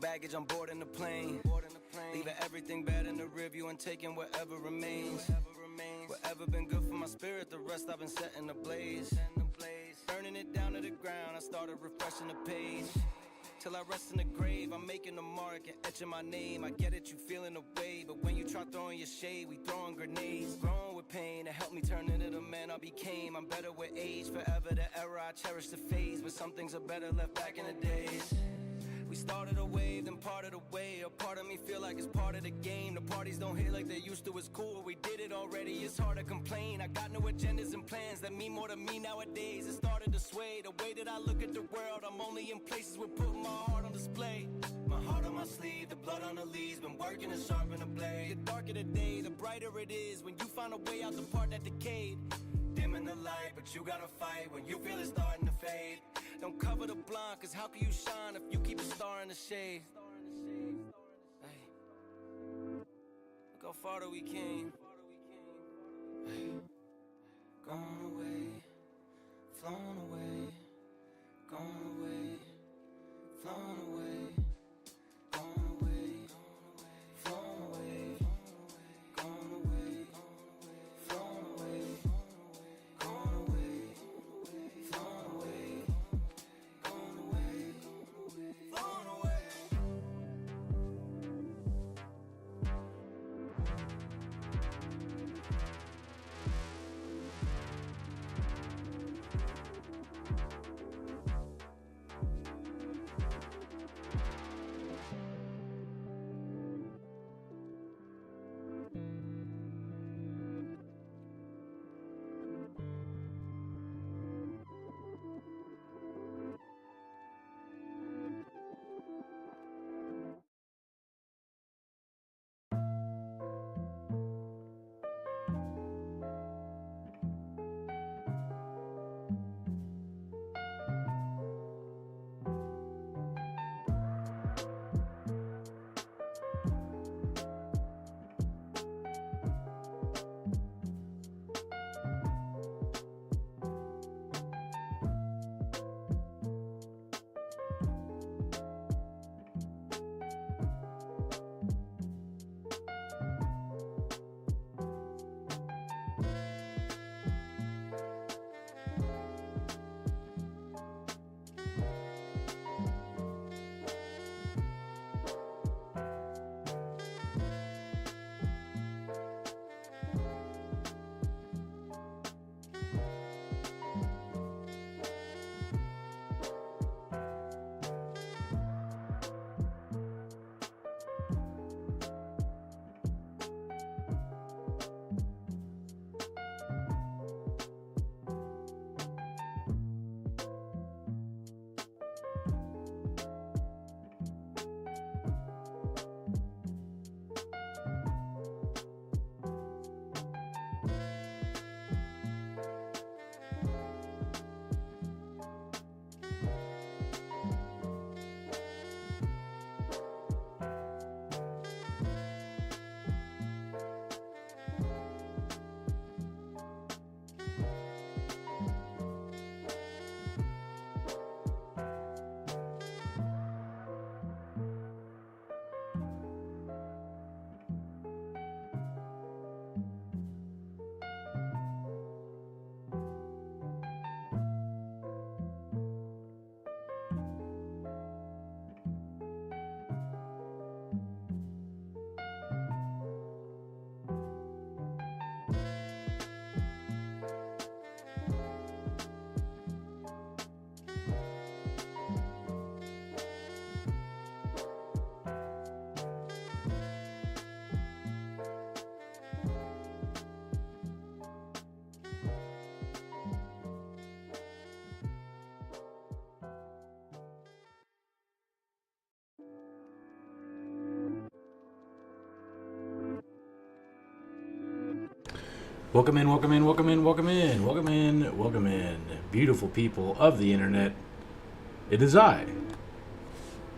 baggage, I'm boarding the plane. Leaving everything bad in the rearview and taking whatever remains. Whatever been good for my spirit, the rest I've been setting ablaze. Burning it down to the ground, I started refreshing the page. Till I rest in the grave, I'm making a mark and etching my name. I get it, you feeling the way, but when you try throwing your shade, we throwing grenades. Growing with pain, it helped me turn into the man I became. I'm better with age, forever the era, I cherish the phase. But some things are better left back in the days. We started a wave, then parted away. A part of me feel like it's part of the game. The parties don't hit like they used to, it's cool. We did it already, it's hard to complain. I got no agendas and plans that mean more to me nowadays. It started to sway, the way that I look at the world. I'm only in places where putting my heart on display. My heart on my sleeve, the blood on the leaves. Been working to sharpen the blade. The darker the day, the brighter it is. When you find a way out the part that decayed. Dimming the light, but you gotta fight when you feel it starting to fade. Don't cover the blind, cause how can you shine if you keep a star in the shade? Hey. Look how far that we came. Hey. Gone away, flown away, gone away, flown away, gone away, flown away, gone away, flown away, gone away, flown away, gone away, flown away. Welcome in, welcome in, welcome in, welcome in, welcome in, welcome in, beautiful people of the internet. It is I.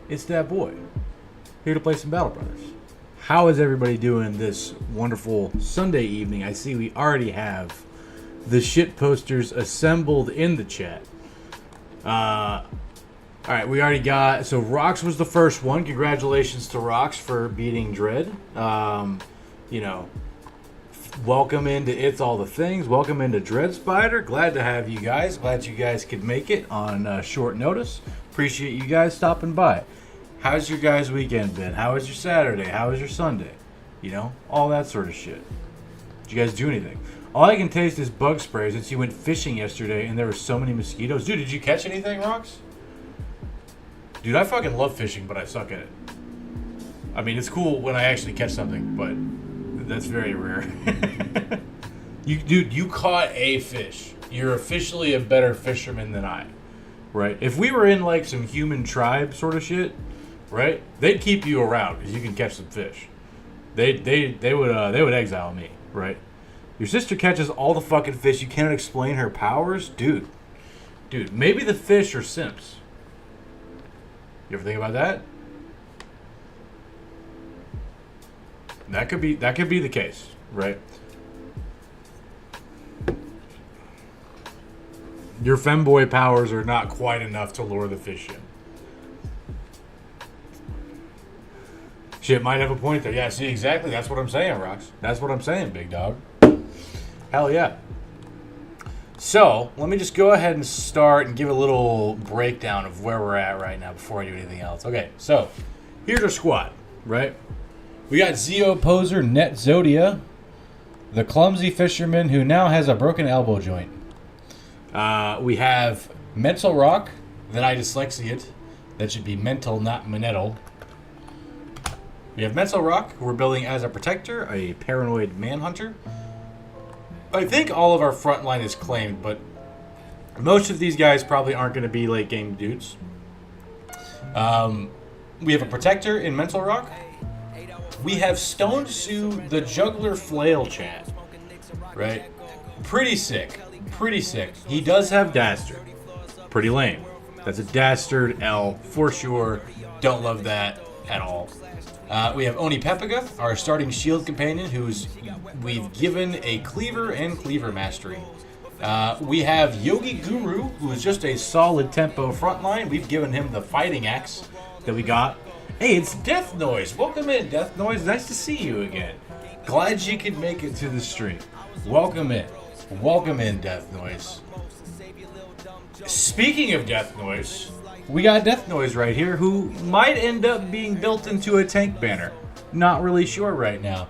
It's that boy, here to play some Battle Brothers. How is everybody doing this wonderful Sunday evening? I see we already have the shit posters assembled in the chat. All right, we already got... So, Rox was the first one. Congratulations to Rox for beating Dread. You know, welcome into It's All the Things. Welcome into Dread Spider. Glad to have you guys. Glad you guys could make it on short notice. Appreciate you guys stopping by. How's your guys' weekend been? How was your Saturday? How was your Sunday? You know, all that sort of shit. Did you guys do anything? All I can taste is bug spray since you went fishing yesterday and there were so many mosquitoes. Dude, did you catch anything, Rox? Dude, I fucking love fishing, but I suck at it. I mean, it's cool when I actually catch something, but that's very rare. Dude, you caught a fish. You're officially a better fisherman than I, right? If we were in like some human tribe sort of shit, right? They'd keep you around because you can catch some fish. They would exile me, right? Your sister catches all the fucking fish. You cannot explain her powers, dude. Maybe the fish are simps. You ever think about that? That could be the case, right? Your femboy powers are not quite enough to lure the fish in. Shit might have a point there. Yeah, see, exactly. That's what I'm saying, Rox. That's what I'm saying, big dog. Hell yeah. So, let me just go ahead and start and give a little breakdown of where we're at right now before I do anything else. Okay, so, here's our squad, right? We got Zeo Poser, Net Zodia, the clumsy fisherman who now has a broken elbow joint. We have Mental Rock, that I dyslexiate. That should be mental, not manettal. We have Mental Rock, who we're building as a protector, a paranoid manhunter. I think all of our front line is claimed, but most of these guys probably aren't going to be late game dudes. We have a protector in Mental Rock. We have Stone Sue, the juggler flail chat. Right? Pretty sick. He does have Dastard. Pretty lame. That's a Dastard L for sure. Don't love that at all. We have Oni Pepiga, our starting shield companion, we've given a cleaver and cleaver mastery. We have Yogi Guru, who is just a solid tempo frontline. We've given him the fighting axe that we got. Hey, it's Death Noise. Welcome in, Death Noise. Nice to see you again. Glad you could make it to the stream. Welcome in. Welcome in, Death Noise. Speaking of Death Noise, we got Death Noise right here, who might end up being built into a tank banner. Not really sure right now.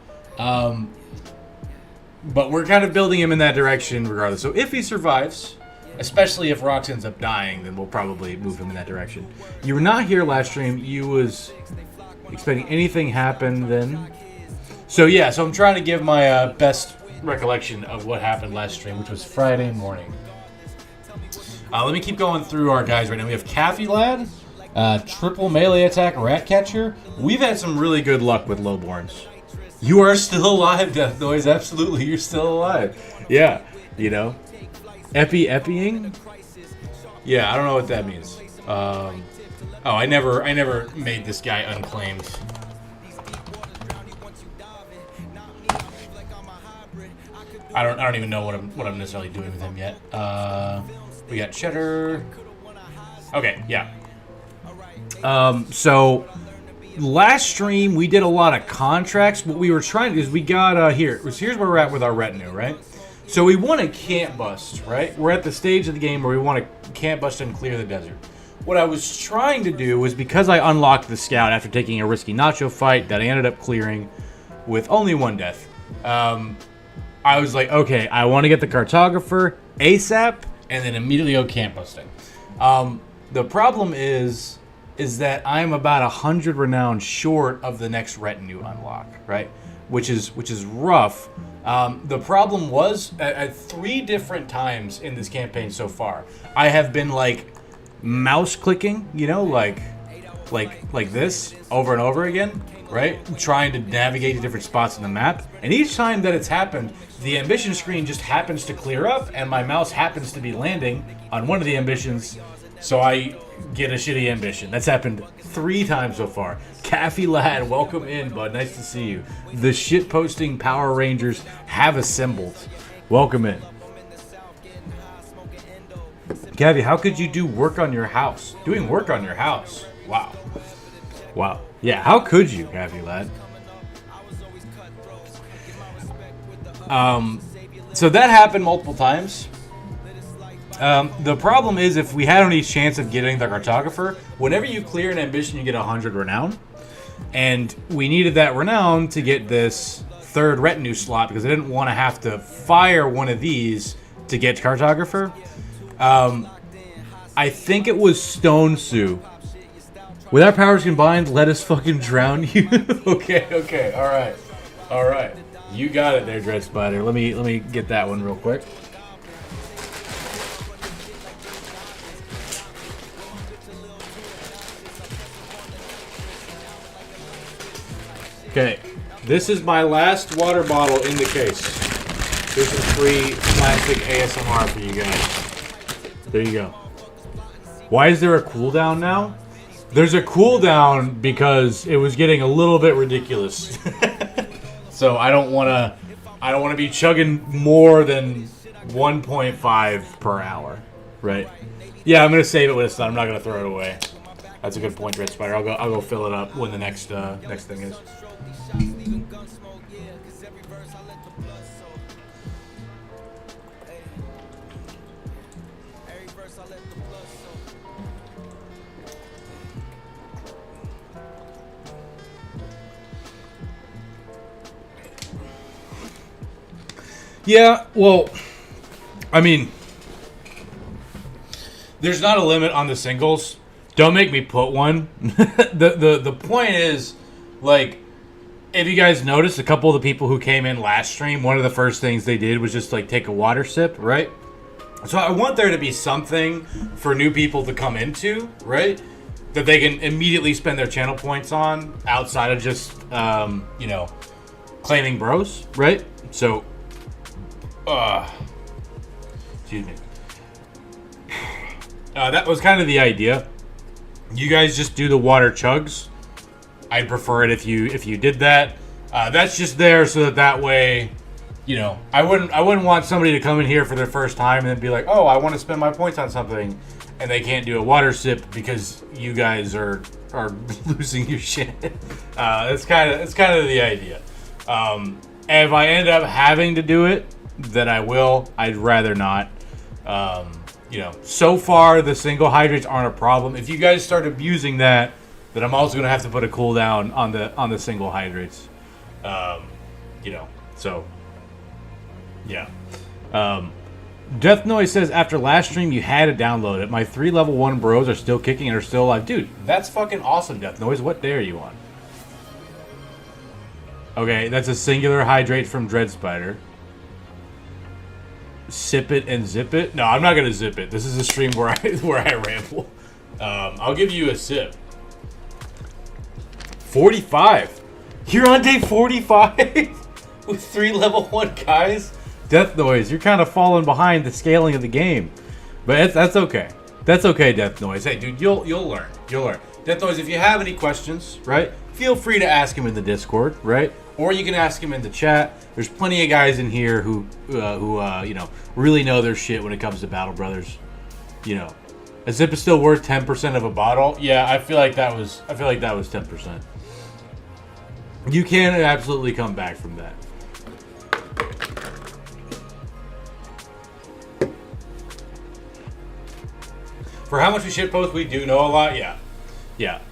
But we're kind of building him in that direction regardless. So if he survives, especially if Rox ends up dying, then we'll probably move him in that direction. You were not here last stream. You was expecting anything happen then. So yeah, so I'm trying to give my best recollection of what happened last stream, which was Friday morning. Let me keep going through our guys right now. We have Caffey Lad, triple melee attack Ratcatcher. We've had some really good luck with lowborns. You are still alive, Death Noise. Absolutely, you're still alive. Yeah, you know. Epping? Yeah, I don't know what that means. I never made this guy unclaimed. I don't even know what I'm necessarily doing with him yet. We got Cheddar. Okay, yeah. So last stream we did a lot of contracts. What we were trying to do is we got here's where we're at with our retinue, right? So we want to camp bust, right? We're at the stage of the game where we want to camp bust and clear the desert. What I was trying to do was, because I unlocked the scout after taking a risky nacho fight that I ended up clearing with only one death, I was like, okay, I want to get the cartographer ASAP and then immediately go camp busting. The problem is that I'm about 100 renown short of the next retinue unlock, right? Which is rough. The problem was at 3 different times in this campaign so far, I have been like mouse clicking, you know, like this over and over again, right? Trying to navigate to different spots in the map. And each time that it's happened, the ambition screen just happens to clear up and my mouse happens to be landing on one of the ambitions, so I get a shitty ambition. That's happened 3 times so far. Caffey Lad, welcome in, bud. Nice to see you. The shitposting Power Rangers have assembled. Welcome in. Gabby, how could you do work on your house? Doing work on your house. Wow. Wow. Yeah, how could you, Gabby lad? So that happened multiple times. The problem is if we had any chance of getting the cartographer, whenever you clear an ambition, you get 100 renown. And we needed that renown to get this third retinue slot because I didn't want to have to fire one of these to get cartographer. I think it was Stone Sue. With our powers combined, let us fucking drown you. Okay, all right. You got it there, Dread Spider. Let me get that one real quick. Okay, this is my last water bottle in the case. Here's some free plastic ASMR for you guys. There you go. Why is there a cooldown now? There's a cooldown because it was getting a little bit ridiculous. So I don't want to be chugging more than 1.5 per hour, right? Yeah, I'm gonna save it with this. I'm not gonna throw it away. That's a good point, Red Spider. I'll go fill it up when the next thing is. Yeah, well, I mean, there's not a limit on the singles. Don't make me put one. The point is, like, if you guys noticed, a couple of the people who came in last stream, one of the first things they did was just, like, take a water sip, right? So I want there to be something for new people to come into, right? That they can immediately spend their channel points on outside of just, claiming bros, right? So... excuse me. That was kind of the idea. You guys just do the water chugs. I'd prefer it if you did that. That's just there so that way, I wouldn't want somebody to come in here for their first time and then be like, oh, I want to spend my points on something, and they can't do a water sip because you guys are losing your shit. It's kind of the idea. If I end up having to do it, then I will. I'd rather not. So far the single hydrates aren't a problem. If you guys start abusing that, then I'm also gonna have to put a cooldown on the single hydrates. So yeah. Death Noise says after last stream you had to download it. My 3 level 1 bros are still kicking and are still alive. Dude, that's fucking awesome, Death Noise. What day are you on? Okay, that's a singular hydrate from Dread Spider. Sip it and zip it? No, I'm not gonna zip it. This is a stream where I ramble. I'll give you a sip. 45. You're on day 45 with 3 level 1 guys. Death Noise, you're kind of falling behind the scaling of the game, but that's okay. That's okay, Death Noise. Hey, dude, you'll learn. You'll learn. Death Noise, if you have any questions, right, feel free to ask him in the Discord, right? Or you can ask him in the chat. There's plenty of guys in here who really know their shit when it comes to Battle Brothers. A zip is still worth 10% of a bottle. Yeah, I feel like that was 10%. You can absolutely come back from that. For how much we shitpost, we do know a lot. Yeah.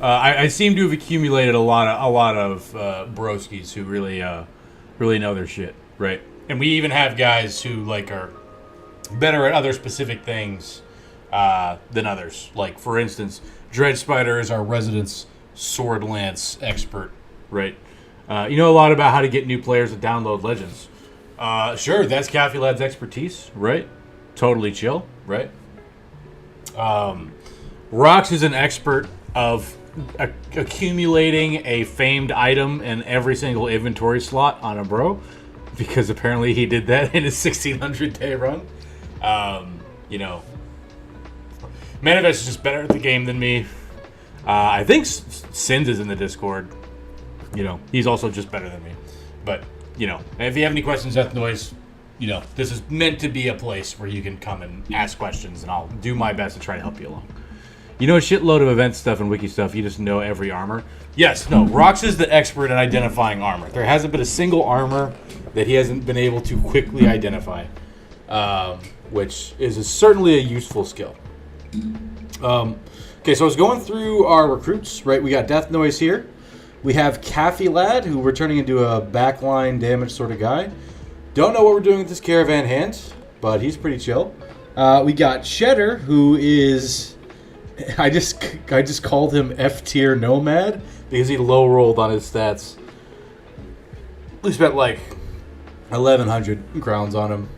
I seem to have accumulated a lot of broskies who really know their shit, right? And we even have guys who are better at other specific things than others. Like, for instance, Dread Spider is our resident sword lance expert, right? You know a lot about how to get new players to download Legends. Sure, that's Cafulad's expertise, right? Totally chill, right? Rox is an expert of accumulating a famed item in every single inventory slot on a bro, because apparently he did that in his 1600 day run. Manifest is just better at the game than me. I think Sins is in the Discord. He's also just better than me. But, if you have any questions, Death Noise, you know, this is meant to be a place where you can come and ask questions, and I'll do my best to try to help you along. You know a shitload of event stuff and wiki stuff. You just know every armor. Yes, no. Rox is the expert at identifying armor. There hasn't been a single armor that he hasn't been able to quickly identify, which is certainly a useful skill. Okay, so I was going through our recruits, right? We got Death Noise here. We have Caffey Lad, who we're turning into a backline damage sort of guy. Don't know what we're doing with this Caravan Hand, but he's pretty chill. We got Cheddar, who is... I just called him F-tier Nomad because he low-rolled on his stats. We spent like 1,100 crowns on him.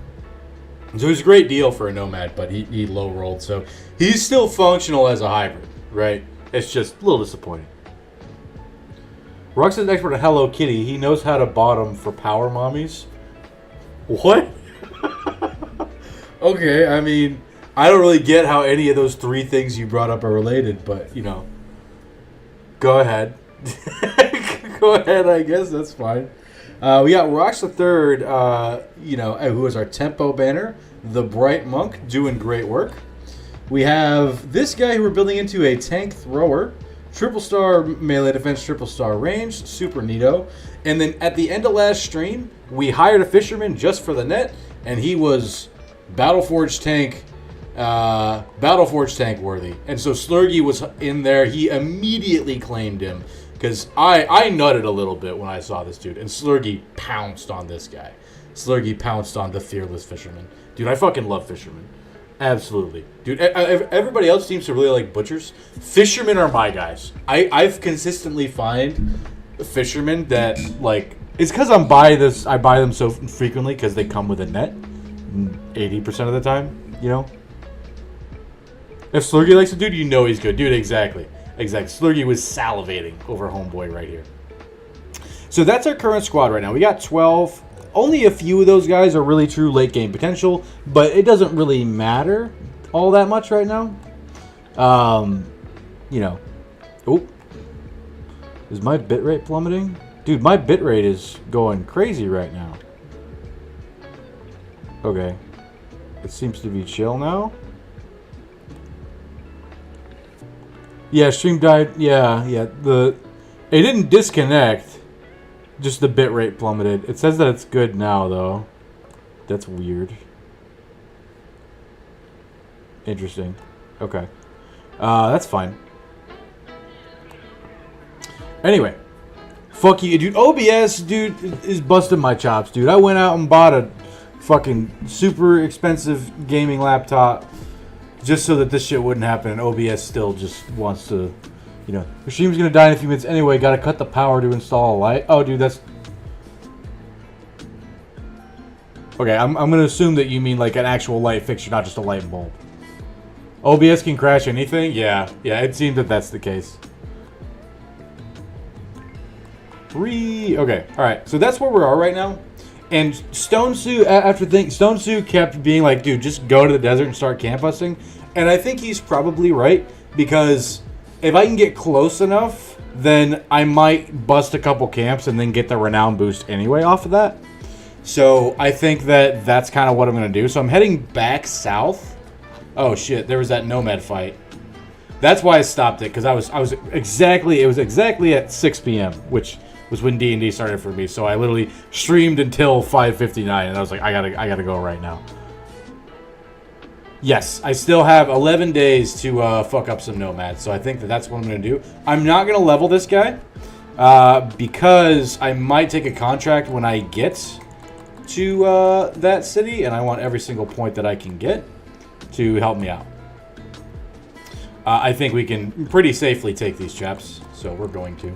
So it was a great deal for a Nomad, but he low-rolled. So he's still functional as a hybrid, right? It's just a little disappointing. Rox is an expert at Hello Kitty. He knows how to bottom for power mommies. What? Okay, I mean, I don't really get how any of those three things you brought up are related, but, you know, go ahead. Go ahead, I guess. That's fine. We got Rox the Third, you know, who is our tempo banner, the Bright Monk, doing great work. We have this guy who we're building into a tank thrower, triple star melee defense, triple star range, super neato. And then at the end of last stream, we hired a fisherman just for the net, and he was Battleforge tank worthy. And so Slurgy was in there. He immediately claimed him. Because I nutted a little bit when I saw this dude. And Slurgy pounced on this guy. Slurgy pounced on the fearless fisherman. Dude, I fucking love fishermen. Absolutely. Dude, everybody else seems to really like butchers. Fishermen are my guys. I've consistently find fishermen that, like... It's because I buy them so frequently because they come with a net. 80% of the time, you know? If Slurgy likes a dude, you know he's good. Dude, exactly. Exactly. Slurgy was salivating over homeboy right here. So that's our current squad right now. We got 12. Only a few of those guys are really true late game potential, but it doesn't really matter all that much right now. You know. Oh. Is my bitrate plummeting? Dude, my bitrate is going crazy right now. Okay. It seems to be chill now. Yeah, stream died. Yeah. It didn't disconnect. Just the bitrate plummeted. It says that it's good now, though. That's weird. Interesting. Okay. That's fine. Anyway. Fuck you, dude. OBS, dude, is busting my chops, dude. I went out and bought a fucking super expensive gaming laptop just so that this shit wouldn't happen, and OBS still just wants to, you know, the stream's gonna die in a few minutes anyway, gotta cut the power to install a light. Oh, dude, that's... Okay, I'm gonna assume that you mean like an actual light fixture, not just a light bulb. OBS can crash anything? Yeah, it seems that that's the case. Okay, alright, so that's where we are right now. And Stone Sue kept being like, dude, just go to the desert and start campusting. And I think he's probably right, because if I can get close enough, then I might bust a couple camps and then get the renown boost anyway off of that. So I think that that's kind of what I'm going to do. So I'm heading back south. Oh shit, there was that Nomad fight. That's why I stopped it, because it was exactly at 6 p.m., which was when D&D started for me. So I literally streamed until 5:59, and I was like, I gotta go right now. Yes, I still have 11 days to fuck up some nomads, so I think that's what I'm gonna do. I'm not gonna level this guy because I might take a contract when I get to that city, and I want every single point that I can get to help me out. I think we can pretty safely take these chaps, so we're going to.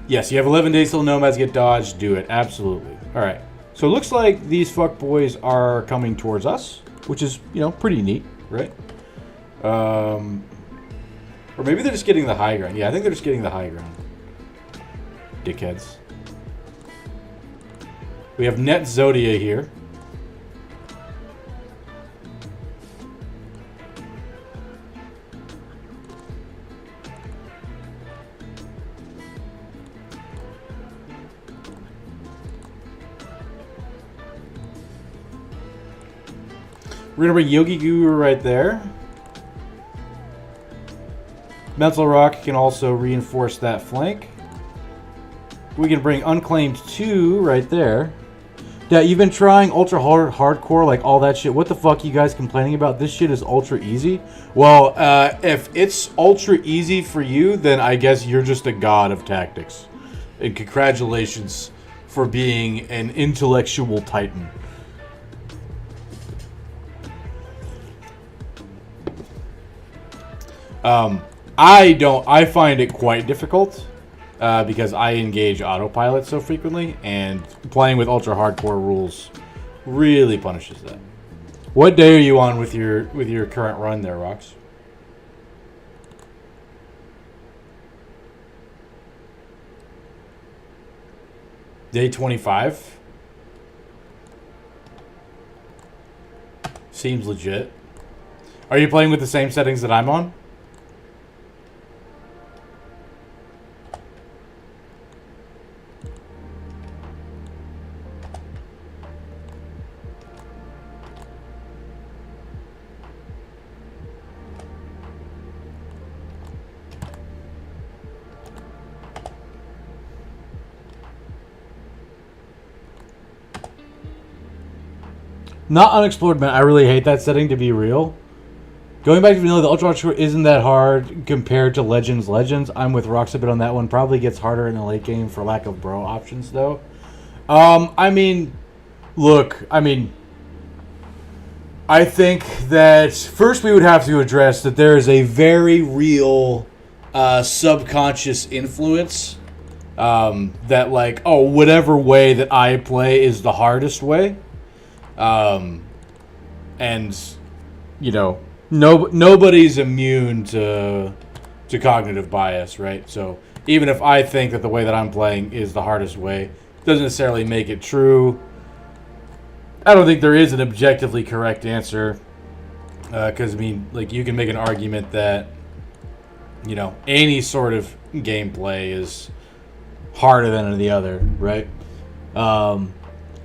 Yes, you have 11 days till nomads get dodged. Do it. Absolutely. All right. So it looks like these fuckboys are coming towards us, which is, you know, pretty neat, right? Or maybe they're just getting the high ground. Yeah, I think they're just getting the high ground. Dickheads. We have Net Zodia here. We're going to bring Yogi Guru right there. Mental Rock can also reinforce that flank. We can bring Unclaimed 2 right there. Yeah, you've been trying ultra hardcore, like all that shit. What the fuck you guys complaining about? This shit is ultra easy. Well, if it's ultra easy for you, then I guess you're just a god of tactics. And congratulations for being an intellectual titan. I find it quite difficult because I engage autopilot so frequently, and playing with ultra hardcore rules really punishes that. What day are you on with your current run there, Rox? Day 25? Seems legit. Are you playing with the same settings that I'm on? Not unexplored, man. I really hate that setting, to be real. Going back to vanilla, the ultra hardcore isn't that hard compared to Legends. I'm with Rox a bit on that one. Probably gets harder in the late game for lack of bro options, though. I mean, look, I think that first we would have to address that there is a very real subconscious influence that, like, oh, whatever way that I play is the hardest way. And, you know, nobody's immune to cognitive bias, right? So even if I think that the way that I'm playing is the hardest way, doesn't necessarily make it true. I don't think there is an objectively correct answer. Because, I mean, like, you can make an argument that, you know, any sort of gameplay is harder than the other, right?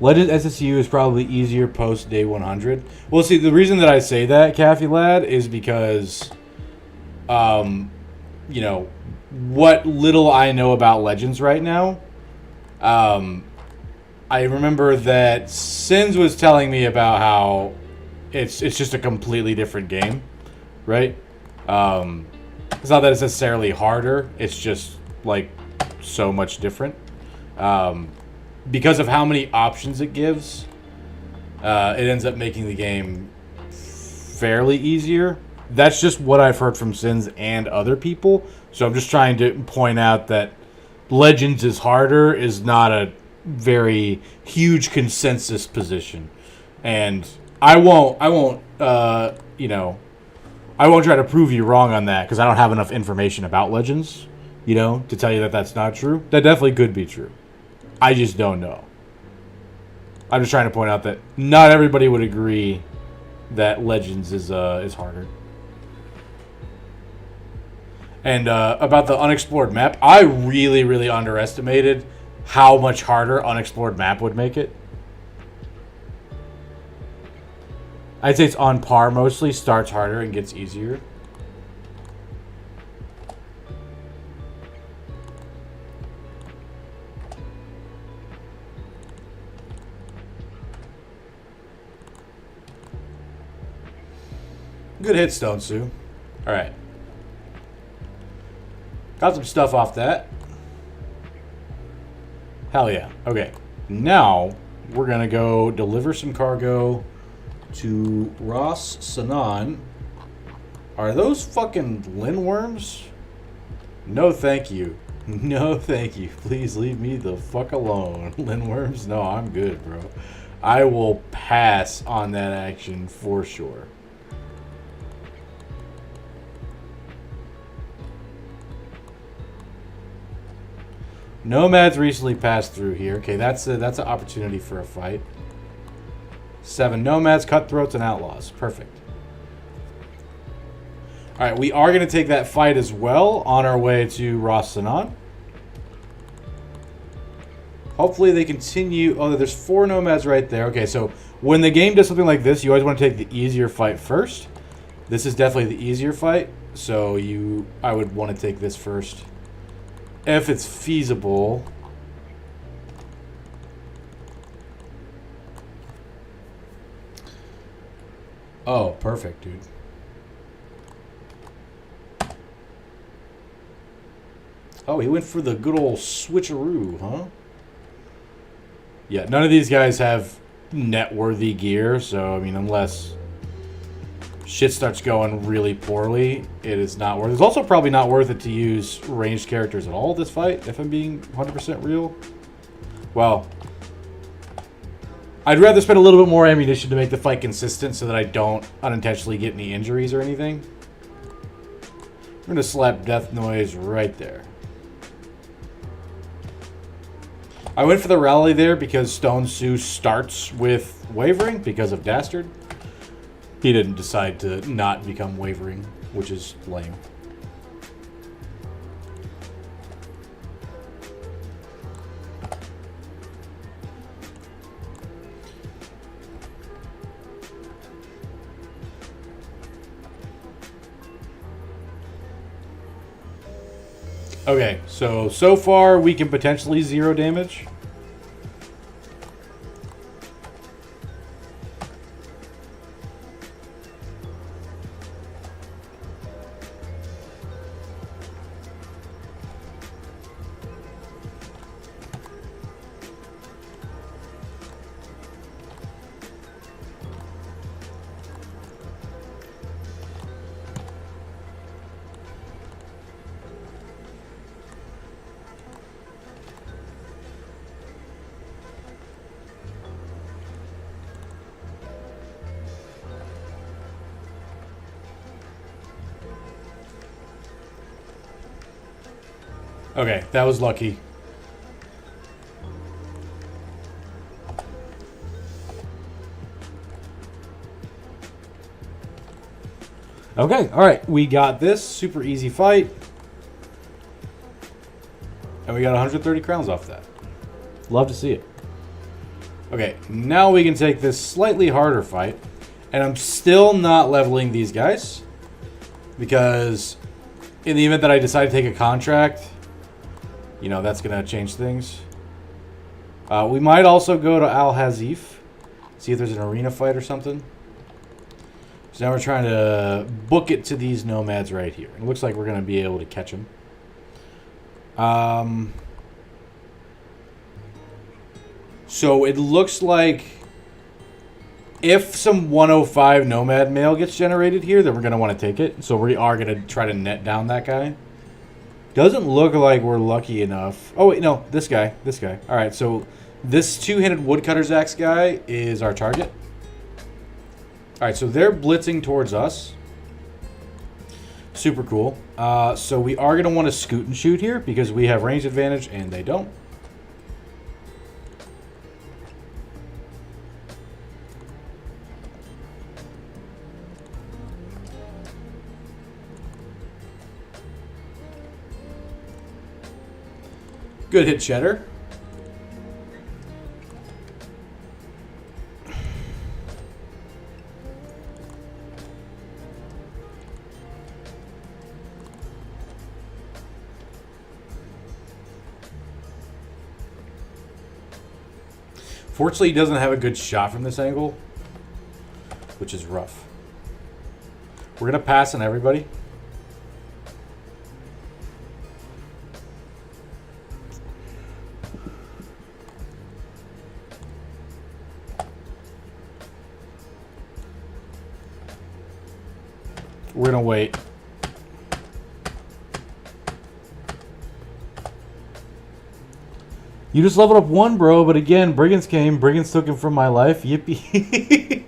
Legend SSU is probably easier post day 100. Well, see, the reason that I say that, Caffey Lad, is because, you know, what little I know about Legends right now, I remember that Sins was telling me about how it's just a completely different game, right? It's not that it's necessarily harder. It's just, like, so much different. Because of how many options it gives, it ends up making the game fairly easier. That's just what I've heard from Sins and other people. So I'm just trying to point out that Legends is harder is not a very huge consensus position. And I won't you know, I won't try to prove you wrong on that because I don't have enough information about Legends, you know, to tell you that that's not true. That definitely could be true. I just don't know. I'm just trying to point out that not everybody would agree that Legends is harder. And about the unexplored map, I really, really underestimated how much harder unexplored map would make it. I'd say it's on par mostly. Starts harder and gets easier. Good hit, Stone Sue. Alright. Got some stuff off that. Hell yeah. Okay. Now, we're going to go deliver some cargo to Ross Sanan. Are those fucking lindworms? No, thank you. No, thank you. Please leave me the fuck alone. Lindworms? No, I'm good, bro. I will pass on that action for sure. Nomads recently passed through here. Okay, that's an opportunity for a fight. 7 nomads, cutthroats, and outlaws. Perfect. All right, we are going to take that fight as well on our way to Ras Sanan. Hopefully they continue. Oh, there's 4 nomads right there. Okay, so When the game does something like this, you always want to take the easier fight first. This is definitely the easier fight, so I would want to take this first. If it's feasible. Oh, perfect, dude. Oh, he went for the good old switcheroo, huh? Yeah, none of these guys have net-worthy gear, so, I mean, unless shit starts going really poorly, it is not worth it. It's also probably not worth it to use ranged characters at all this fight, if I'm being 100% real. Well, I'd rather spend a little bit more ammunition to make the fight consistent so that I don't unintentionally get any injuries or anything. I'm going to slap Death Noise right there. I went for the rally there because Stone Sue starts with Wavering because of Dastard. He didn't decide to not become Wavering, which is lame. Okay, so far we can potentially 0 damage. Okay, that was lucky. Okay, alright. We got this. Super easy fight. And we got 130 crowns off that. Love to see it. Okay, now we can take this slightly harder fight. And I'm still not leveling these guys. Because in the event that I decide to take a contract, you know, that's going to change things. We might also go to Al Hazif. See if there's an arena fight or something. So now we're trying to book it to these nomads right here. It looks like we're going to be able to catch them. So it looks like if some 105 nomad mail gets generated here, then we're going to want to take it. So we are going to try to net down that guy. Doesn't look like we're lucky enough. Oh, wait, no. This guy. This guy. All right, so this two-handed woodcutter's axe guy is our target. All right, so they're blitzing towards us. Super cool. So we are going to want to scoot and shoot here because we have range advantage and they don't. Good hit, Cheddar. Fortunately, he doesn't have a good shot from this angle, which is rough. We're going to pass on everybody. We're going to wait. You just leveled up 1, bro, but again, Brigands came. Brigands took him from my life. Yippee.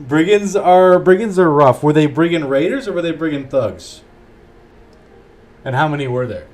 Brigands are rough. Were they Brigand Raiders or were they Brigand Thugs? And how many were there?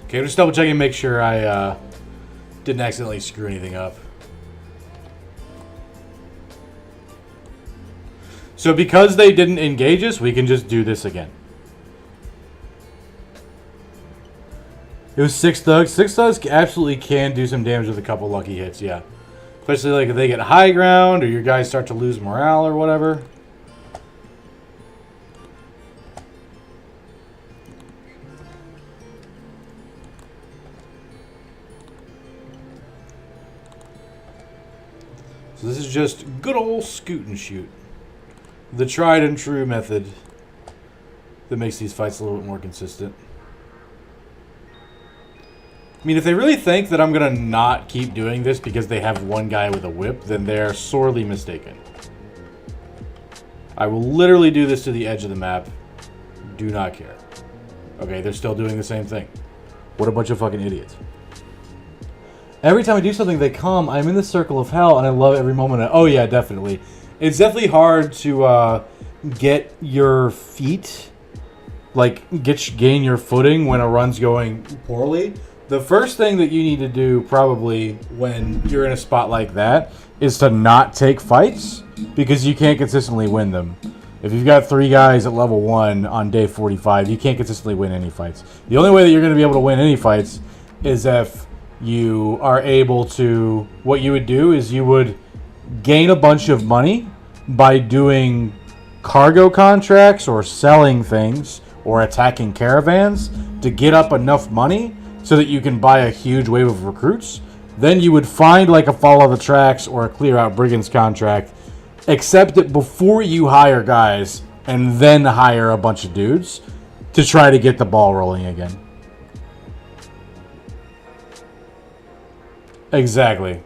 Okay, I'm just double checking, make sure I didn't accidentally screw anything up. So because they didn't engage us, we can just do this again. It was 6 thugs. 6 thugs absolutely can do some damage with a couple lucky hits, yeah. Especially like if they get high ground or your guys start to lose morale or whatever. So this is just good old scoot and shoot. The tried and true method that makes these fights a little bit more consistent. I mean, if they really think that I'm going to not keep doing this because they have one guy with a whip, then they're sorely mistaken. I will literally do this to the edge of the map. Do not care. Okay, they're still doing the same thing. What a bunch of fucking idiots. Every time I do something, they come. I'm in the circle of hell, and I love every moment of it. Oh, yeah, definitely. It's definitely hard to get your feet, like, gain your footing when a run's going poorly. The first thing that you need to do probably when you're in a spot like that is to not take fights because you can't consistently win them. If you've got 3 guys at level 1 on day 45, you can't consistently win any fights. The only way that you're going to be able to win any fights is if you are able to... What you would do is you would gain a bunch of money by doing cargo contracts or selling things or attacking caravans to get up enough money so that you can buy a huge wave of recruits. Then you would find like a follow the tracks or a clear out brigands contract, accept it before you hire guys, and then hire a bunch of dudes to try to get the ball rolling again. Exactly.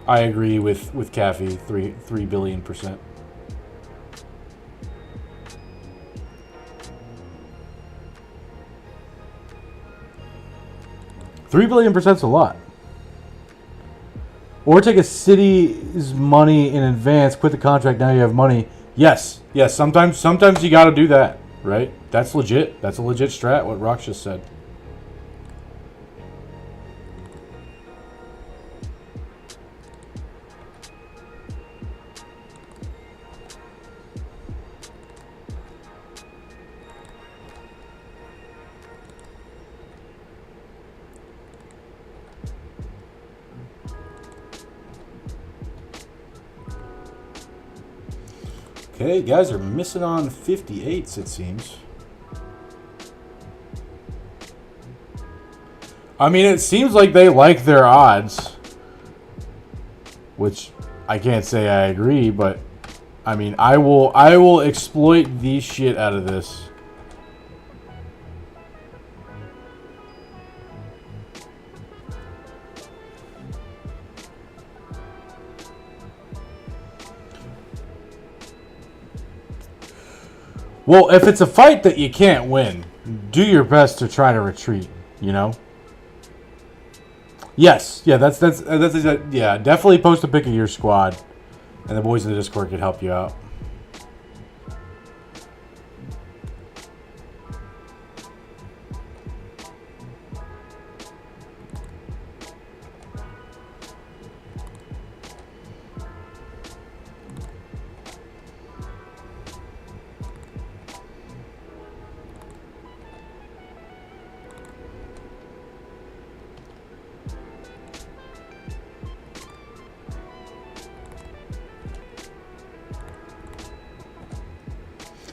I agree with Caffey, 3 billion%. $3 billion%'s a lot. Or take a city's money in advance, quit the contract, now you have money. Yes, sometimes you gotta do that, right? That's legit. That's a legit strat, what Rox just said. Okay, guys are missing on 58s, it seems. I mean, it seems like they like their odds. Which, I can't say I agree, but... I mean, I will exploit the shit out of this. Well, if it's a fight that you can't win, do your best to try to retreat, you know? Yes, yeah, that's yeah, definitely post a pic of your squad, and the boys in the Discord can help you out.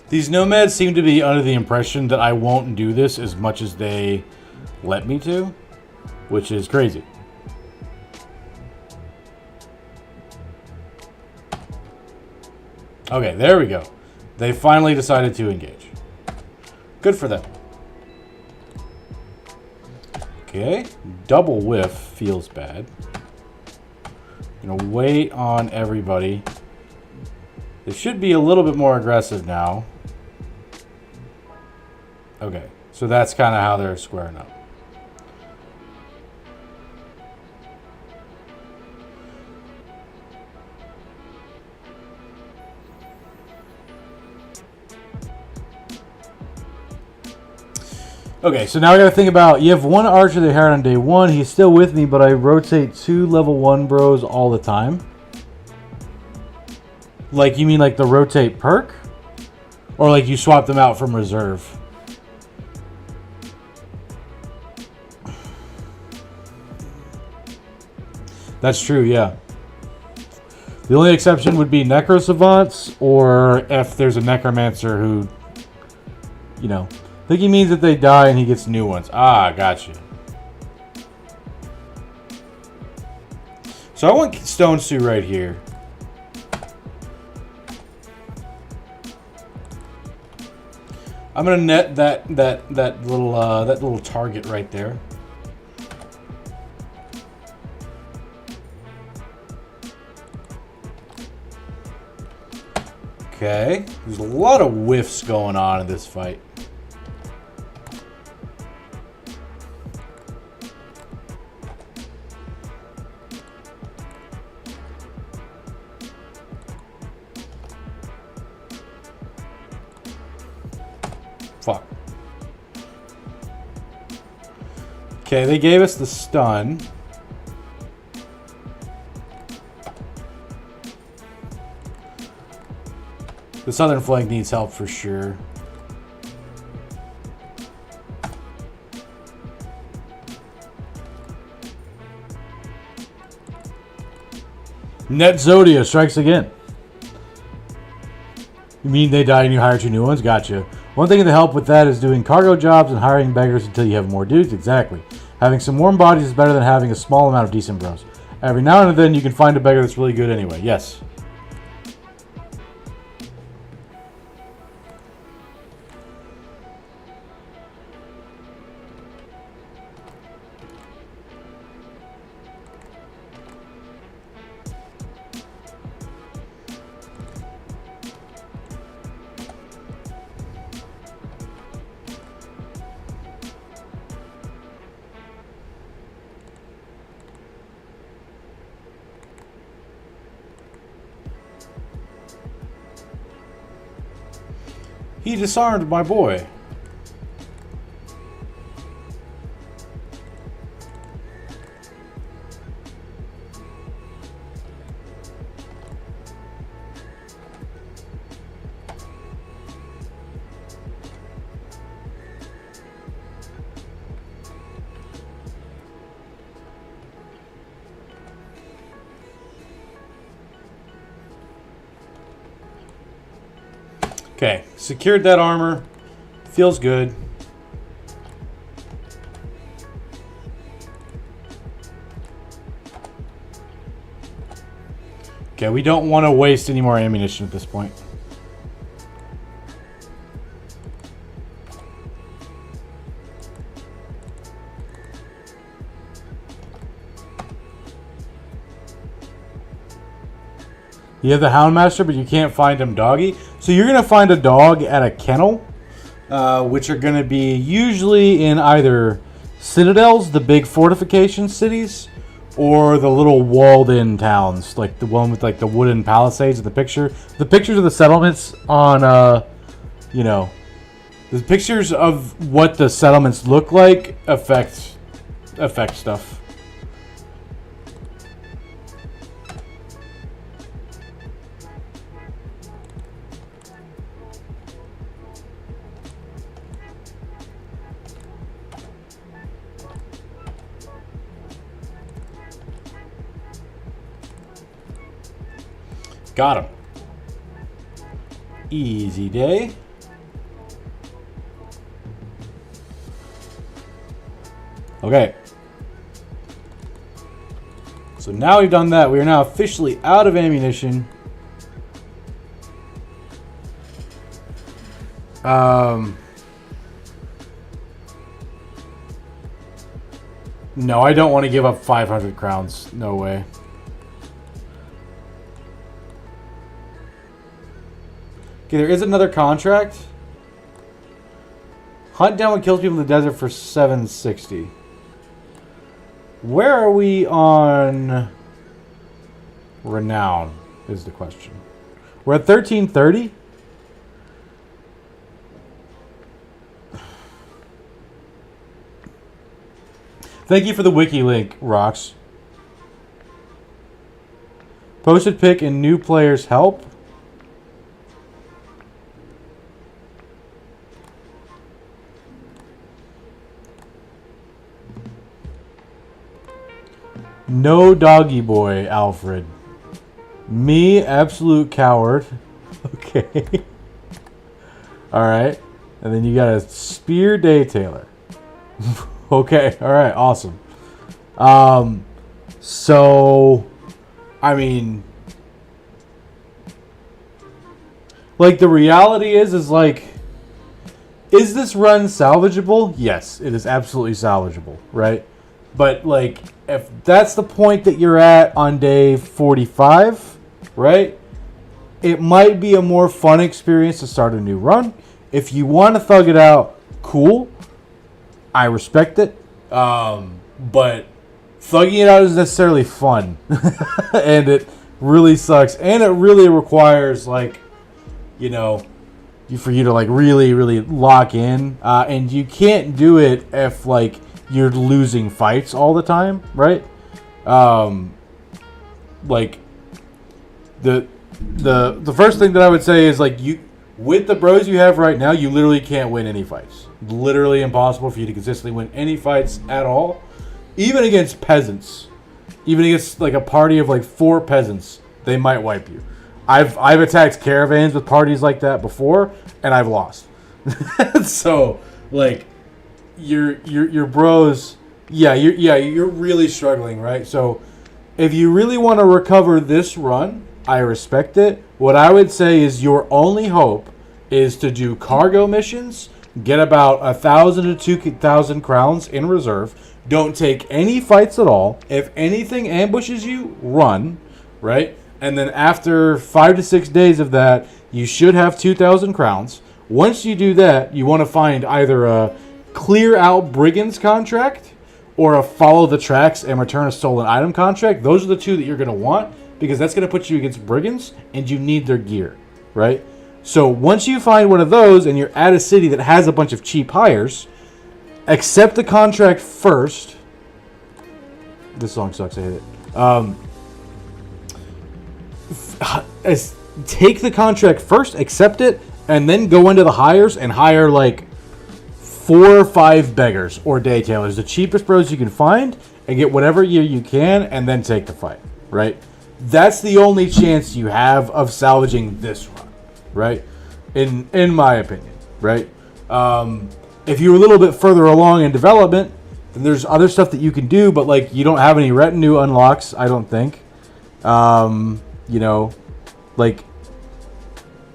These nomads seem to be under the impression that I won't do this as much as they let me to, which is crazy. Okay, there we go. They finally decided to engage. Good for them. Okay, double whiff feels bad. Gonna wait on everybody. They should be a little bit more aggressive now. Okay, so that's kind of how they're squaring up. Okay, so now we got to think about, you have one archer they hired on day one. He's still with me, but I rotate 2 level 1 bros all the time. Like, you mean like the rotate perk? Or like you swap them out from reserve? That's true, yeah. The only exception would be Necro Savants, or if there's a Necromancer who, you know, I think he means that they die and he gets new ones. Ah, gotcha. So I want Stone Suit right here. I'm gonna net that little target right there. Okay, there's a lot of whiffs going on in this fight. Fuck. Okay, they gave us the stun. The southern flank needs help for sure. Net Zodia strikes again. You mean they die and you hire 2 new ones? Gotcha. One thing to help with that is doing cargo jobs and hiring beggars until you have more dudes. Exactly. Having some warm bodies is better than having a small amount of decent bros. Every now and then you can find a beggar that's really good anyway. Yes. He disarmed my boy. Okay, secured that armor. Feels good. Okay, we don't want to waste any more ammunition at this point. You have the Houndmaster, but you can't find him doggy. So you're going to find a dog at a kennel, which are going to be usually in either citadels, the big fortification cities, or the little walled-in towns, like the one with like the wooden palisades. The pictures of the settlements on, you know, the pictures of what the settlements look like affect stuff. Got him. Easy day. Okay. So now we've done that. We are now officially out of ammunition. No, I don't want to give up 500 crowns. No way. Okay, there is another contract. Hunt down what kills people in the desert for 760. Where are we on renown is the question. We're at 1330. Thank you for the wiki link, Rocks. Posted pick and new players help. No doggy boy, Alfred. Me, absolute coward. Okay. Alright. And then you got a spear day Taylor. Okay, alright, awesome. So I mean, like, the reality is like, is this run salvageable? Yes, it is absolutely salvageable, right? But, like, if that's the point that you're at on day 45, right, it might be a more fun experience to start a new run. If you want to thug it out, cool. I respect it. But thugging it out isn't necessarily fun. And it really sucks. And it really requires, like, you know, for you to, like, really, really lock in. And you can't do it if, like, you're losing fights all the time, right? Like, the first thing that I would say is, like, you, with the bros you have right now, you literally can't win any fights. Literally impossible for you to consistently win any fights at all. Even against peasants. Even against, like, a party of, like, 4 peasants, they might wipe you. I've attacked caravans with parties like that before, and I've lost. So, like, your bros, you're really struggling, right? So, if you really want to recover this run, I respect it. What I would say is your only hope is to do cargo missions, get about 1,000 to 2,000 crowns in reserve. Don't take any fights at all. If anything ambushes you, run, right? And then after 5 to 6 days of that, you should have 2,000 crowns. Once you do that, you want to find either a clear out brigands contract or a follow the tracks and return a stolen item contract. Those are the two that you're going to want, because that's going to put you against brigands and you need their gear, right? So once you find one of those and you're at a city that has a bunch of cheap hires, accept the contract first. This song sucks, I hate it. Take the contract first, accept it, and then go into the hires and hire like 4 or 5 beggars or day tailors, the cheapest bros you can find, and get whatever gear you can, and then take the fight, right? That's the only chance you have of salvaging this run, right? In my opinion, right? If you're a little bit further along in development, then there's other stuff that you can do, but, like, you don't have any retinue unlocks, I don't think. You know, like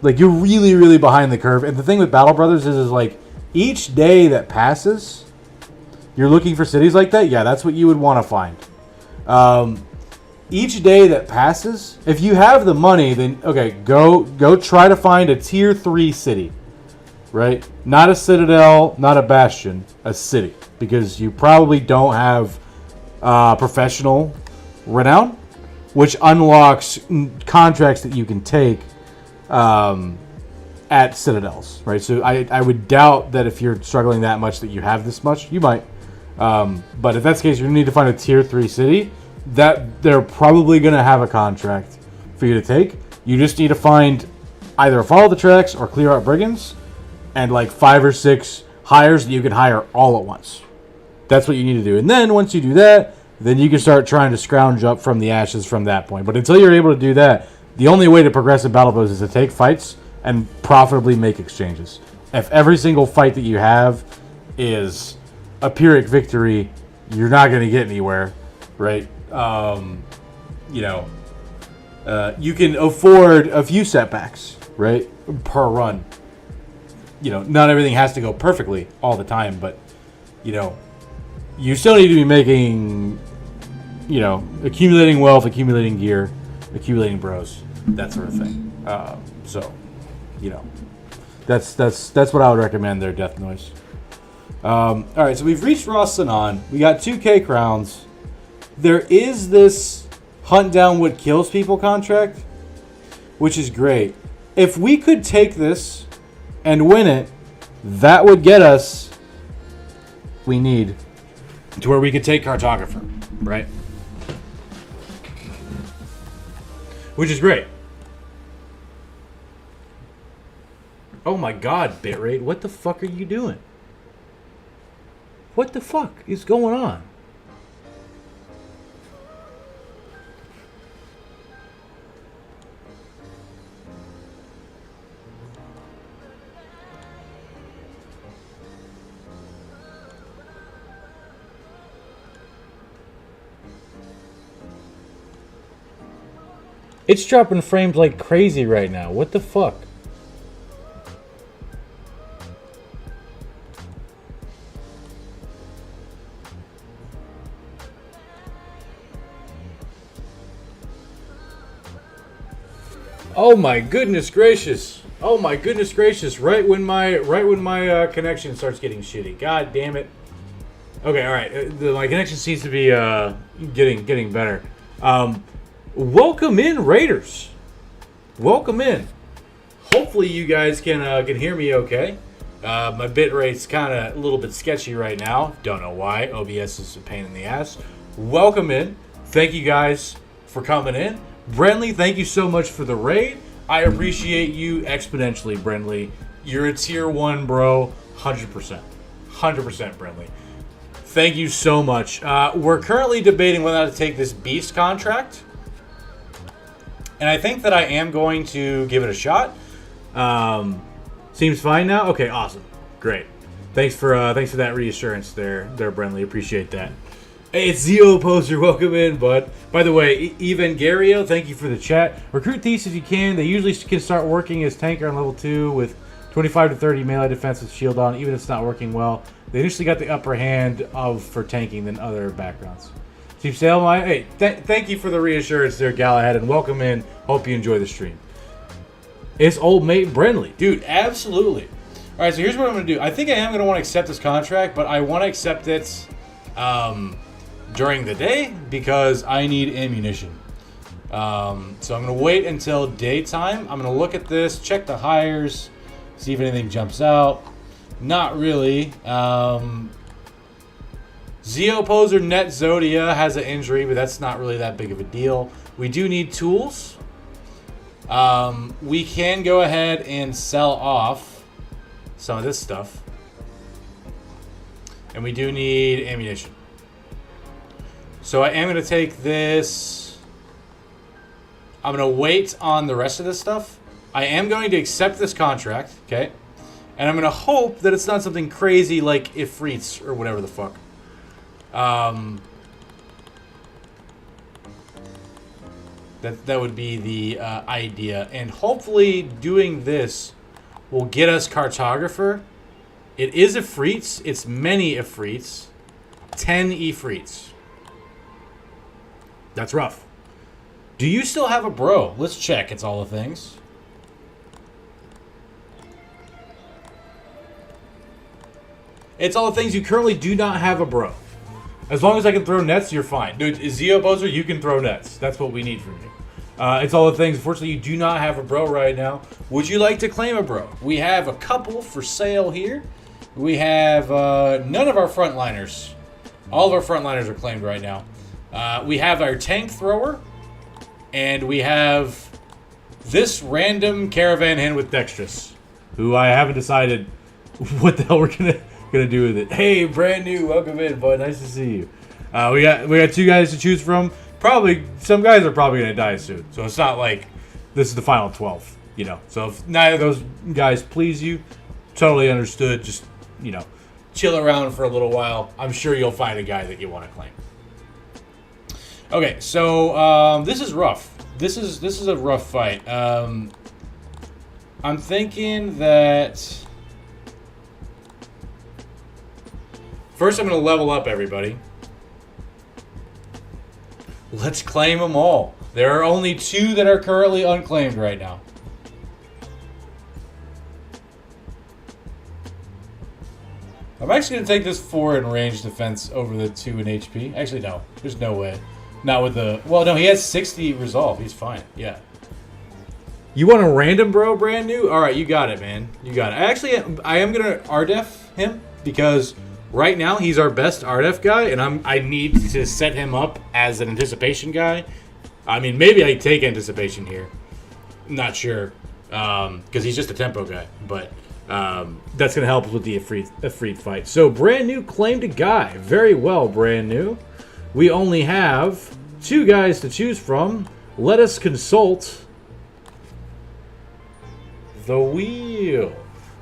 you're really, really behind the curve. And the thing with Battle Brothers is like, each day that passes, you're looking for cities like that. Yeah, that's what you would want to find. Each day that passes, if you have the money, then okay, go try to find a tier 3 city, right? Not a citadel, not a bastion, a city, because you probably don't have professional renown, which unlocks contracts that you can take at citadels, right? So I would doubt that if you're struggling that much that you have this much. You might, but if that's the case, you need to find a tier 3 city that they're probably going to have a contract for you to take. You just need to find either follow the tracks or clear out brigands, and like 5 or 6 hires that you can hire all at once. That's what you need to do. And then once you do that, then you can start trying to scrounge up from the ashes from that point. But until you're able to do that, the only way to progress in Battle Bros is to take fights and profitably make exchanges. If every single fight that you have is a Pyrrhic victory, you're not going to get anywhere, right? You know, you can afford a few setbacks, right, per run. You know, not everything has to go perfectly all the time, but, you know, you still need to be making, you know, accumulating wealth, accumulating gear, accumulating bros, that sort of thing. So, you know, that's what I would recommend there, Death Noise. All right, so we've reached Ras Sanan. We got 2K crowns. There is this hunt down what kills people contract, which is great. If we could take this and win it, that would get us. We need to where we could take cartographer, right? Which is great. Oh my god, bitrate, what the fuck are you doing? What the fuck is going on? It's dropping frames like crazy right now. What the fuck? Oh my goodness gracious! Oh my goodness gracious! Right when my connection starts getting shitty. God damn it! Okay, all right. My connection seems to be getting better. Welcome in, Raiders. Welcome in. Hopefully you guys can hear me okay. My bit rate's kind of a little bit sketchy right now. Don't know why. OBS is a pain in the ass. Welcome in. Thank you guys for coming in. Brenly, thank you so much for the raid. I appreciate you exponentially, Brenly. You're a tier 1, bro. 100%. 100%, Brenly. Thank you so much. We're currently debating whether or not to take this Beast contract. And I think that I am going to give it a shot. Seems fine now? Okay, awesome. Great. Thanks for that reassurance there, Brenly. Appreciate that. Hey, it's Zeo Poster. Welcome in, bud. By the way, Evangario, thank you for the chat. Recruit these if you can. They usually can start working as tanker on level 2 with 25 to 30 melee defense with shield on, even if it's not working well. They initially got the upper hand for tanking than other backgrounds. Steve Salem, hey, thank you for the reassurance there, Galahad, and welcome in. Hope you enjoy the stream. It's old mate Brenly. Dude, absolutely. All right, so here's what I'm going to do. I think I am going to want to accept this contract, but I want to accept it during the day because I need ammunition. So I'm going to wait until daytime. I'm going to look at this, check the hires, see if anything jumps out. Not really. Zeoposer Net Zodia has an injury, but that's not really that big of a deal. We do need tools. We can go ahead and sell off some of this stuff. And we do need ammunition. So I am going to take this. I'm going to wait on the rest of this stuff. I am going to accept this contract, okay? And I'm going to hope that it's not something crazy like Ifrits or whatever the fuck. That would be the idea. And hopefully doing this will get us Cartographer. It is Ifrits. It's many Ifrits. 10 Ifrits. That's rough. Do you still have a bro? Let's check. It's all the things. It's all the things. You currently do not have a bro. As long as I can throw nets, you're fine. Dude, Zeo Poser, you can throw nets. That's what we need from you. It's all the things. Unfortunately, you do not have a bro right now. Would you like to claim a bro? We have a couple for sale here. We have none of our frontliners. All of our frontliners are claimed right now. We have our tank thrower. And we have this random caravan hen with dexterous, who I haven't decided what the hell we're gonna do with it. Hey, brand new, welcome in, bud. Nice to see you. We got 2 guys to choose from. Probably some guys are probably gonna die soon, so it's not like this is the final 12, you know. So if neither of those guys please you, totally understood. Just, you know, chill around for a little while. I'm sure you'll find a guy that you want to claim. Okay, so this is rough. This is a rough fight. I'm thinking that first I'm going to level up everybody. Let's claim them all. There are only 2 that are currently unclaimed right now. I'm actually going to take this 4 in range defense over the 2 in HP. Actually, no. There's no way. Not with the... Well, no, he has 60 resolve. He's fine. Yeah. You want a random bro brand new? All right, you got it, man. You got it. Actually, I am going to RDEF him because Right now, he's our best RF guy, and I need to set him up as an anticipation guy. I mean, maybe I take anticipation here. Not sure, because he's just a tempo guy, but that's going to help us with the Ifrit fight. So, brand new claim to guy. Very well, brand new. We only have 2 guys to choose from. Let us consult the wheel.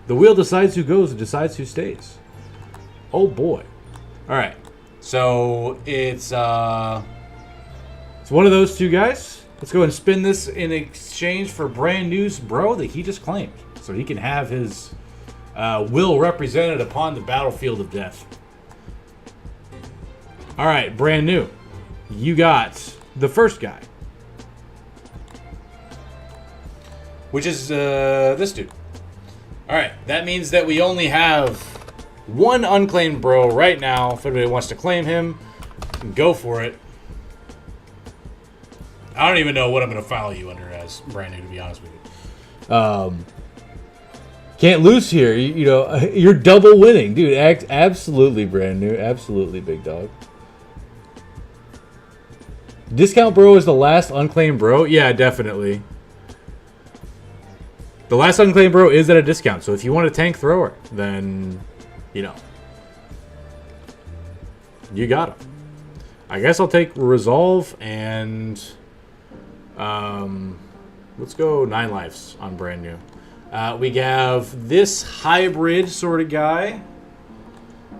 The wheel decides who goes and decides who stays. Oh boy. All right. So it's one of those 2 guys. Let's go and spin this in exchange for brand news bro that he just claimed. So he can have his will represented upon the battlefield of death. All right, brand new. You got the first guy. Which is this dude. All right, that means that we only have 1 unclaimed bro right now. If anybody wants to claim him, go for it. I don't even know what I'm going to file you under as brand new, to be honest with you. Can't lose here. You know, you're double winning, dude. Absolutely brand new. Absolutely, big dog. Discount bro is the last unclaimed bro. Yeah, definitely. The last unclaimed bro is at a discount. So if you want a tank thrower, then, you know, you got him. I guess I'll take Resolve and let's go 9 lives on brand new. We have this hybrid sort of guy.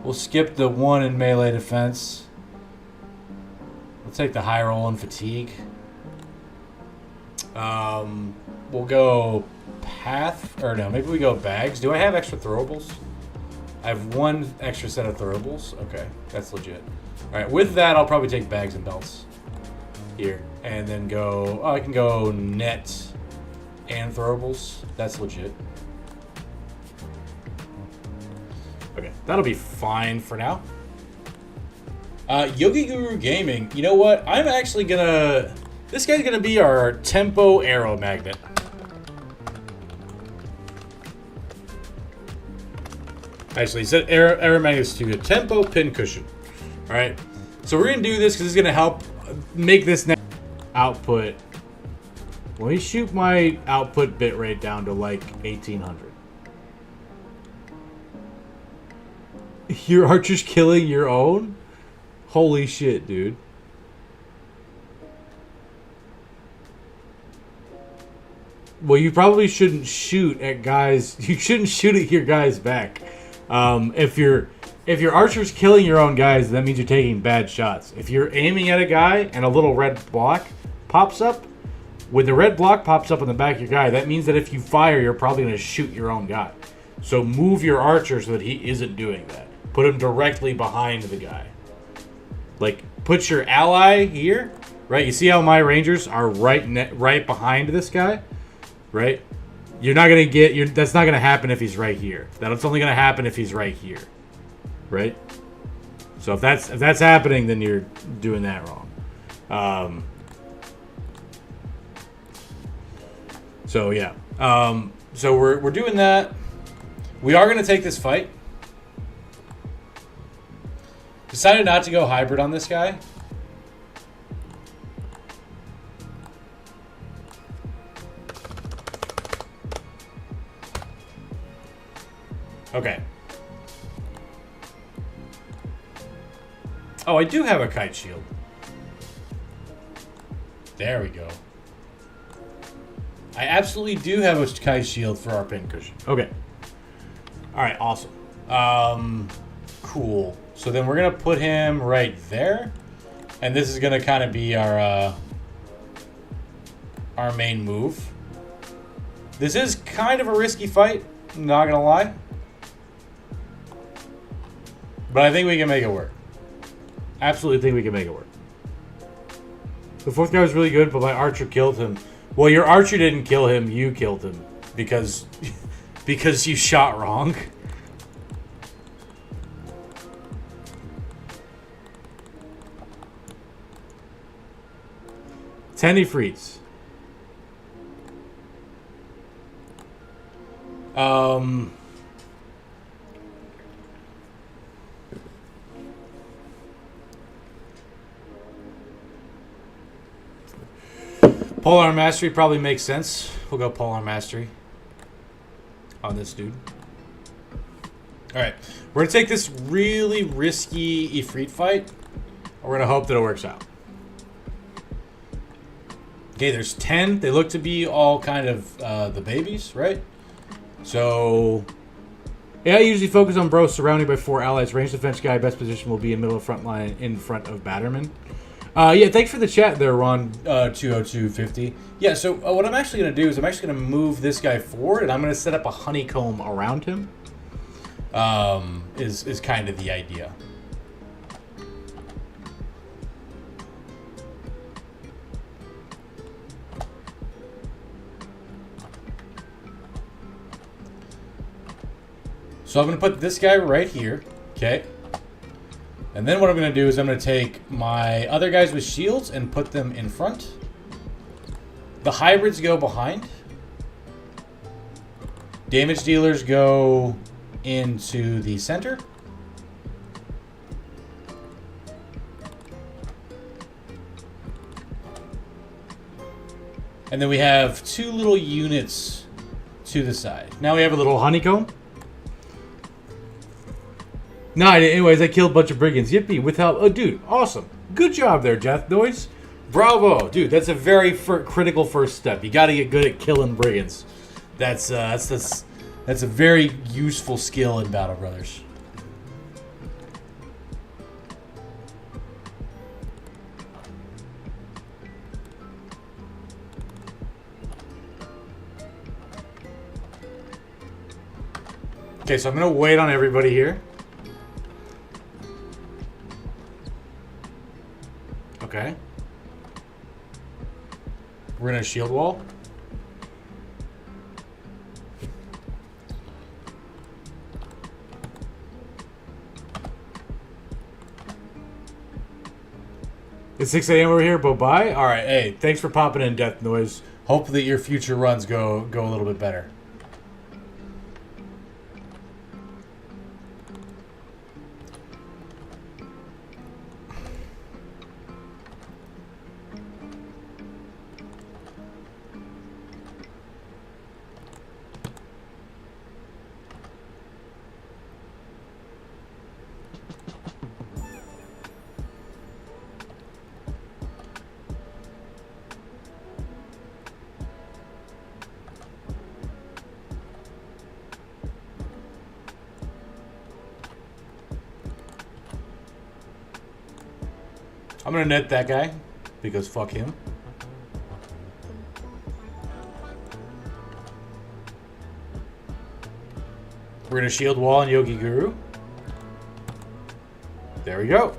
We'll skip the 1 in melee defense. We'll take the high roll and fatigue. We'll go path, or no, maybe we go bags. Do I have extra throwables? I have 1 extra set of throwables. Okay, that's legit. All right, with that, I'll probably take bags and belts here, and then go. Oh, I can go net and throwables. That's legit. Okay, that'll be fine for now. Yogi Guru Gaming. You know what? I'm actually gonna. This guy's gonna be our tempo arrow magnet. Actually, he said arrow magnets to a tempo pin cushion. All right, so we're gonna do this because it's gonna help make this output. Let me shoot my output bit rate down to like 1800. Your archer's killing your own? Holy shit, dude. Well, you probably shouldn't shoot at guys. You shouldn't shoot at your guys back. If your archer's killing your own guys, that means you're taking bad shots. If you're aiming at a guy and a little red block pops up, when the red block pops up on the back of your guy, that means that if you fire, you're probably going to shoot your own guy. So move your archer so that he isn't doing that. Put him directly behind the guy. Like, put your ally here, right? You see how my rangers are right behind this guy, right? You're not gonna get that's not gonna happen if he's right here. That's only gonna happen if he's right here, right? So if that's happening, then you're doing that wrong. So yeah. So we're doing that. We are gonna take this fight. Decided not to go hybrid on this guy. Okay. Oh, I do have a kite shield. There we go. I absolutely do have a kite shield for our pincushion. Okay. Alright, awesome. Cool. So then we're going to put him right there. And this is going to kind of be our main move. This is kind of a risky fight, not going to lie. But I think we can make it work. Absolutely think we can make it work. The fourth guy was really good, but my archer killed him. Well, your archer didn't kill him, you killed him. Because you shot wrong. Tenny Freeze. Polearm Mastery probably makes sense. We'll go Polearm Mastery on this dude. Alright. We're going to take this really risky Ifrit fight. We're going to hope that it works out. Okay, there's 10. They look to be all kind of the babies, right? So, yeah, I usually focus on bro surrounded by 4 allies. Range defense guy, best position will be in middle of front line in front of Batterman. Yeah, thanks for the chat there, Ron, 20250. Yeah, so what I'm actually going to do is I'm actually going to move this guy forward, and I'm going to set up a honeycomb around him. Is kind of the idea. So I'm going to put this guy right here, okay? And then what I'm going to do is I'm going to take my other guys with shields and put them in front. The hybrids go behind. Damage dealers go into the center. And then we have 2 little units to the side. Now we have a little honeycomb. No, anyways, I killed a bunch of brigands. Yippee, with help. Oh, dude, awesome. Good job there, Death Noise. Bravo. Dude, that's a very critical first step. You got to get good at killing brigands. That's a very useful skill in Battle Brothers. Okay, so I'm going to wait on everybody here. Okay. We're going to shield wall. It's 6 a.m. over here. Bye-bye. All right. Hey, thanks for popping in, Death Noise. Hopefully your future runs go a little bit better. I'm going to net that guy, because fuck him. We're going to shield wall and Yogi Guru. There we go.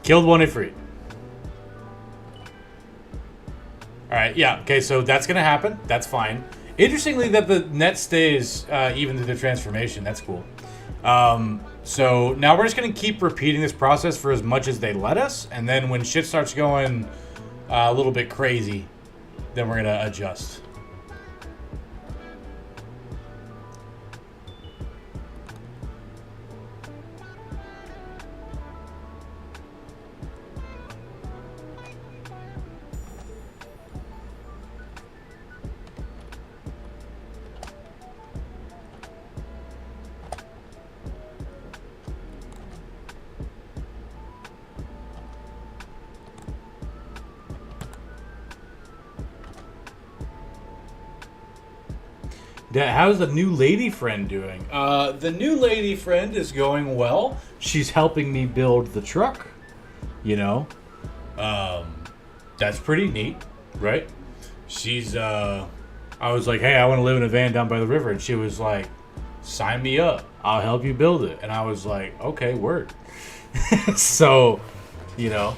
Killed one Ifrit. Alright, yeah, okay, so that's going to happen. That's fine. Interestingly that the net stays even through the transformation. That's cool. So now we're just going to keep repeating this process for as much as they let us. And then when shit starts going a little bit crazy, then we're going to adjust. How's the new lady friend doing? The new lady friend is going well. She's helping me build the truck. You know, that's pretty neat, right? She's, I was like, hey, I want to live in a van down by the river. And she was like, sign me up. I'll help you build it. And I was like, okay, word. So, you know,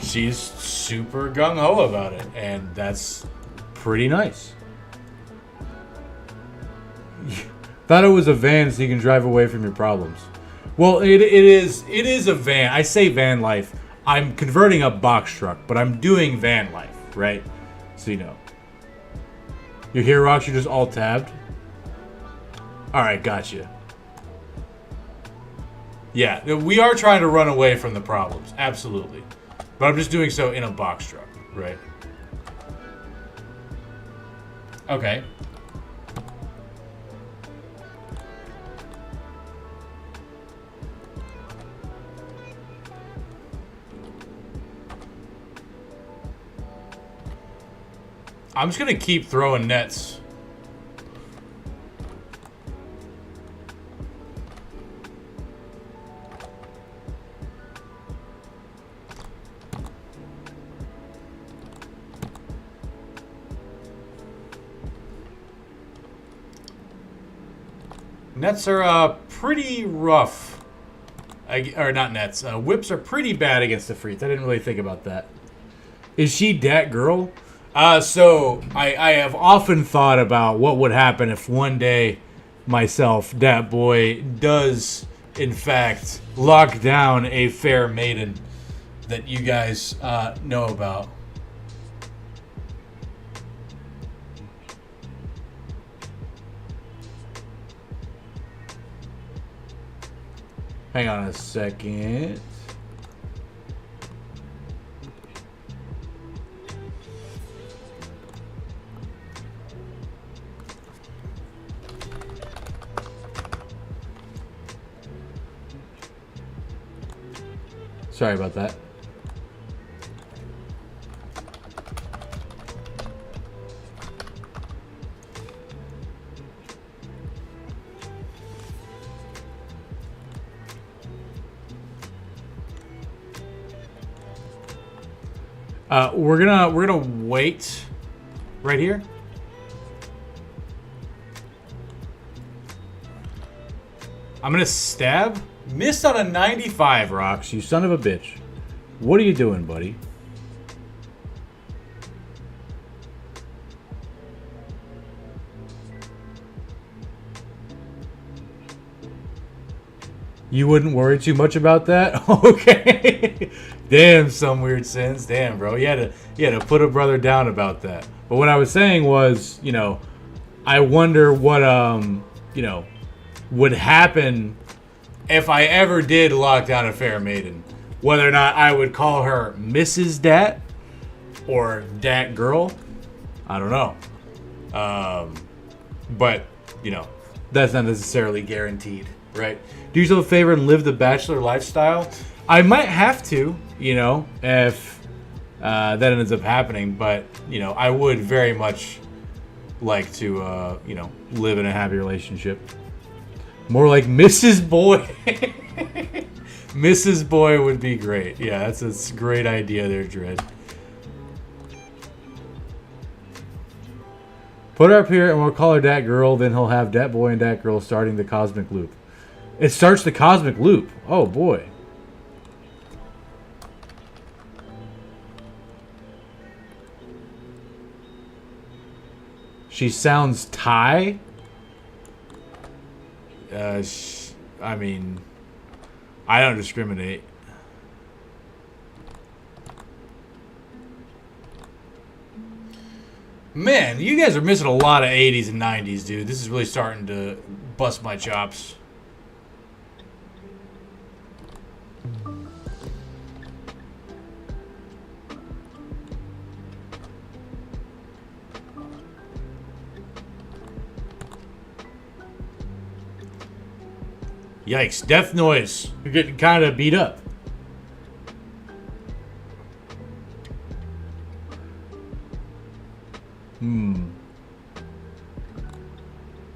she's super gung-ho about it. And that's pretty nice. Thought it was a van so you can drive away from your problems. Well, it is a van. I say van life. I'm converting a box truck, but I'm doing van life, right? So you know. You're here, Rox, you're just alt tabbed. Alright, gotcha. Yeah, we are trying to run away from the problems. Absolutely. But I'm just doing so in a box truck, right? Okay. I'm just gonna keep throwing nets. Nets are pretty rough. Or not nets. Whips are pretty bad against the Freets. I didn't really think about that. Is she that girl? So I have often thought about what would happen if one day myself, that boy, does in fact lock down a fair maiden that you guys know about. Hang on a second. Sorry about that. We're gonna wait right here. I'm gonna stab. Missed on a 95, Rocks. You son of a bitch. What are you doing, buddy? You wouldn't worry too much about that? Okay. Damn, some weird sins. Damn, bro. You had to put a brother down about that. But what I was saying was, you know, I wonder what you know, would happen if I ever did lock down a fair maiden. Whether or not I would call her Mrs. Dat or Dat Girl. I don't know. But, you know, that's not necessarily guaranteed, right? Do yourself a favor and live the bachelor lifestyle. I might have to, you know, if that ends up happening. But, you know, I would very much like to, you know, live in a happy relationship. More like Mrs. Boy. Mrs. Boy would be great. Yeah, that's a great idea there, Dread. Put her up here and we'll call her Dat Girl. Then he'll have Dat Boy and Dat Girl starting the cosmic loop. It starts the cosmic loop. Oh, boy. She sounds Thai? I mean, I don't discriminate. Man, you guys are missing a lot of 80s and 90s, dude. This is really starting to bust my chops. Yikes, death noise. You're getting kind of beat up.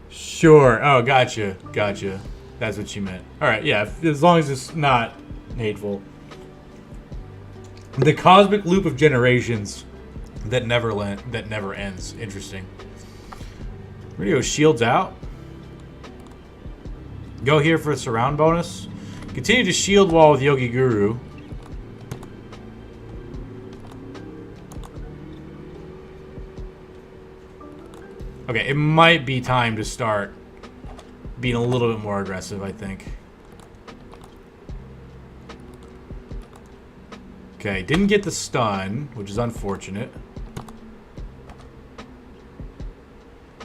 Sure. Oh, gotcha. Gotcha. That's what you meant. Alright, yeah. As long as it's not hateful. The cosmic loop of generations that never ends. Interesting. Radio shields out. Go here for a surround bonus. Continue to shield wall with Yogi Guru. Okay, it might be time to start being a little bit more aggressive, I think. Okay, didn't get the stun, which is unfortunate.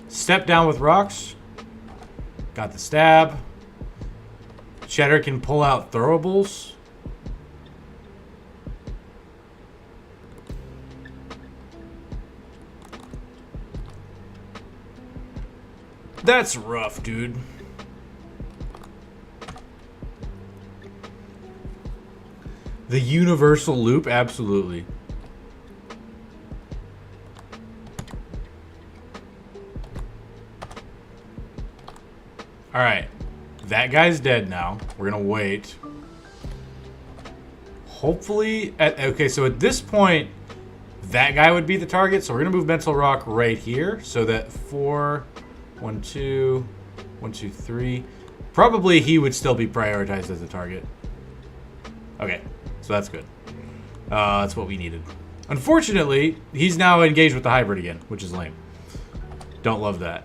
Step down with rocks. Got the stab. Cheddar can pull out throwables. That's rough, dude. The universal loop, absolutely. All right, that guy's dead now. We're gonna wait. Hopefully, okay. So at this point, that guy would be the target. So we're gonna move Mental Rock right here, so that 4, 1, 2, 1, 2, 3. Probably he would still be prioritized as a target. Okay, so that's good. That's what we needed. Unfortunately, he's now engaged with the hybrid again, which is lame. Don't love that.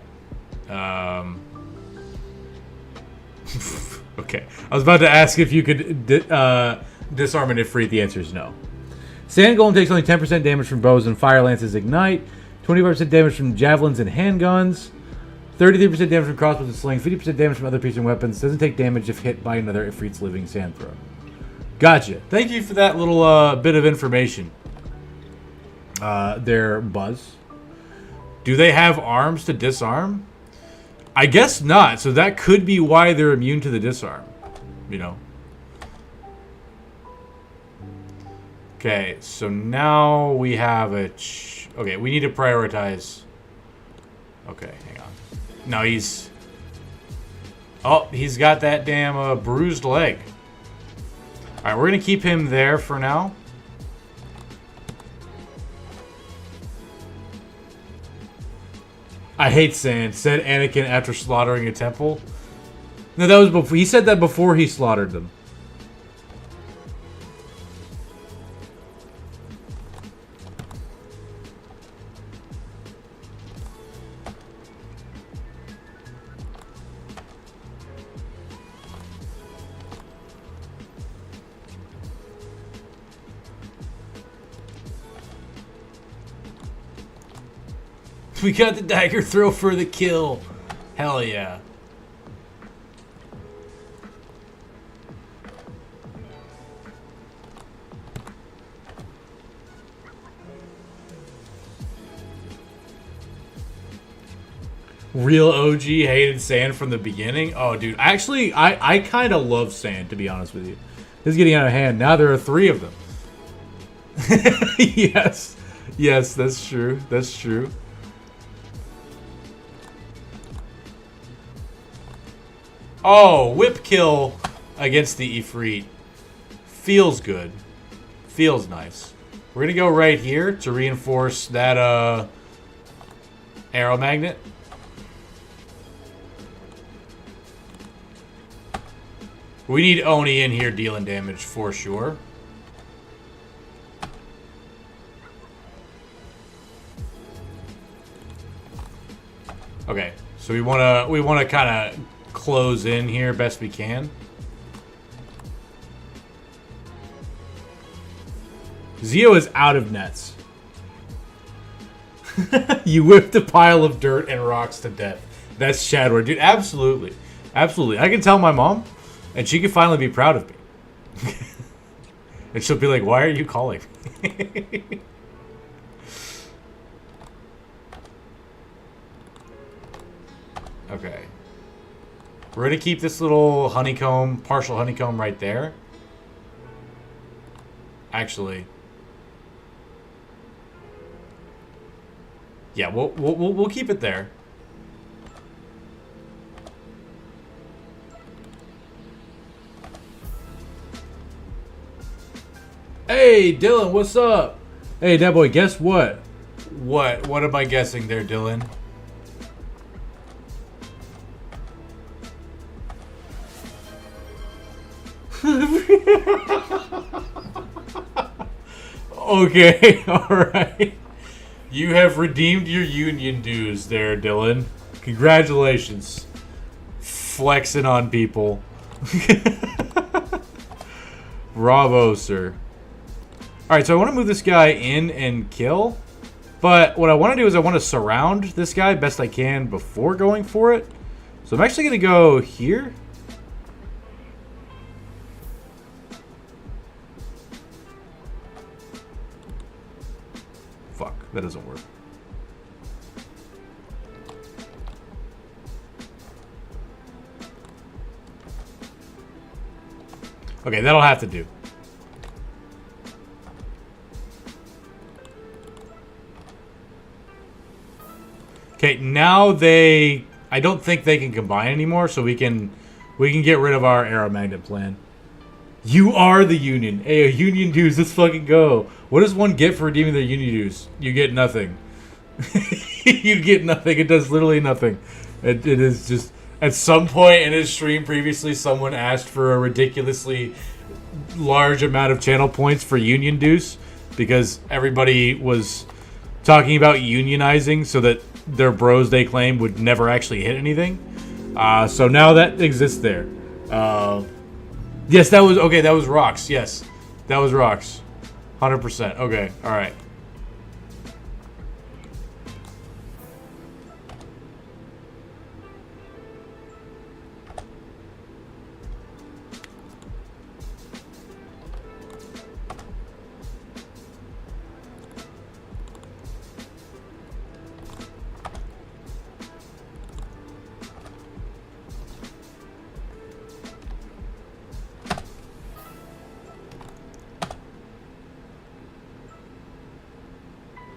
Okay. I was about to ask if you could disarm an Ifrit. The answer is no. Sand Golem takes only 10% damage from bows and fire lances ignite, 25% damage from javelins and handguns, 33% damage from crossbows and slings, 50% damage from other piercing weapons. Doesn't take damage if hit by another Ifrit's living sand throw. Gotcha. Thank you for that little bit of information. There, Buzz. Do they have arms to disarm? I guess not. So that could be why they're immune to the disarm. You know. Okay, so now we have a... okay, we need to prioritize... Okay, hang on. No, he's... Oh, he's got that damn bruised leg. Alright, we're going to keep him there for now. I hate sand, said Anakin after slaughtering a temple. No, that was before. He said that before he slaughtered them. We got the dagger throw for the kill. Hell yeah. Real OG hated sand from the beginning. Oh, dude. Actually, I kind of love sand, to be honest with you. This is getting out of hand. Now there are 3 of them. Yes. Yes, that's true. That's true. Oh, whip kill against the Ifrit. Feels good. Feels nice. We're going to go right here to reinforce that arrow magnet. We need Oni in here dealing damage for sure. Okay, so we wanna kind of close in here best we can. Zio is out of nets. You whipped a pile of dirt and rocks to death. That's Shadward, dude. Absolutely, absolutely. I can tell my mom, and she can finally be proud of me. And she'll be like, "Why are you calling me?" Okay. We're going to keep this little honeycomb, partial honeycomb right there. Actually. Yeah, we'll keep it there. Hey, Dylan, what's up? Hey, that boy, guess what? What am I guessing there, Dylan? Okay, alright. You have redeemed your union dues there, Dylan. Congratulations. Flexing on people. Bravo, sir. Alright, so I want to move this guy in and kill. But what I want to do is I want to surround this guy best I can before going for it. So I'm actually going to go here. Fuck, that doesn't work. Okay, that'll have to do. Okay, now I don't think they can combine anymore, so we can get rid of our Aeromagnet plan. You are the Union. Hey, Union dues, let's fucking go. What does one get for redeeming their Union dues? You get nothing. You get nothing. It does literally nothing. It is just... At some point in his stream previously, someone asked for a ridiculously large amount of channel points for Union dues because everybody was talking about unionizing so that their bros, they claim, would never actually hit anything. So now that exists there. Yes, that was... Okay, that was rocks. Yes, that was rocks. 100%. Okay, alright.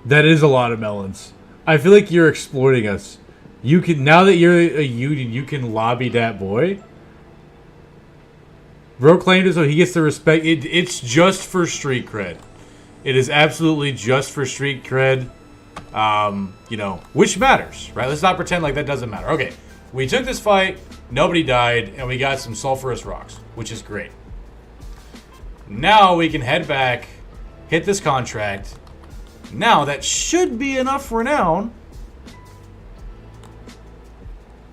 That is a lot of melons. I feel like you're exploiting us. You can, now that you're a Union, you can lobby that boy. Bro claimed it so he gets the respect. It's just for street cred. It is absolutely just for street cred. You know, which matters, right? Let's not pretend like that doesn't matter. Okay, we took this fight, nobody died, and we got some sulfurous rocks, which is great. Now we can head back, hit this contract. Now, that should be enough renown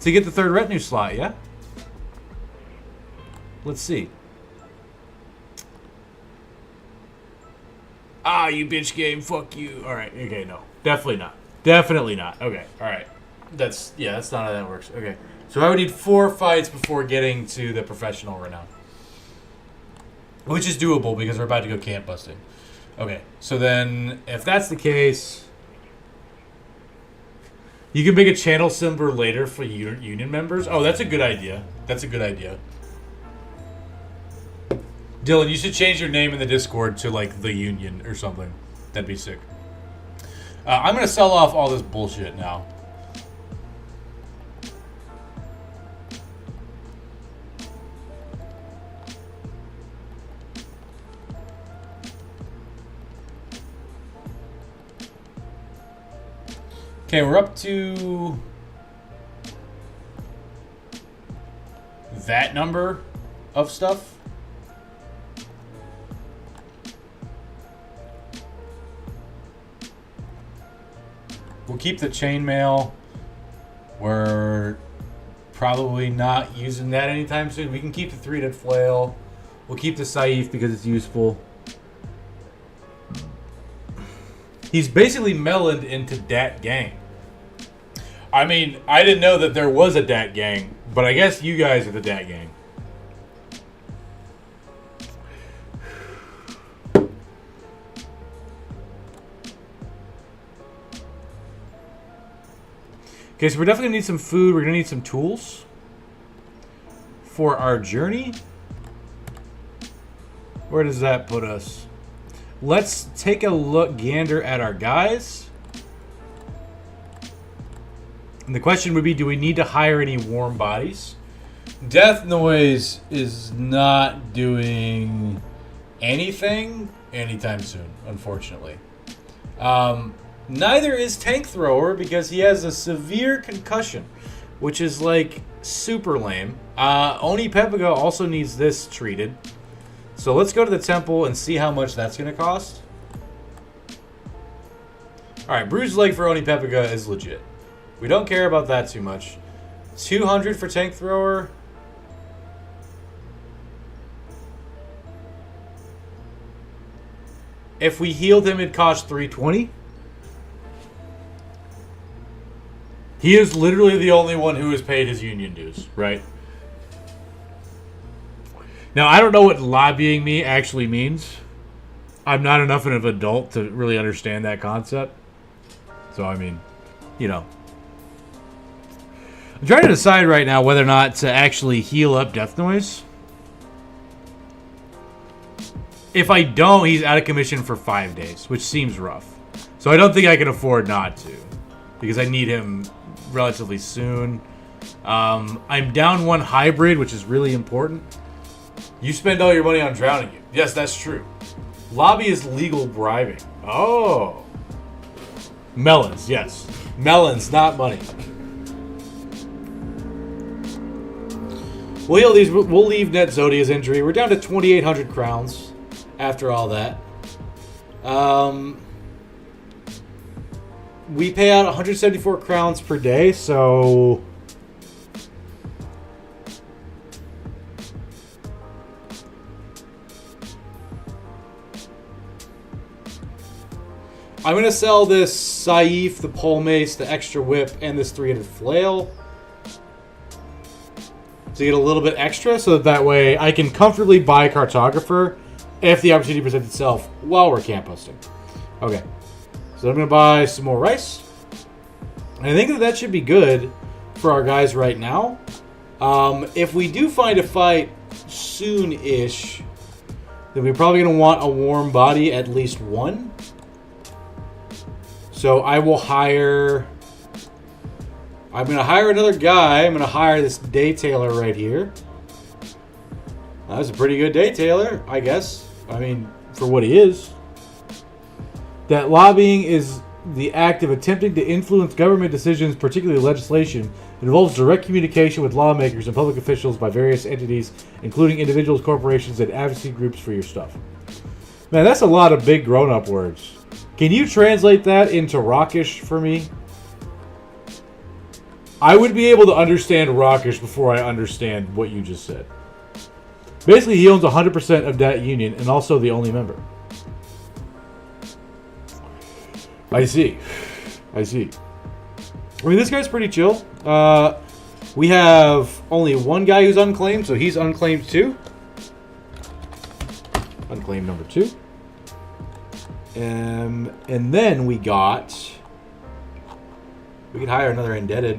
to get the 3rd retinue slot, yeah? Let's see. Ah, you bitch game, fuck you. Alright, okay, no. Definitely not. Definitely not. Okay, alright. That's not how that works. Okay. So I would need 4 fights before getting to the professional renown. Which is doable because we're about to go camp busting. Okay, so then, if that's the case, you can make a channel symbol later for Union members. Oh, that's a good idea. That's a good idea. Dylan, you should change your name in the Discord to, like, the Union or something. That'd be sick. I'm going to sell off all this bullshit now. Okay, we're up to that number of stuff. We'll keep the chainmail. We're probably not using that anytime soon. We can keep the 3-headed flail. We'll keep the Saif because it's useful. He's basically meloned into Dat Gang. I mean, I didn't know that there was a Dat Gang, but I guess you guys are the Dat Gang. Okay, so we're definitely going to need some food. We're going to need some tools for our journey. Where does that put us? Let's take a look, gander at our guys. And the question would be, do we need to hire any warm bodies? Death Noise is not doing anything anytime soon, unfortunately. Neither is Tank Thrower because he has a severe concussion, which is like super lame. Oni Pepiga also needs this treated. So let's go to the temple and see how much that's going to cost. Alright, bruised leg for Oni Pepiga is legit. We don't care about that too much. 200 for Tank Thrower. If we healed him, it'd cost 320. He is literally the only one who has paid his union dues, right? Now, I don't know what lobbying me actually means. I'm not enough of an adult to really understand that concept. So, I mean, you know. I'm trying to decide right now whether or not to actually heal up Death Noise. If I don't, he's out of commission for 5 days, which seems rough. So I don't think I can afford not to, because I need him relatively soon. I'm down 1 hybrid, which is really important. You spend all your money on drowning you. Yes, that's true. Lobby is legal bribing. Oh. Melons, yes. Melons, not money. We'll leave Net Zodia's injury. We're down to 2,800 crowns after all that. We pay out 174 crowns per day, so... I'm going to sell this Saif, the pole mace, the extra whip, and this 300 flail to get a little bit extra, so that way I can comfortably buy Cartographer if the opportunity presents itself while we're camp hosting. Okay, so I'm going to buy some more rice. And I think that should be good for our guys right now. If we do find a fight soon-ish, then we're probably going to want a warm body, at least one. So I will hire... I'm going to hire another guy. I'm going to hire this Daytailer right here. That's a pretty good Daytailer, I guess. I mean, for what he is. That lobbying is the act of attempting to influence government decisions, particularly legislation. It involves direct communication with lawmakers and public officials by various entities, including individuals, corporations, and advocacy groups for your stuff. Man, that's a lot of big grown-up words. Can you translate that into Rockish for me? I would be able to understand Rockish before I understand what you just said. Basically, he owns 100% of that union and also the only member. I see. I mean, this guy's pretty chill. We have only one guy who's unclaimed, so he's unclaimed too. Unclaimed number 2. And then we could hire another indebted.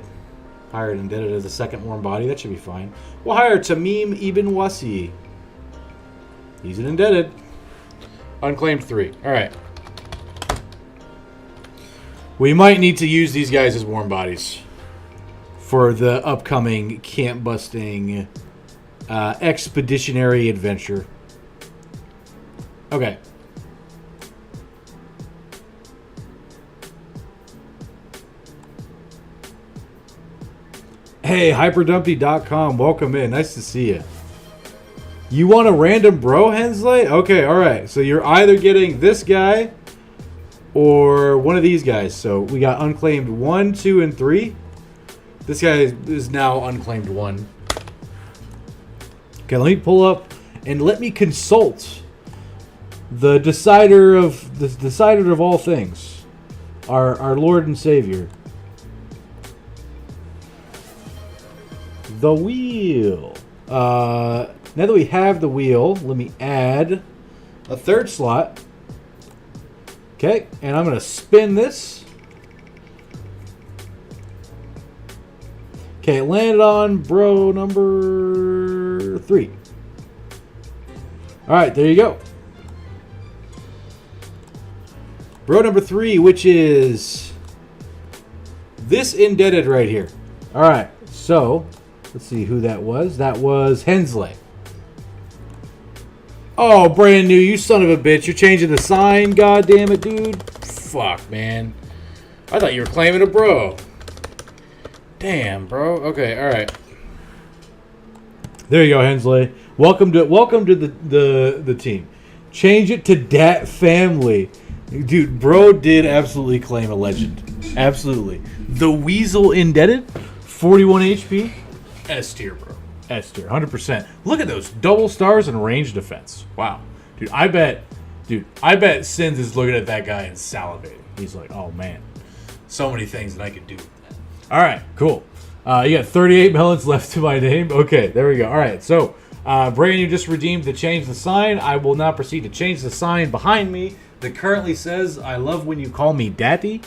Hire an indebted as a second warm body. That should be fine. We'll hire Tamim Ibn Wasi. He's an indebted. Unclaimed 3. All right. We might need to use these guys as warm bodies for the upcoming camp busting expeditionary adventure. Okay. Hey, hyperdumpy.com, welcome in. Nice to see you. You want a random bro, Hensley? Okay, alright. So you're either getting this guy or one of these guys. So we got unclaimed 1, 2, and 3. This guy is now unclaimed 1. Okay, let me pull up and let me consult the decider of all things. Our Lord and Savior. The wheel. Now that we have the wheel, let me add a third slot. Okay, and I'm going to spin this. Okay, it landed on bro number 3. All right, there you go. Bro number 3, which is this indebted right here. All right, so let's see who that was. That was Hensley. Oh, brand new. You son of a bitch. You're changing the sign. God damn it, dude. Fuck, man. I thought you were claiming a bro. Damn, bro. Okay, all right. There you go, Hensley. Welcome to the team. Change it to Dat Family. Dude, bro did absolutely claim a legend. Absolutely. The Weasel Indebted, 41 HP. S tier, bro. S tier, 100%. Look at those double stars and range defense. Wow. Dude, I bet Sins is looking at that guy and salivating. He's like, oh, man. So many things that I could do with that. All right, cool. You got 38 melons left to my name. Okay, there we go. All right, so Brandon, you just redeemed to change the sign. I will now proceed to change the sign behind me that currently says, I love when you call me daddy.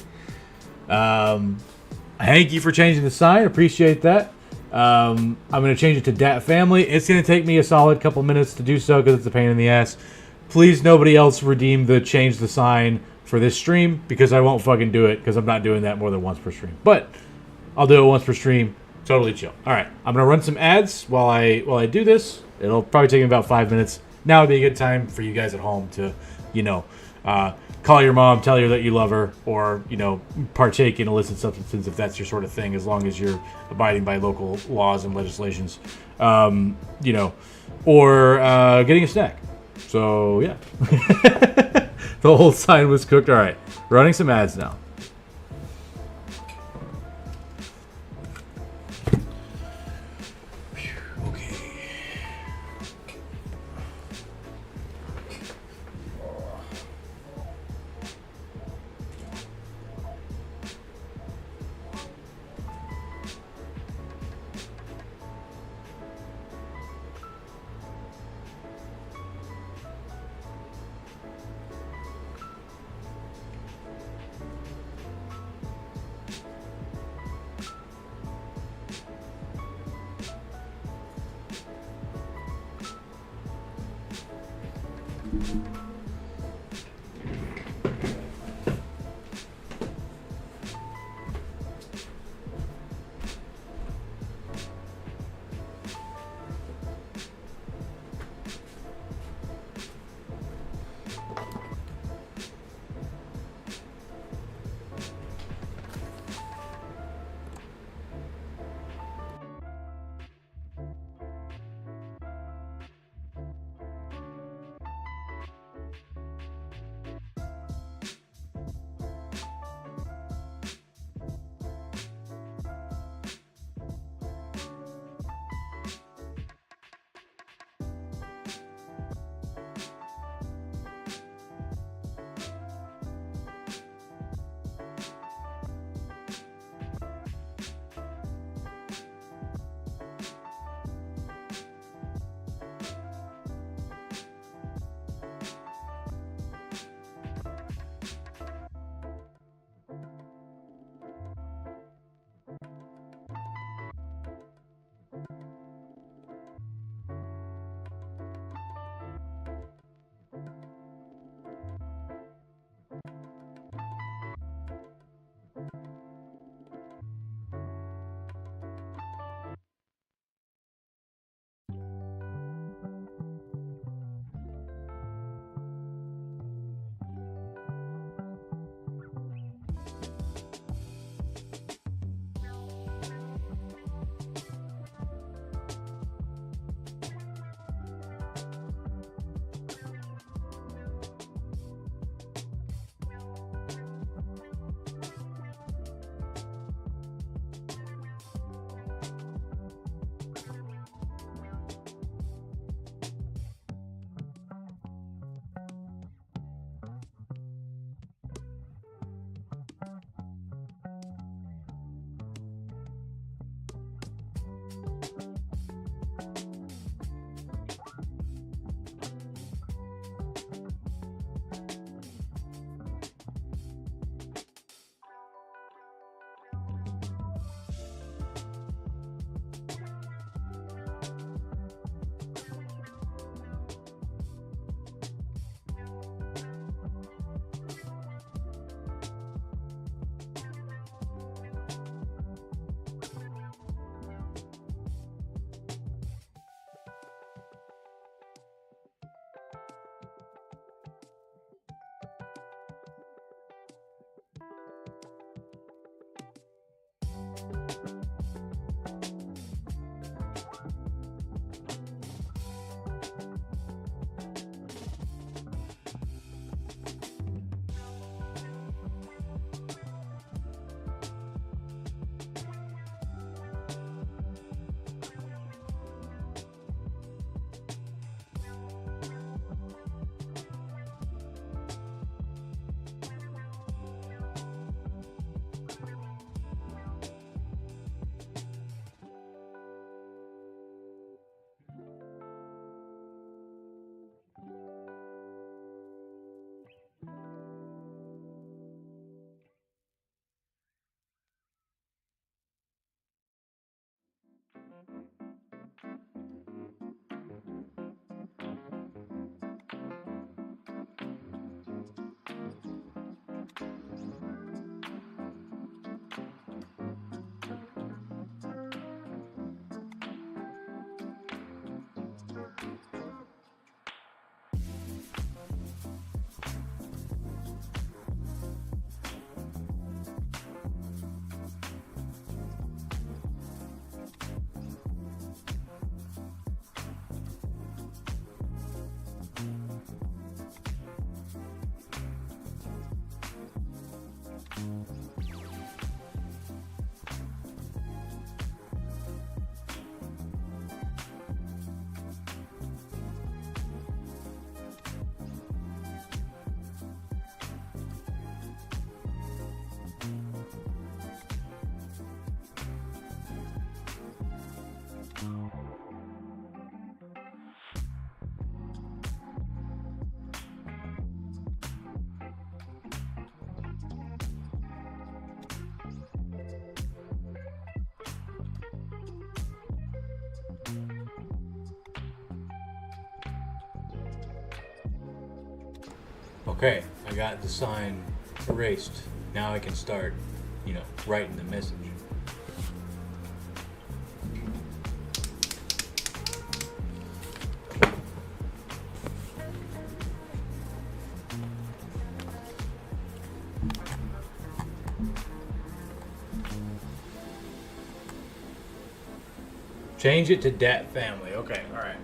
Thank you for changing the sign. Appreciate that. I'm going to change it to Dat Family. It's going to take me a solid couple minutes to do so because it's a pain in the ass. Please, nobody else redeem the change the sign for this stream, because I won't fucking do it, because I'm not doing that more than once per stream. But I'll do it once per stream. Totally chill. All right, I'm gonna run some ads while I do this. It'll probably take me about 5 minutes. Now would be a good time for you guys at home to, call your mom, tell her that you love her, or partake in illicit substances if that's your sort of thing, as long as you're abiding by local laws and legislations, or getting a snack. So yeah, the whole sign was cooked. All right, running some ads now. Okay, I got the sign erased. Now I can start, writing the message. Change it to Dat Family. Okay, all right.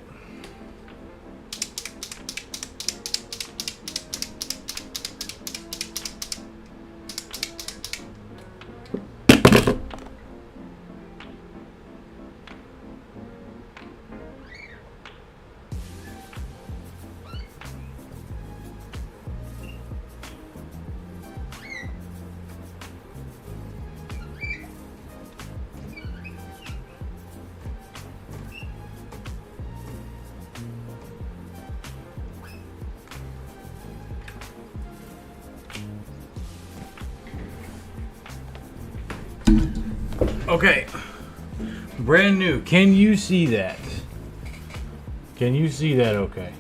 Okay. Brand new. Can you see that? Can you see that okay?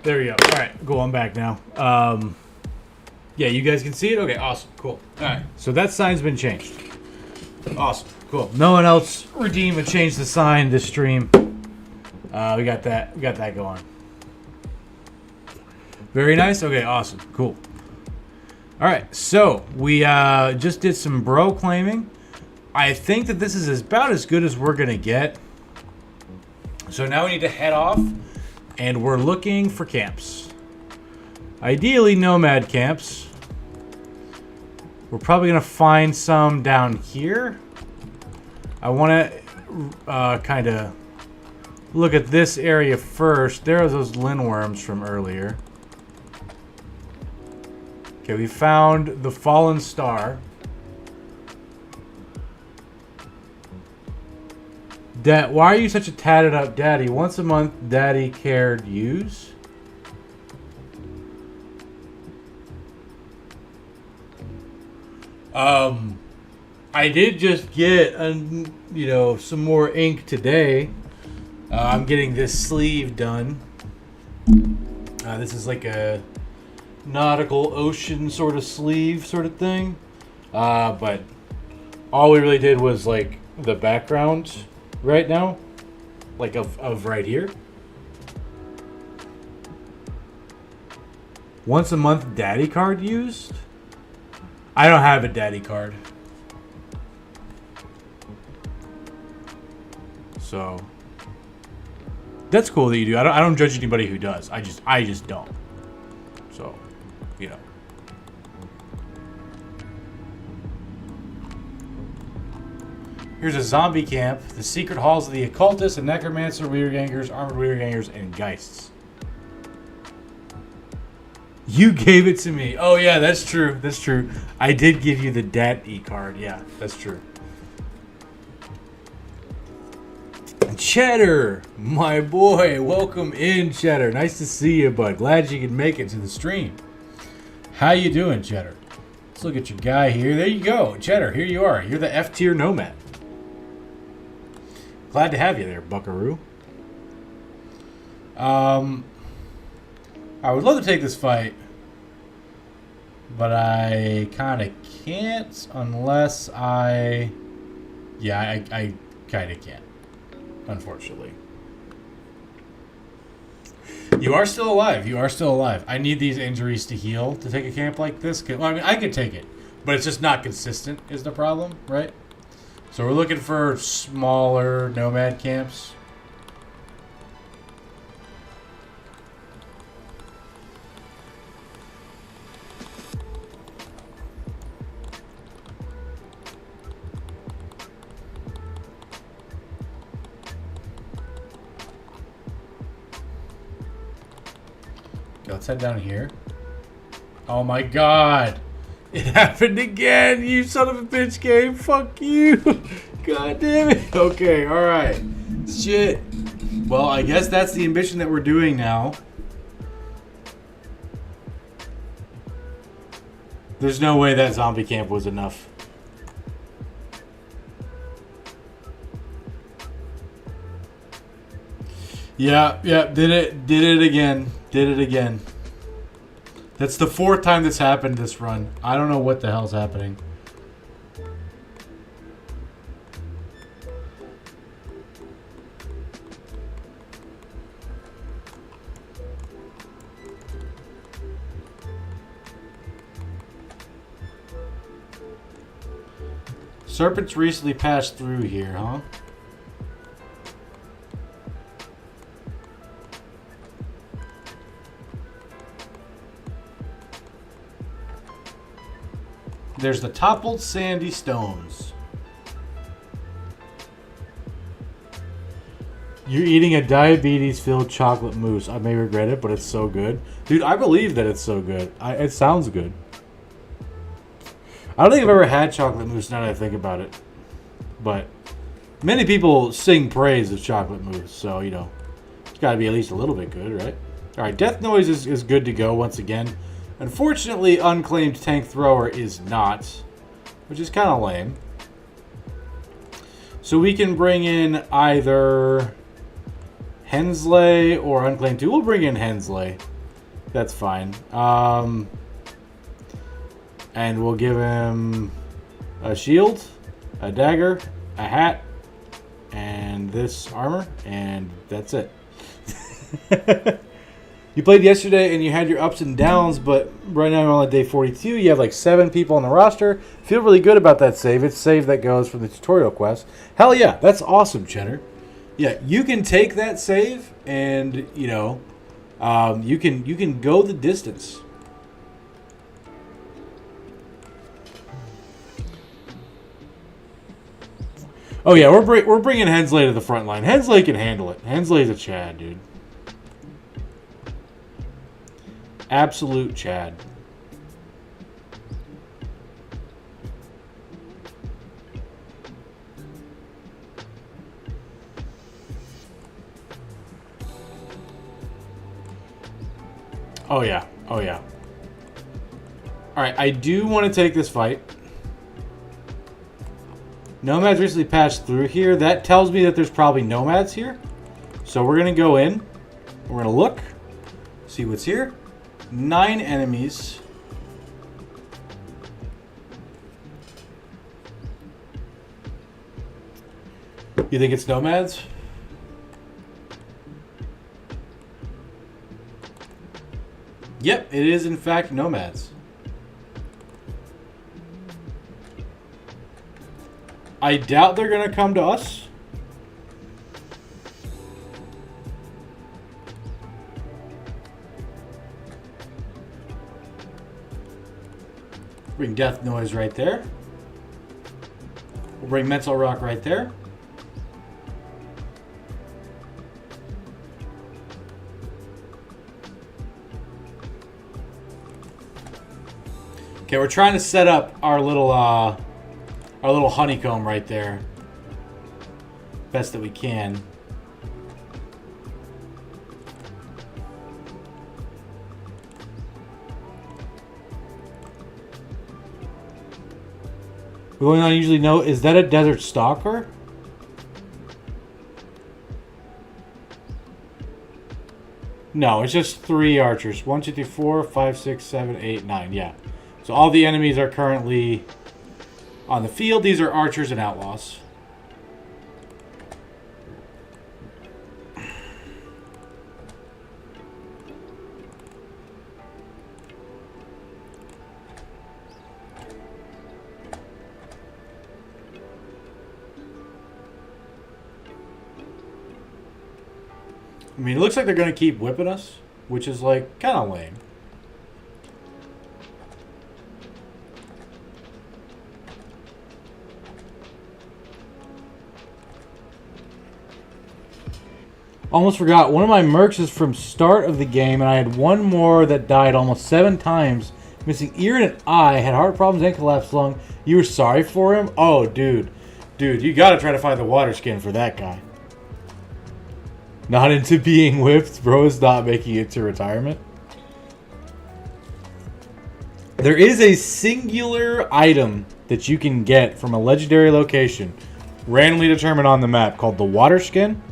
There we go. All right, go on back now. Yeah, you guys can see it? Okay, awesome. Cool. All right, so that sign's been changed. Awesome. Cool. No one else redeemed and changed the sign this stream. We got that. We got that going. Very nice. Okay. Awesome. Cool. All right. So we just did some bro claiming. I think that this is about as good as we're gonna get. So now we need to head off, and we're looking for camps. Ideally, nomad camps. We're probably gonna find some down here. I want to kind of look at this area first. There are those lindworms from earlier. Okay, we found the fallen star. Dad, why are you such a tatted up daddy? Once a month, daddy cared use. I did just get, some more ink today. I'm getting this sleeve done. This is like a nautical ocean sort of sleeve sort of thing. But all we really did was like the background right now, like of right here. Once a month daddy card used? I don't have a daddy card. So that's cool that you do. I don't judge anybody who does. I just don't. So, Here's a zombie camp. The secret halls of the occultists and necromancer, weirgangers, armored weirgangers, and geists. You gave it to me. Oh yeah, that's true. That's true. I did give you the Dat E card. Yeah, that's true. Cheddar, my boy, welcome in, Cheddar. Nice to see you, bud. Glad you could make it to the stream. How you doing, Cheddar? Let's look at your guy here. There you go, Cheddar. Here you are. You're the F tier nomad. Glad to have you there, Buckaroo. I would love to take this fight, but I kind of can't unless I kind of can't. Unfortunately. You are still alive. You are still alive. I need these injuries to heal to take a camp like this. Well, I mean, I could take it, but it's just not consistent is the problem, right? So we're looking for smaller nomad camps. Let's head down here. Oh my god. It happened again, you son of a bitch game. Fuck you. God damn it. Okay, alright. Shit. Well, I guess that's the ambition that we're doing now. There's no way that zombie camp was enough. Yeah, did it again. That's the 4th time this happened this run. I don't know what the hell's happening. Serpents recently passed through here, huh? There's the toppled sandy stones. You're eating a diabetes-filled chocolate mousse. I may regret it, but it's so good. Dude, I believe that it's so good. It sounds good. I don't think I've ever had chocolate mousse now that I think about it. But many people sing praise of chocolate mousse, so, you know, it's got to be at least a little bit good, right? All right, Death Noise is good to go once again. Unfortunately, Unclaimed Tank Thrower is not, which is kind of lame. So we can bring in either Hensley or Unclaimed 2. We'll bring in Hensley. That's fine. And we'll give him a shield, a dagger, a hat, and this armor, and that's it. You played yesterday and you had your ups and downs, but right now we're on day 42. You have like 7 people on the roster. Feel really good about that save. It's a save that goes from the tutorial quest. Hell yeah, that's awesome, Cheddar. Yeah, you can take that save and, you know, you can go the distance. Oh yeah, we're bringing Hensley to the front line. Hensley can handle it. Hensley's a Chad, dude. Absolute Chad. Oh yeah. Oh yeah. Alright, I do want to take this fight. Nomads recently passed through here. That tells me that there's probably nomads here. So we're going to go in. We're going to look. See what's here. 9 enemies. You think it's nomads? Yep, it is in fact nomads. I doubt they're going to come to us. Bring Death Noise right there. We'll bring Mental Rock right there. Okay, we're trying to set up our little honeycomb right there. Best that we can. Going on usually know, is that a desert stalker? No, it's just 3 archers. 1, 2, 3, 4, 5, 6, 7, 8, 9. Yeah. So all the enemies are currently on the field. These are archers and outlaws. I mean, it looks like they're going to keep whipping us, which is, like, kind of lame. Almost forgot, one of my mercs is from start of the game, and I had one more that died almost 7 times, missing ear and an eye, had heart problems and collapsed lung. You were sorry for him? Oh, dude. Dude, you gotta try to find the water skin for that guy. Not into being whipped, bro is not making it to retirement. There is a singular item that you can get from a legendary location, randomly determined on the map, called the water skin.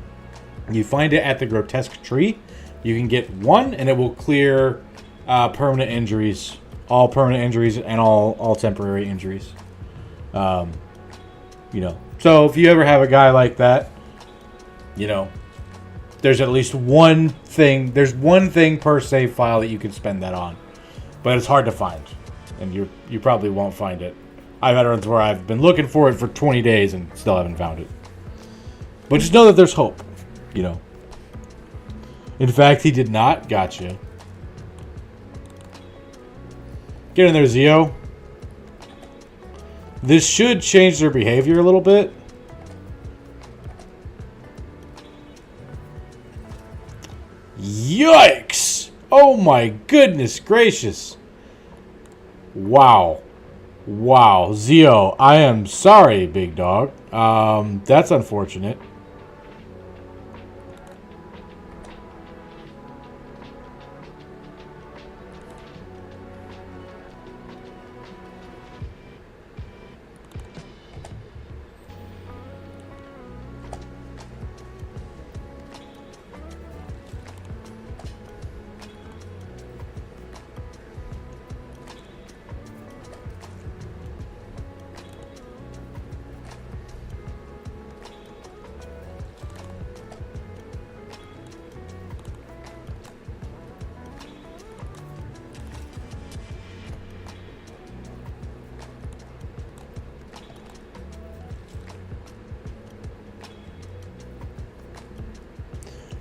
You find it at the grotesque tree. You can get one, and it will clear permanent injuries, all permanent injuries, and all temporary injuries. You know, so if you ever have a guy like that, you know, there's at least one thing. There's one thing per save file that you can spend that on, but it's hard to find, and you probably won't find it. I've had runs where I've been looking for it for 20 days and still haven't found it. But just know that there's hope, you know. In fact, he did not. Gotcha. Get in there, Zio. This should change their behavior a little bit. Yikes! Oh my goodness gracious. Wow. Wow. Zio, I am sorry, big dog. That's unfortunate.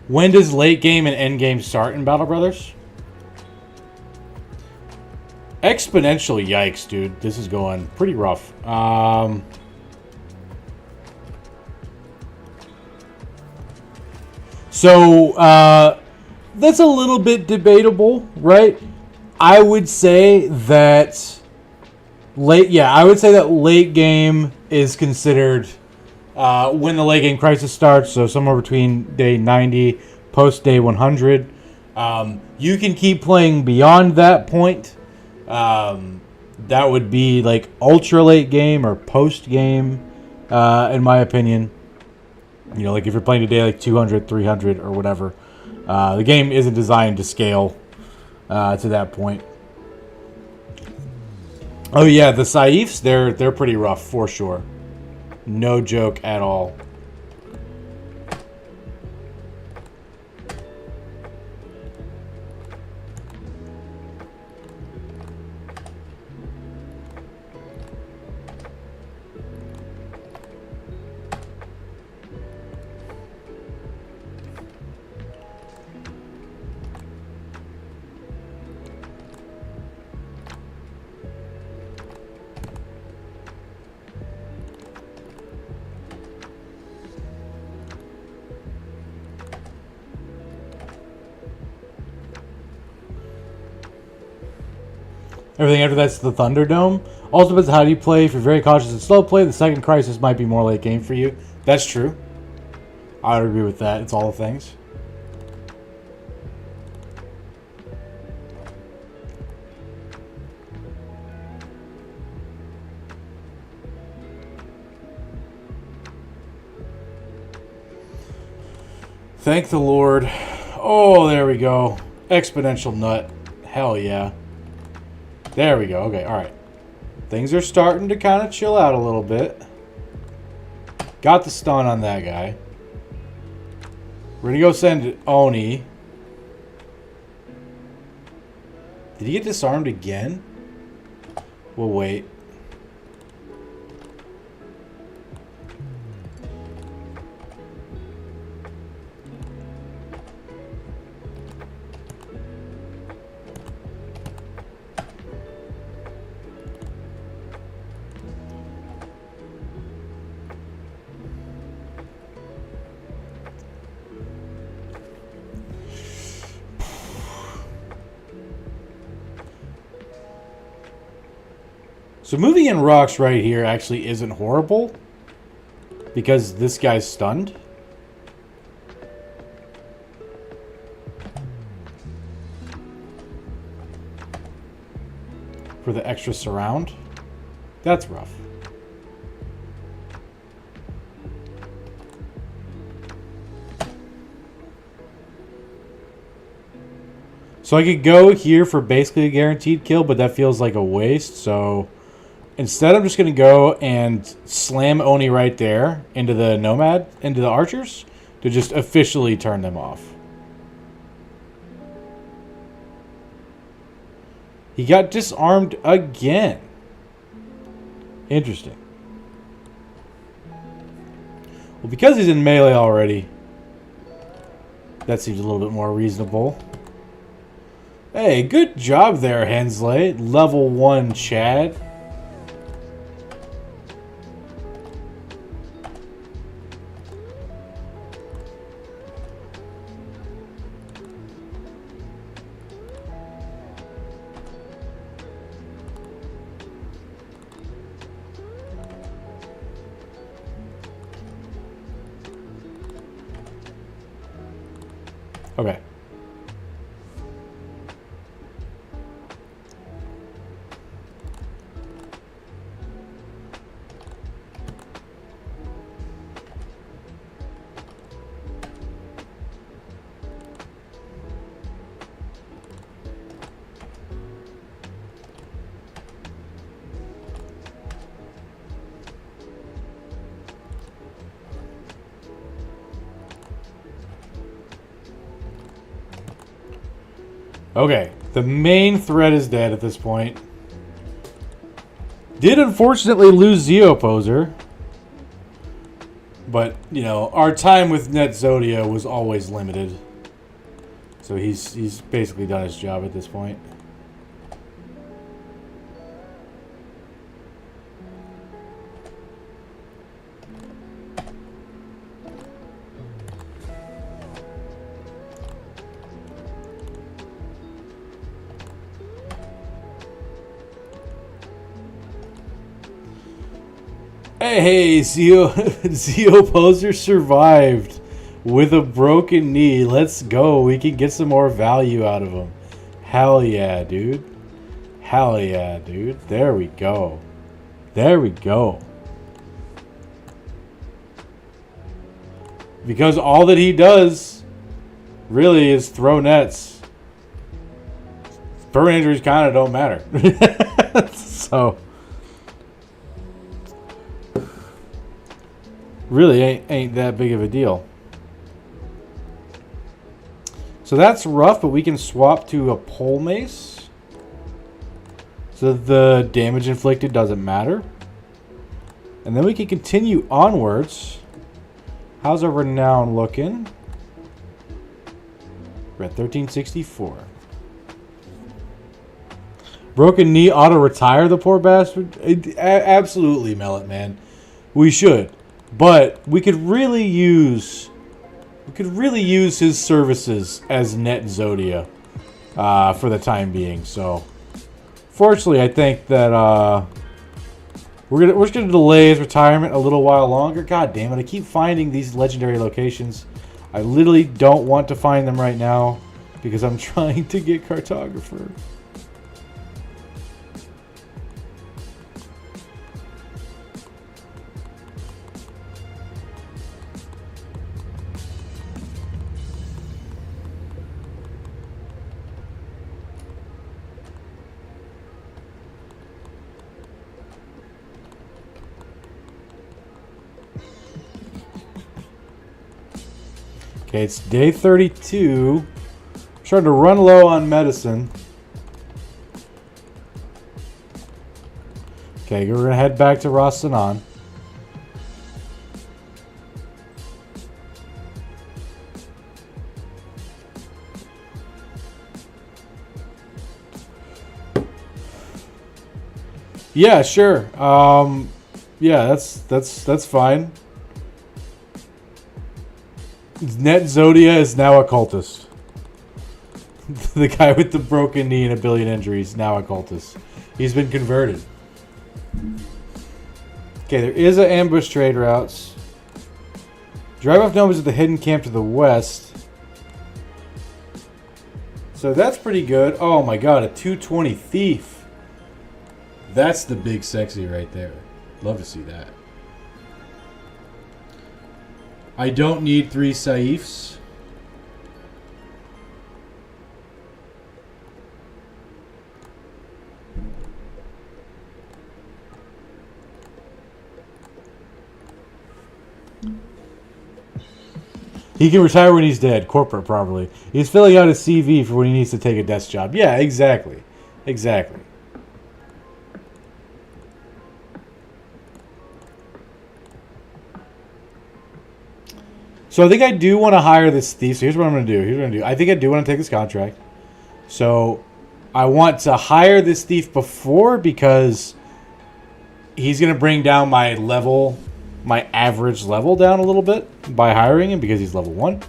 When does late game and end game start in Battle Brothers? Exponential, yikes, dude. This is going pretty rough. So, that's a little bit debatable, right? I would say that late game is considered when the late game crisis starts, so somewhere between day 90, post day 100. You can keep playing beyond that point. That would be like ultra late game or post game, in my opinion. You know, like if you're playing today like 200, 300 or whatever. The game isn't designed to scale to that point. Oh yeah, the Saifs, they're pretty rough for sure. No joke at all. Everything after that's the Thunderdome. Also depends on how do you play. If you're very cautious and slow play, the second crisis might be more late game for you. That's true. I would agree with that. It's all the things. Thank the Lord. Oh, there we go. Exponential nut. Hell yeah. There we go. Okay, alright. Things are starting to kind of chill out a little bit. Got the stun on that guy. We're going to go send Oni. Did he get disarmed again? We'll wait. So moving in rocks right here actually isn't horrible because this guy's stunned. with the extra surround. That's rough. So I could go here for basically a guaranteed kill, but that feels like a waste. So instead, I'm just going to go and slam Oni right there into the Nomad, into the archers, to just officially turn them off. He got disarmed again. Interesting. Well, because he's in melee already, that seems a little bit more reasonable. Hey, good job there, Hensley. Level 1 Chad. Okay. Okay, the main threat is dead at this point. Did unfortunately lose Zeoposer. But, you know, our time with Net Zodia was always limited. So he's basically done his job at this point. Hey, Zeoposer survived with a broken knee. Let's go. We can get some more value out of him. Hell yeah, dude. Hell yeah, dude. There we go. There we go. Because all that he does really is throw nets. Burn injuries kind of don't matter. So... really ain't that big of a deal. So that's rough, but we can swap to a pole mace. So the damage inflicted doesn't matter. And then we can continue onwards. How's our renown looking? We're at 1364. Broken knee auto-retire the poor bastard? Absolutely, Mellet, man. We should. But we could really use his services as Net Zodia for the time being. So, fortunately, I think that we're just gonna delay his retirement a little while longer. God damn it! I keep finding these legendary locations. I literally don't want to find them right now because I'm trying to get Cartographer. Okay, it's day 32. I'm starting to run low on medicine. Okay, we're going to head back to Rastanan. Yeah, sure. Yeah, that's fine. Net Zodia is now a cultist. The guy with the broken knee and a billion injuries, now a cultist. He's been converted. Okay, there is an ambush trade routes. Drive off nomads at the hidden camp to the west. So that's pretty good. Oh my god, a 220 thief. That's the big sexy right there. Love to see that. I don't need 3 Saifs. He can retire when he's dead. Corporate, probably. He's filling out his CV for when he needs to take a desk job. Yeah, exactly. Exactly. So I think I do want to hire this thief. So here's what I'm going to do. I think I do want to take this contract. So I want to hire this thief before because he's going to bring down my level, my average level down a little bit by hiring him because he's level 1.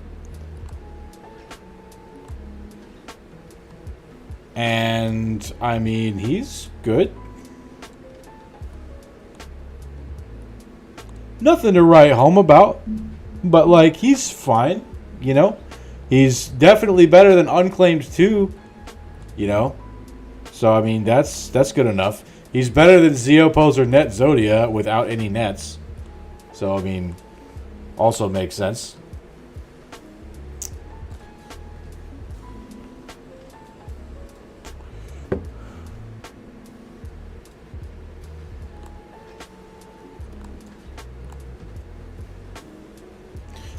And, I mean, he's good. Nothing to write home about. But, like, he's fine, you know? He's definitely better than Unclaimed 2, you know? So, I mean, that's good enough. He's better than Zeopose or Net Zodia without any nets. So, I mean, also makes sense.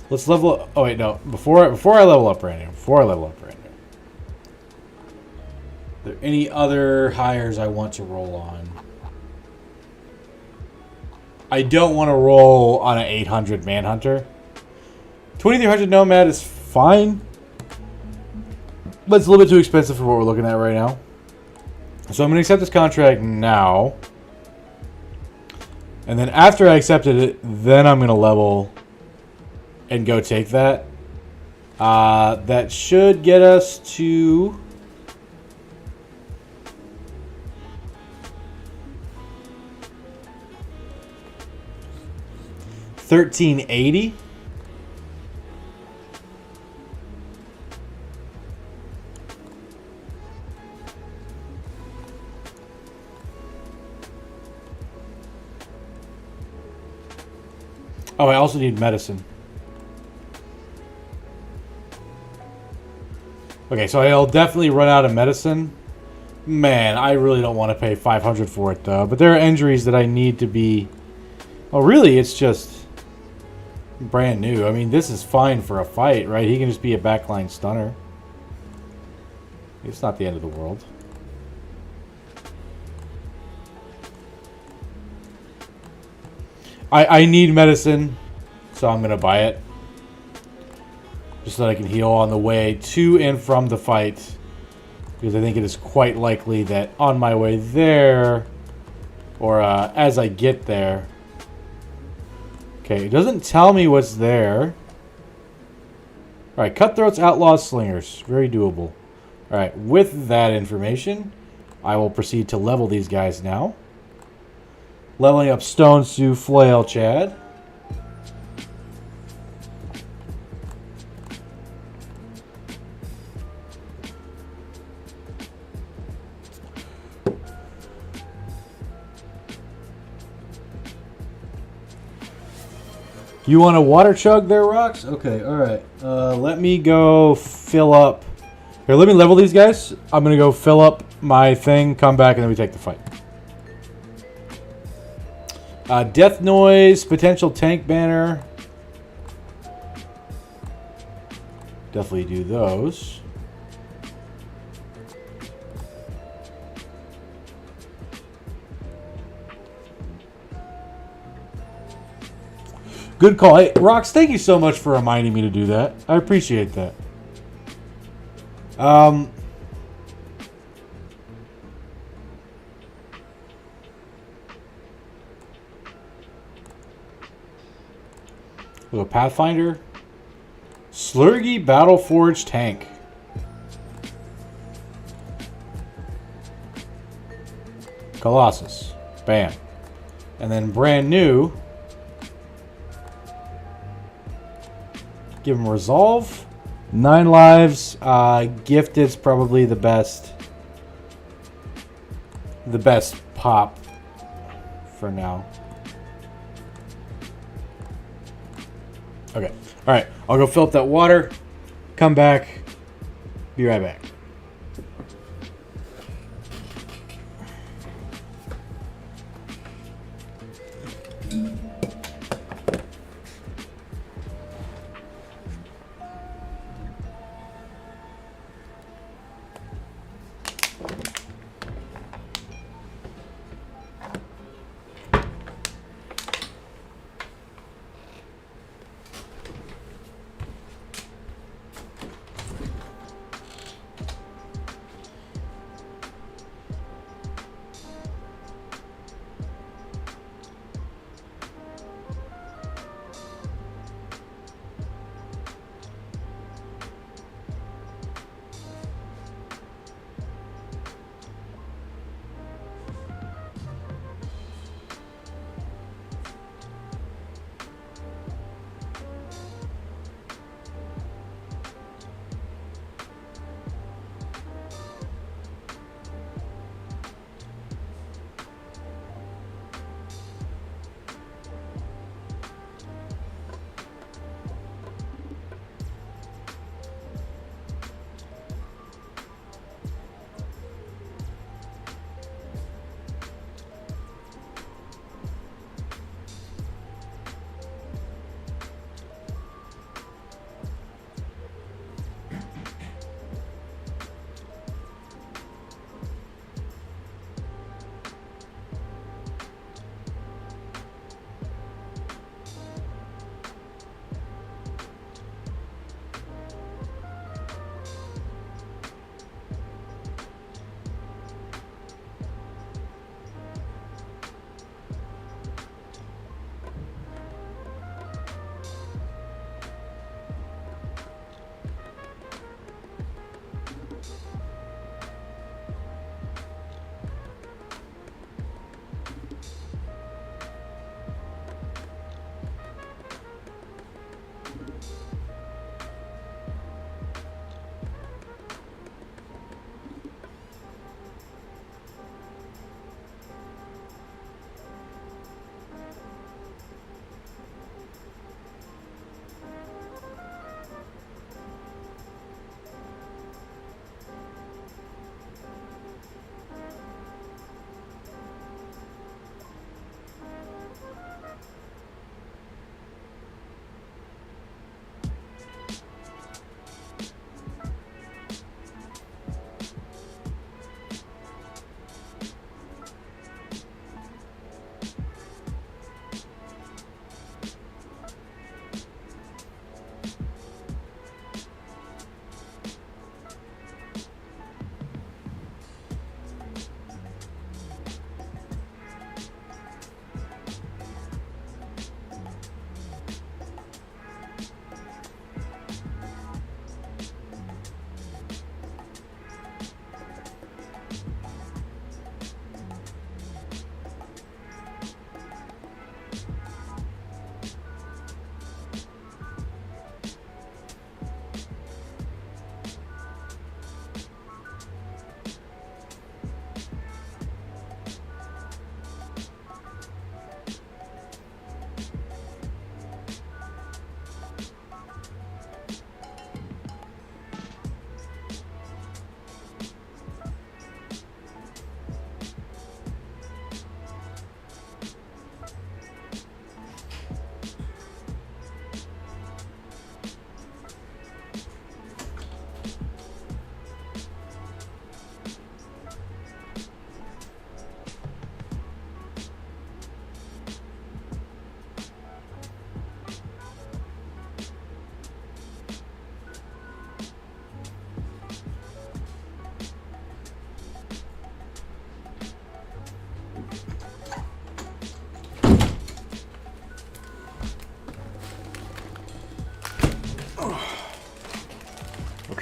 Let's level up. Oh, wait, no. Before I level up right now. Are there any other hires I want to roll on? I don't want to roll on an 800 Manhunter. 2300 Nomad is fine. But it's a little bit too expensive for what we're looking at right now. So I'm going to accept this contract now. And then after I accepted it, then I'm going to level and go take that. That should get us to... $1380. Oh, I also need medicine. Okay, so I'll definitely run out of medicine. Man, I really don't want to pay 500 for it, though. But there are injuries that I need to be... Oh, really? It's just brand new. I mean, this is fine for a fight, right? He can just be a backline stunner. It's not the end of the world. I need medicine, so I'm going to buy it. Just so that I can heal on the way to and from the fight. Because I think it is quite likely that on my way there, or as I get there... Okay, it doesn't tell me what's there. Alright, cutthroats, outlaws, slingers. Very doable. Alright, with that information, I will proceed to level these guys now. Leveling up Stone Sue, Flail, Chad. You want a water chug there, Rocks? Okay, alright. Let me go fill up. Here, let me level these guys. I'm going to go fill up my thing, come back, and then we take the fight. Death Noise, potential tank banner. Definitely do those. Good call. Hey, Rox, thank you so much for reminding me to do that. I appreciate that. A Pathfinder. Slurgy Battleforge Tank. Colossus. Bam. And then brand new. Give him Resolve. 9 lives. Gifted's probably the best pop for now. Okay. All right. I'll go fill up that water. Come back. Be right back.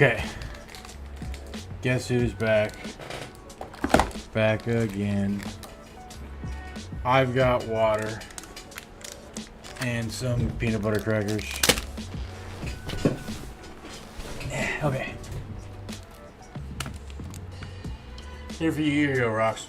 Okay. Guess who's back? Back again. I've got water and some peanut butter crackers. Okay. Here for you. Here you go, Rocks.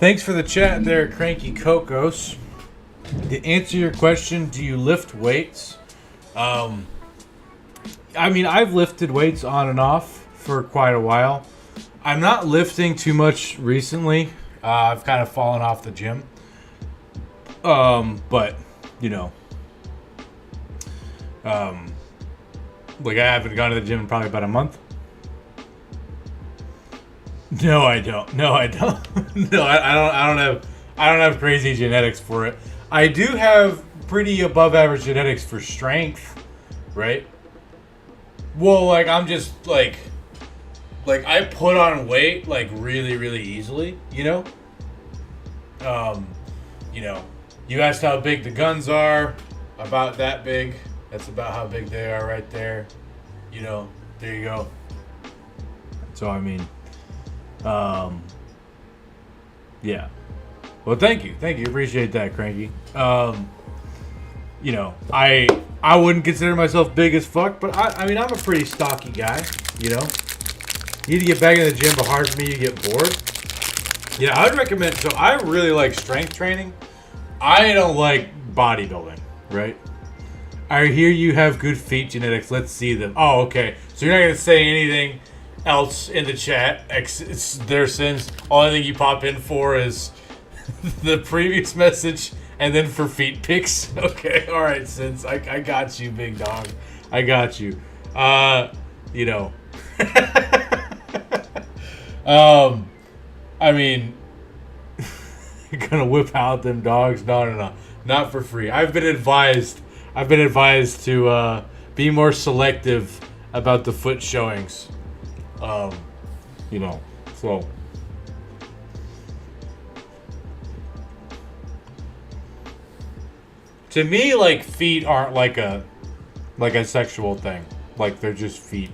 Thanks for the chat there, Cranky Cocos. To answer your question, do you lift weights? I mean, I've lifted weights on and off for quite a while. I'm not lifting too much recently. I've kind of fallen off the gym. But, you know, like I haven't gone to the gym in probably about a month. No, I don't. No, I don't. No, I don't have crazy genetics for it. I do have pretty above average genetics for strength, right? Well, like I'm just like I put on weight like really, really easily, you know? You know, you asked how big the guns are, about that big. That's about how big they are right there. You know, there you go. So I mean, yeah. Well, thank you, appreciate that, Cranky. You know, I wouldn't consider myself big as fuck, but I mean, I'm a pretty stocky guy. You know, you need to get back in the gym, but hard for me to get bored. Yeah, I would recommend. So I really like strength training. I don't like bodybuilding, right? I hear you have good feet genetics. Let's see them. Oh, okay. So you're not gonna say anything else in the chat. It's their sins. Only thing you pop in for is the previous message, and then for feet pics. Okay, all right, sins. I got you, big dog. I got you. You know. I mean, you're gonna whip out them dogs? No, not for free. I've been advised to be more selective about the foot showings. You know, so. To me, like, feet aren't like a sexual thing. Like, they're just feet.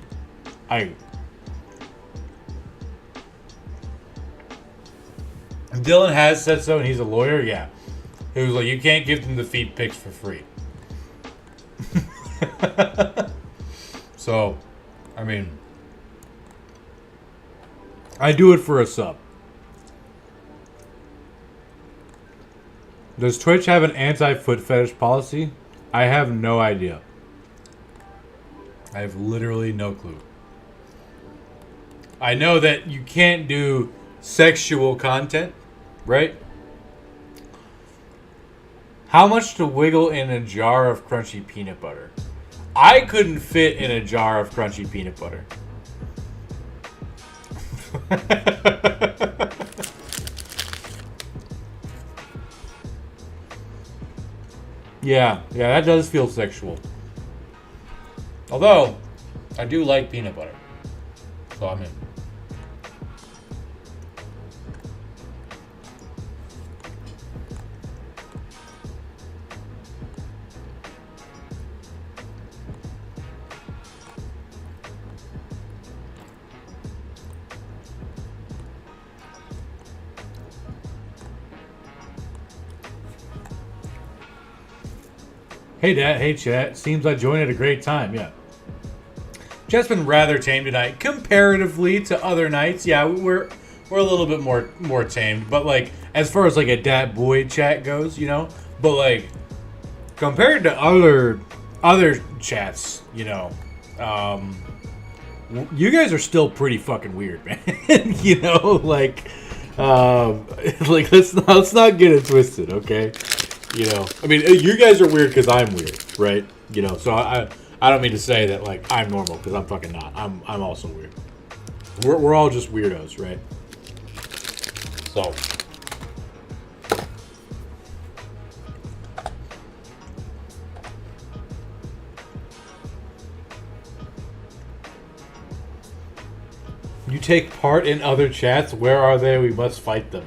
Dylan has said so, and he's a lawyer. Yeah, he was like, you can't give them the feet pics for free. So, I mean, I do it for a sub. Does Twitch have an anti-foot fetish policy? I have no idea. I have literally no clue. I know that you can't do sexual content, right? How much to wiggle in a jar of crunchy peanut butter? I couldn't fit in a jar of crunchy peanut butter. Yeah, that does feel sexual. Although, I do like peanut butter. So I'm in. Hey, Dad. Hey, chat. Seems I joined at a great time. Yeah. Chat's been rather tame tonight, comparatively to other nights. Yeah, we're a little bit more tamed. But, like, as far as, like, a dad boy chat goes, you know? But, like, compared to other chats, you know, you guys are still pretty fucking weird, man. You know? Like, let's not get it twisted, okay? You know, I mean, you guys are weird because I'm weird, right? You know, so I don't mean to say that like I'm normal because I'm fucking not. I'm also weird. We're all just weirdos, right? So, you take part in other chats. Where are they? We must fight them.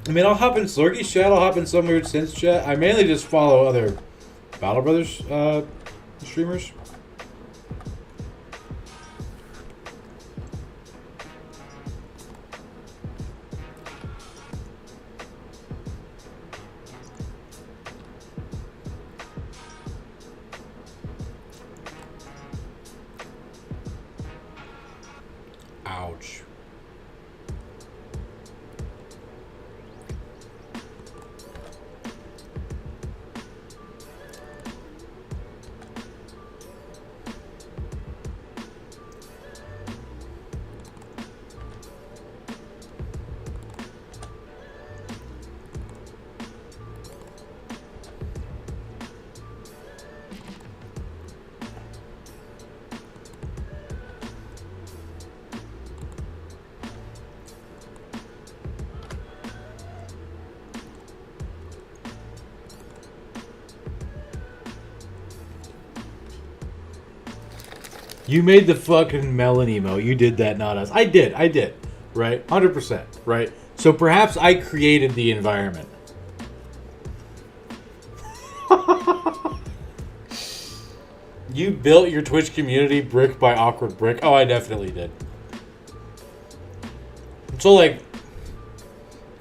I mean, I'll hop in Slurky's chat, I'll hop in some weird Sense chat. I mainly just follow other Battle Brothers streamers. Ow. You made the fucking melon emo. You did that, not us. I did. Right? 100%. Right? So perhaps I created the environment. You built your Twitch community brick by awkward brick. Oh, I definitely did. So, like,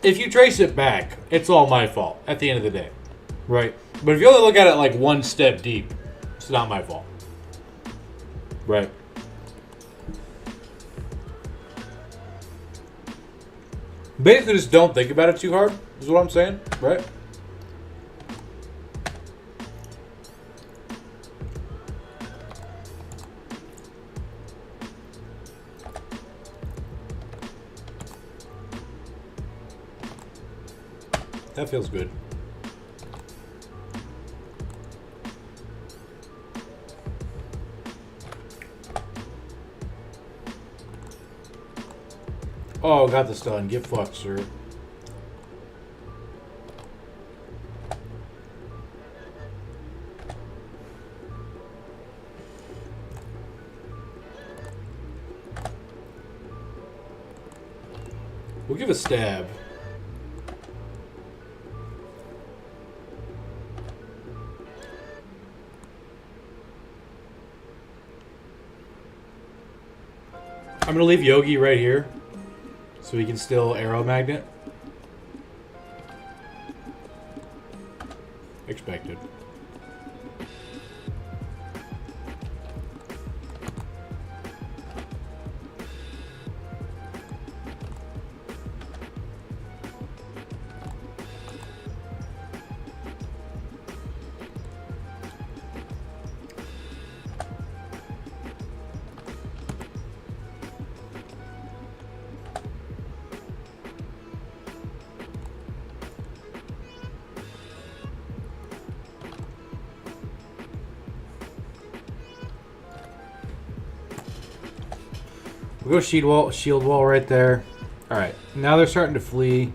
if you trace it back, it's all my fault at the end of the day. Right? But if you only look at it like one step deep, it's not my fault. Right? Basically, just don't think about it too hard, is what I'm saying. Right? That feels good. Oh, got the stun. Get fucked, sir. We'll give a stab. I'm going to leave Yogi right here so he can still arrow magnet. Expected. We'll go shield wall right there. Alright, now they're starting to flee.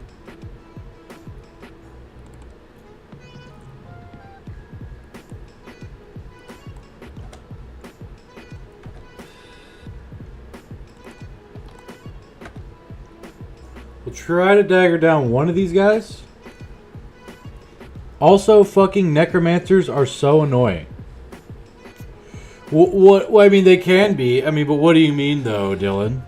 We'll try to dagger down one of these guys. Also, fucking necromancers are so annoying. What? I mean, they can be. I mean, but what do you mean, though, Dylan?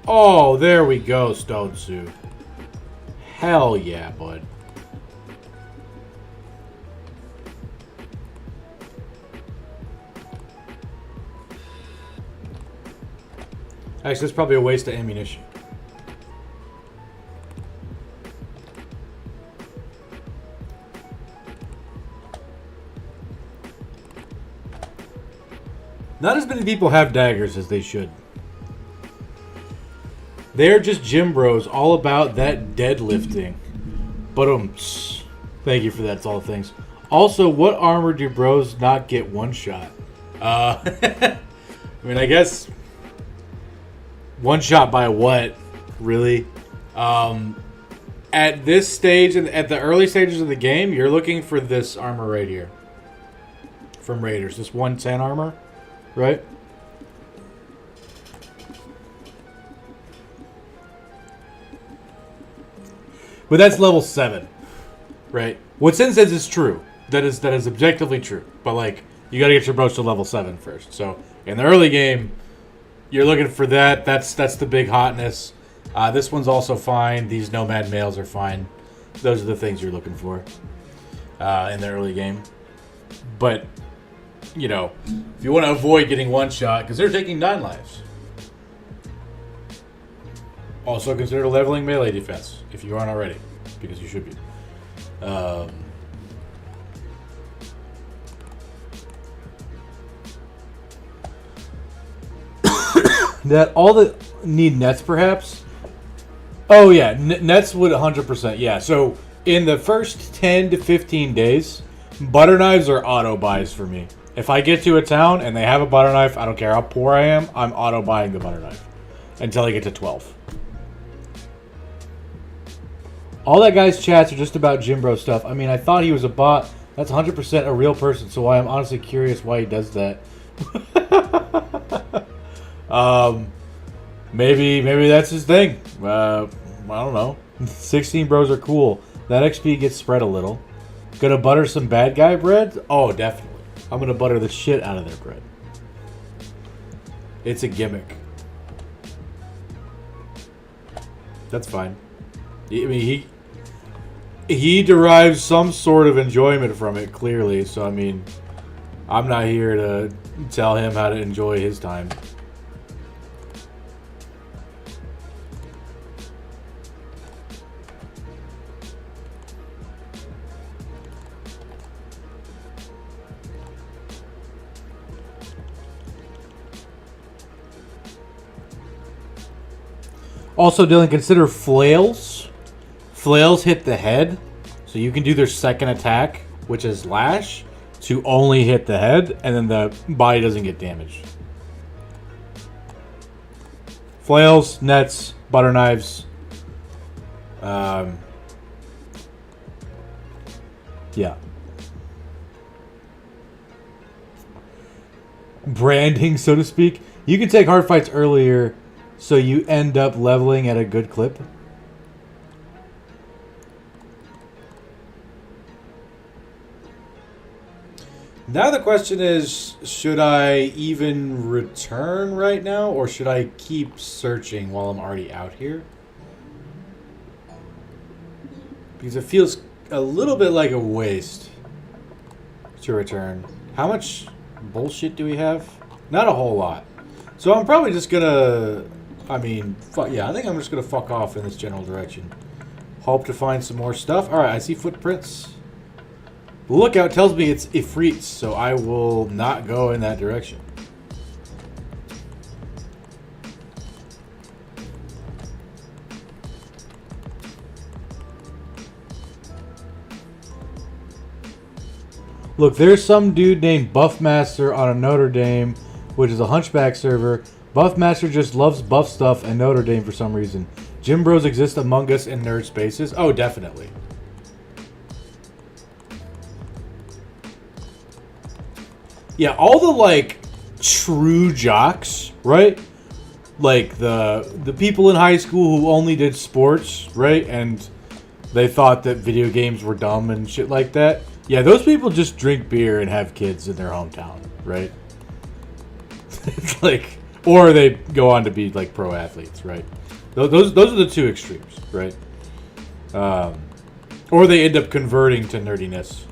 Oh, there we go, Stone Suit. Hell yeah, bud. Actually, that's probably a waste of ammunition. Not as many people have daggers as they should. They're just gym bros, all about that deadlifting. But thank you for that, it's all things. Also, what armor do bros not get one shot? I mean, I guess one shot by what? Really? At this stage, at the early stages of the game, you're looking for this armor right here. From Raiders. This 110 armor. Right? But that's level 7. Right? What Sin says is true. That is objectively true. But, like, you gotta get your bros to level 7 first. So, in the early game, you're looking for that. That's the big hotness. This one's also fine. These nomad males are fine. Those are the things you're looking for in the early game. But, you know, if you want to avoid getting one shot, because they're taking 9 lives. Also consider leveling melee defense, if you aren't already, because you should be. That all the need nets, perhaps? Oh, yeah. Nets would 100%. Yeah, so in the first 10 to 15 days, butter knives are auto buys for me. If I get to a town and they have a butter knife, I don't care how poor I am, I'm auto buying the butter knife until I get to 12. All that guy's chats are just about Jim Bro stuff. I mean, I thought he was a bot. That's 100% a real person, so I'm honestly curious why he does that. Maybe that's his thing. I don't know. 16 bros are cool. That XP gets spread a little. Gonna butter some bad guy bread? Oh, definitely. I'm gonna butter the shit out of their bread. It's a gimmick. That's fine. I mean, he derives some sort of enjoyment from it, clearly. So, I mean, I'm not here to tell him how to enjoy his time. Also, Dylan, consider flails. Flails hit the head, so you can do their second attack, which is lash, to only hit the head, and then the body doesn't get damaged. Flails, nets, butter knives. Yeah. Branding, so to speak. You can take hard fights earlier, so you end up leveling at a good clip. Now the question is, should I even return right now, or should I keep searching while I'm already out here? Because it feels a little bit like a waste to return. How much bullshit do we have? Not a whole lot. So I'm probably just gonna... I mean, yeah, I think I'm just gonna fuck off in this general direction. Hope to find some more stuff. Alright, I see footprints. The lookout tells me it's Ifrits, so I will not go in that direction. Look, there's some dude named Buffmaster on a Notre Dame, which is a Hunchback server. Buffmaster just loves buff stuff and Notre Dame for some reason. Gym Bros exist among us in nerd spaces. Oh, definitely. Yeah, all the, like, true jocks, right? Like, the people in high school who only did sports, right? And they thought that video games were dumb and shit like that. Yeah, those people just drink beer and have kids in their hometown, right? It's like... Or they go on to be, like, pro athletes, right? Those are the two extremes, right? Or they end up converting to nerdiness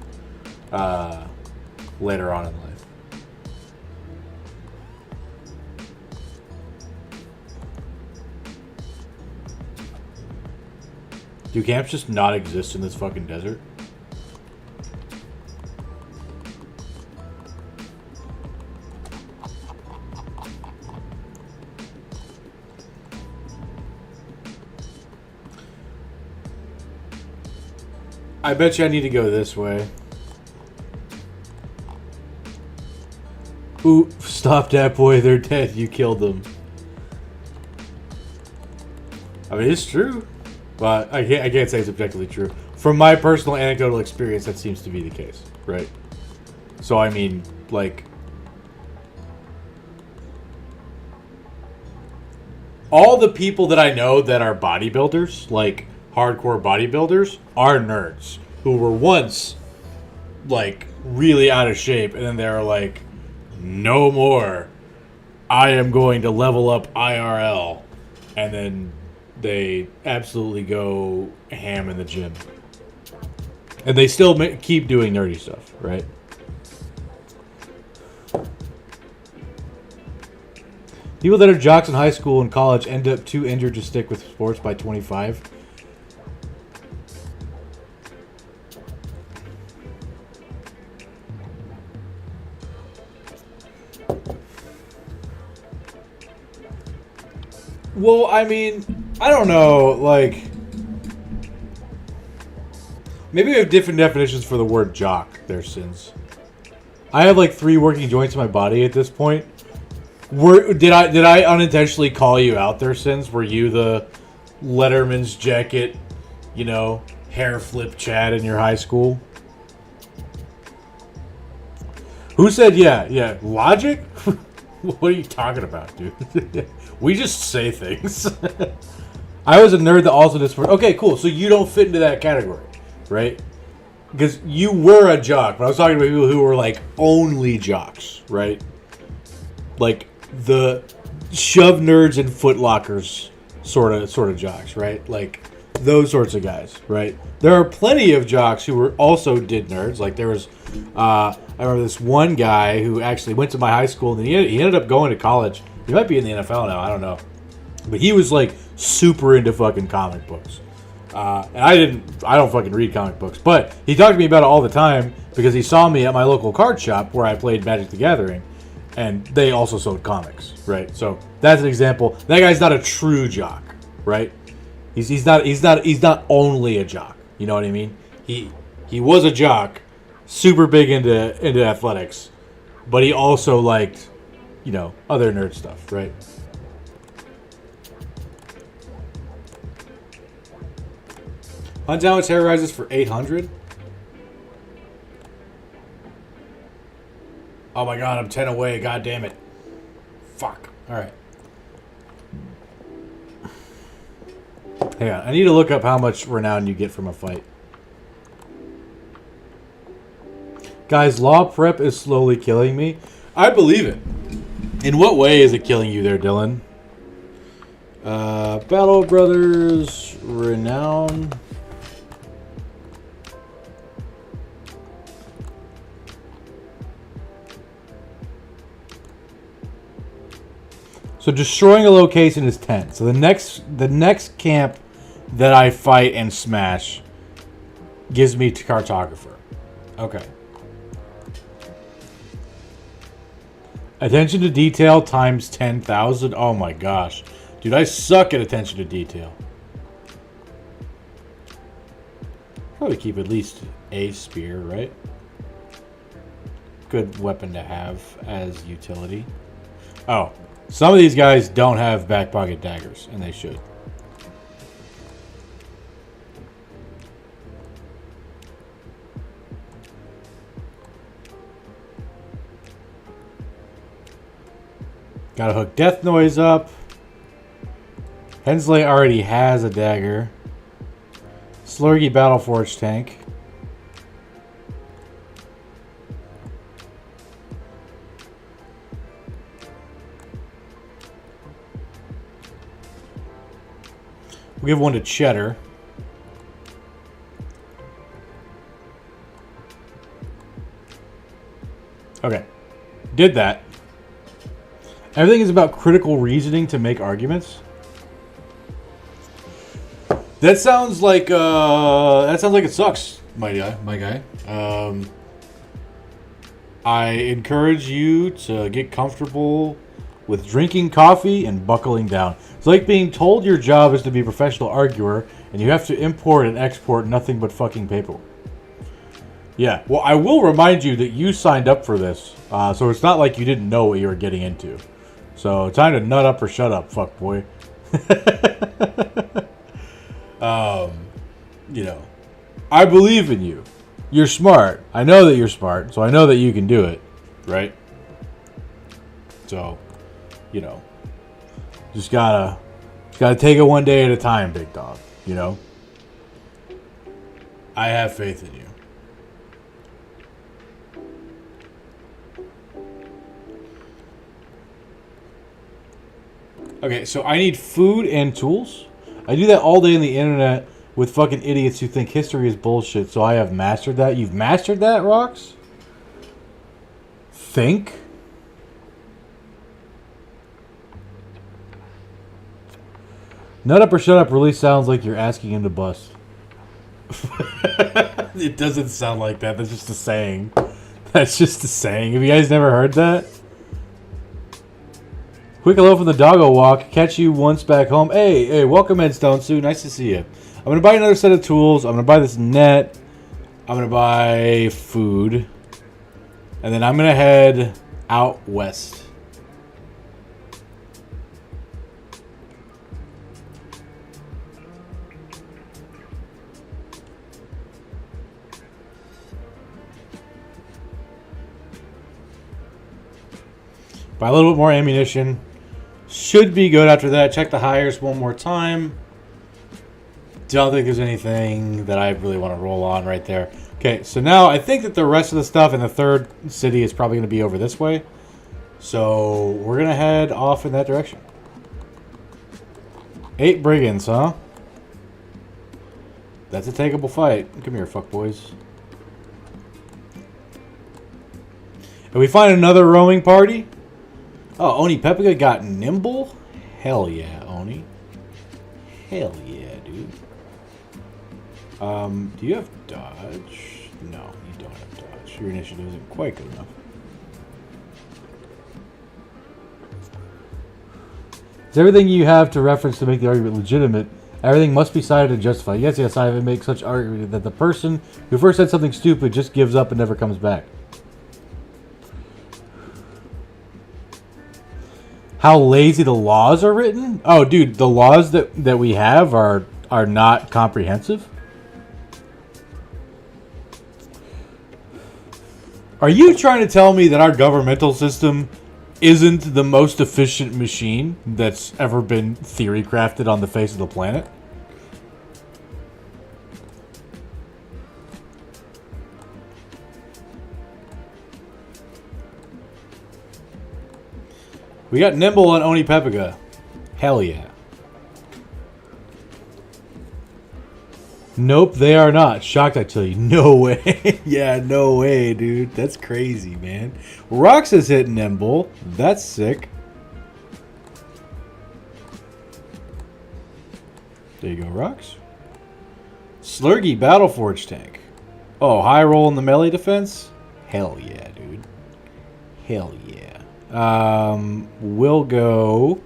later on in life. Do camps just not exist in this fucking desert? I bet you I need to go this way. Ooh, stop that boy, they're dead. You killed them. I mean, it's true. But I can't say it's objectively true. From my personal anecdotal experience, that seems to be the case, right? So, I mean, like... all the people that I know that are bodybuilders, like hardcore bodybuilders, are nerds. Who were once, like, really out of shape. And then they were like, no more. I am going to level up IRL. And then... they absolutely go ham in the gym. And they still keep doing nerdy stuff, right? People that are jocks in high school and college end up too injured to stick with sports by 25. Well, I mean... I don't know, like... maybe we have different definitions for the word jock there, Sins. I have like 3 working joints in my body at this point. Did I unintentionally call you out there, Sins? Were you the Letterman's jacket, you know, hair flip Chad in your high school? Who said yeah? Logic? What are you talking about, dude? We just say things. I was a nerd that also did sports. Okay, cool. So you don't fit into that category, right? Because you were a jock. But I was talking about people who were like only jocks, right? Like the shove nerds and footlockers sort of jocks, right? Like those sorts of guys, right? There are plenty of jocks who were also did nerds. Like there was, I remember this one guy who actually went to my high school, and he ended up going to college. He might be in the NFL now, I don't know. But he was like super into fucking comic books. And I don't fucking read comic books. But he talked to me about it all the time because he saw me at my local card shop where I played Magic the Gathering. And they also sold comics, right? So that's an example. That guy's not a true jock, right? He's not only a jock. You know what I mean? He was a jock, super big into athletics, but he also liked, you know, other nerd stuff, right? Hunt down with terrorizes for 800. Oh my god, I'm 10 away. God damn it. Fuck. Alright. Hang on. I need to look up how much renown you get from a fight. Guys, law prep is slowly killing me. I believe it. In what way is it killing you there, Dylan? Battle Brothers, renown. So destroying a location is 10. So the next camp that I fight and smash gives me to cartographer. Okay. Attention to detail times 10,000. Oh my gosh. Dude, I suck at attention to detail. Probably keep at least a spear, right? Good weapon to have as utility. Oh. Some of these guys don't have back pocket daggers, and they should. Gotta hook Death Noise up. Hensley already has a dagger. Slurgy Battleforge tank. We'll give one to Cheddar. Okay. Did that. Everything is about critical reasoning to make arguments. That sounds like it sucks, my guy. I encourage you to get comfortable with drinking coffee and buckling down. It's like being told your job is to be a professional arguer and you have to import and export nothing but fucking paperwork. Yeah, well, I will remind you that you signed up for this, so it's not like you didn't know what you were getting into. So, time to nut up or shut up, fuck boy. You know, I believe in you. You're smart. I know that you're smart, so I know that you can do it, right? So, you know, just gotta take it one day at a time, big dog. You know, I have faith in you. Okay, so I need food and tools. I do that all day on the internet with fucking idiots who think history is bullshit, so I have mastered that. You've mastered that, Rox? Think? Nut up or shut up really sounds like you're asking him to bust. It doesn't sound like that. That's just a saying. That's just a saying. Have you guys never heard that? Quick hello from the doggo walk. Catch you once back home. Hey, welcome in, Stone Sue. Nice to see you. I'm going to buy another set of tools. I'm going to buy this net. I'm going to buy food. And then I'm going to head out west. Buy a little bit more ammunition. Should be good after that. Check the hires one more time. Don't think there's anything that I really want to roll on right there. Okay, so now I think that the rest of the stuff in the third city is probably going to be over this way. So we're going to head off in that direction. 8 brigands, huh? That's a takeable fight. Come here, fuckboys. And we find another roaming party. Oh, Oni Pepega got nimble? Hell yeah, Oni. Hell yeah, dude. Do you have dodge? No, you don't have dodge. Your initiative isn't quite good enough. It's everything you have to reference to make the argument legitimate. Everything must be cited and justified. Yes, I have make such argument that the person who first said something stupid just gives up and never comes back. How lazy the laws are written? Oh, dude, the laws that we have are not comprehensive. Are you trying to tell me that our governmental system isn't the most efficient machine that's ever been theory crafted on the face of the planet? We got nimble on Oni Pepega. Hell yeah. Nope, they are not. Shocked, I tell you. No way. Yeah, no way, dude. That's crazy, man. Rox is hitting nimble. That's sick. There you go, Rox. Slurgy Battleforge tank. Oh, high roll in the melee defense? Hell yeah, dude. Hell yeah. We'll go...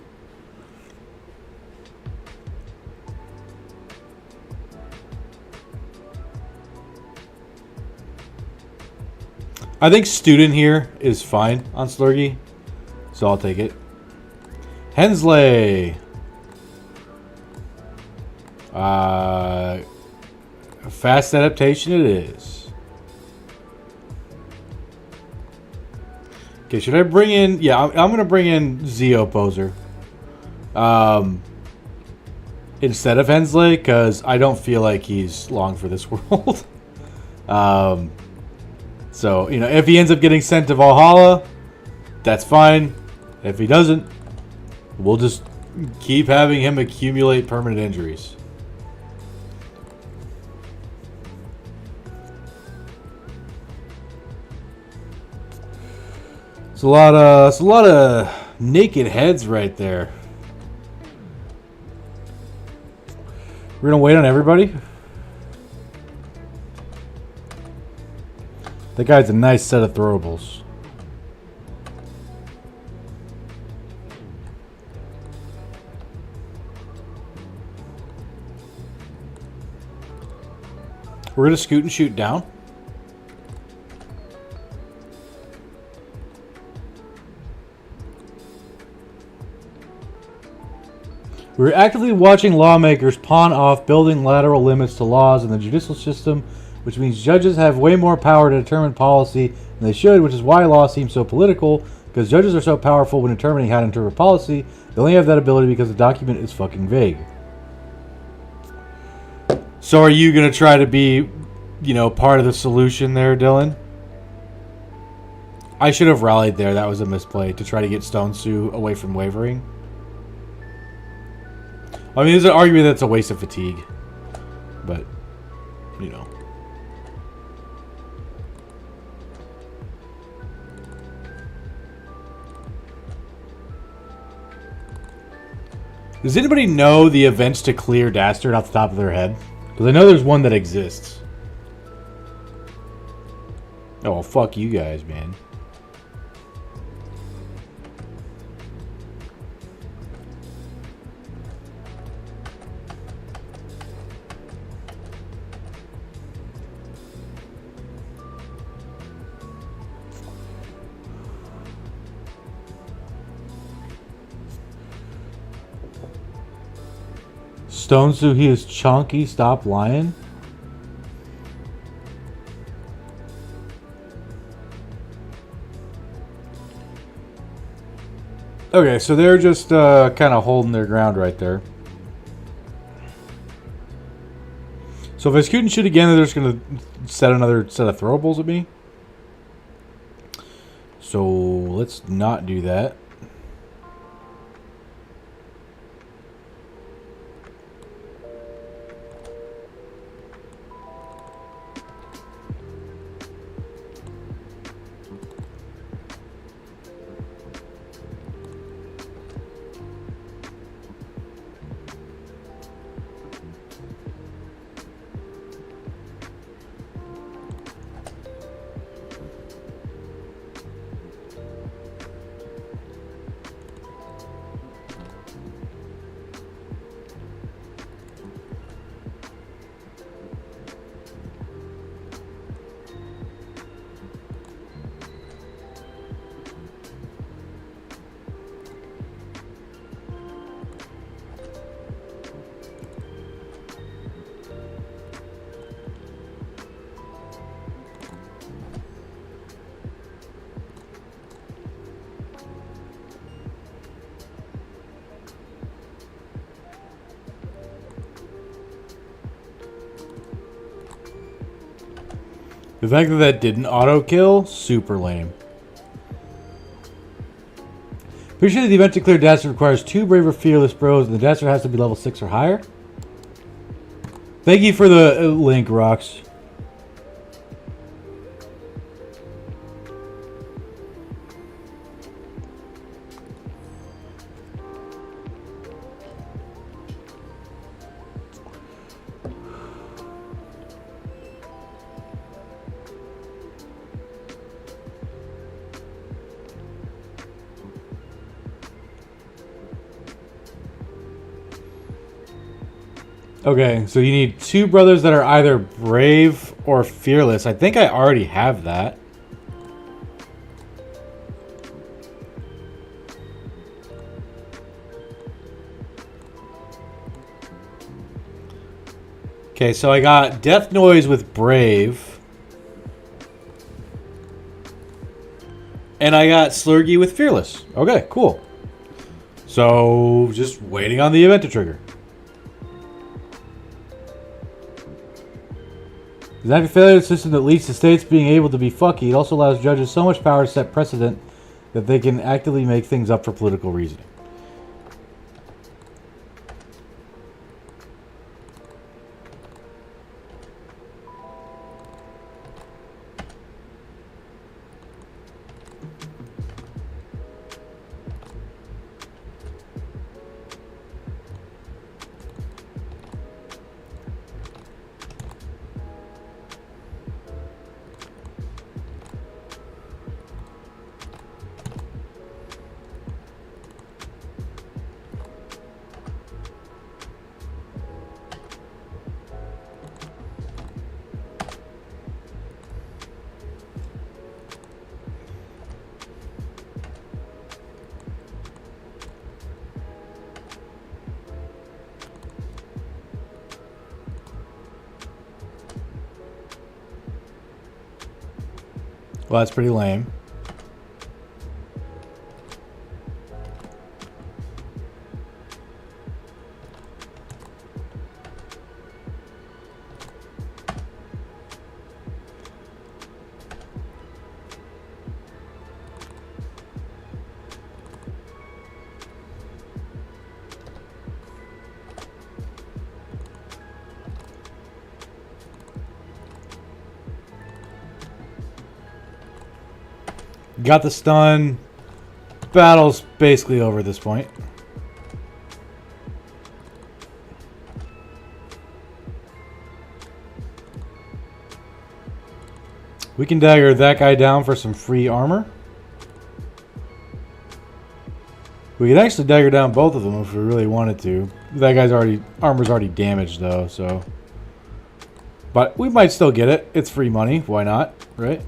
I think student here is fine on Slurgy, so I'll take it. Hensley. Fast adaptation it is. Okay, should I bring in... Yeah, I'm going to bring in Zeo Poser. Instead of Hensley, because I don't feel like he's long for this world. So, you know, if he ends up getting sent to Valhalla, that's fine. If he doesn't, we'll just keep having him accumulate permanent injuries. It's a lot of naked heads right there. We're gonna wait on everybody. That guy's a nice set of throwables. We're gonna scoot and shoot down. We're actively watching lawmakers pawn off building lateral limits to laws in the judicial system, which means judges have way more power to determine policy than they should, which is why law seems so political, because judges are so powerful when determining how to interpret policy. They only have that ability because the document is fucking vague. So are you going to try to be, you know, part of the solution there, Dylan? I should have rallied there. That was a misplay to try to get Stone Sue away from wavering. I mean, there's an argument that it's a waste of fatigue. But, you know. Does anybody know the events to clear Dastard off the top of their head? Because I know there's one that exists. Oh, well, fuck you guys, man. Stones so he is chunky. Stop lying. Okay, so they're just kind of holding their ground right there. So if I scoot and shoot again, they're just going to set another set of throwables at me. So let's not do that. The fact that that didn't auto-kill, super lame. Appreciate that the event to clear Dasher requires 2 Brave or Fearless Bros, and the Dasher has to be level 6 or higher. Thank you for the link, Rox. Okay, so you need 2 brothers that are either brave or fearless. I think I already have that. Okay, so I got Death Noise with brave. And I got Slurgy with fearless. Okay, cool. So, just waiting on the event to trigger. The happy failure system that leads to states being able to be fucky. It also allows judges so much power to set precedent that they can actively make things up for political reasoning. Well, that's pretty lame. Got the stun. Battle's basically over at this point. We can dagger that guy down for some free armor. We could actually dagger down both of them if we really wanted to. That guy's armor's already damaged though, so. But we might still get it. It's free money. Why not? Right?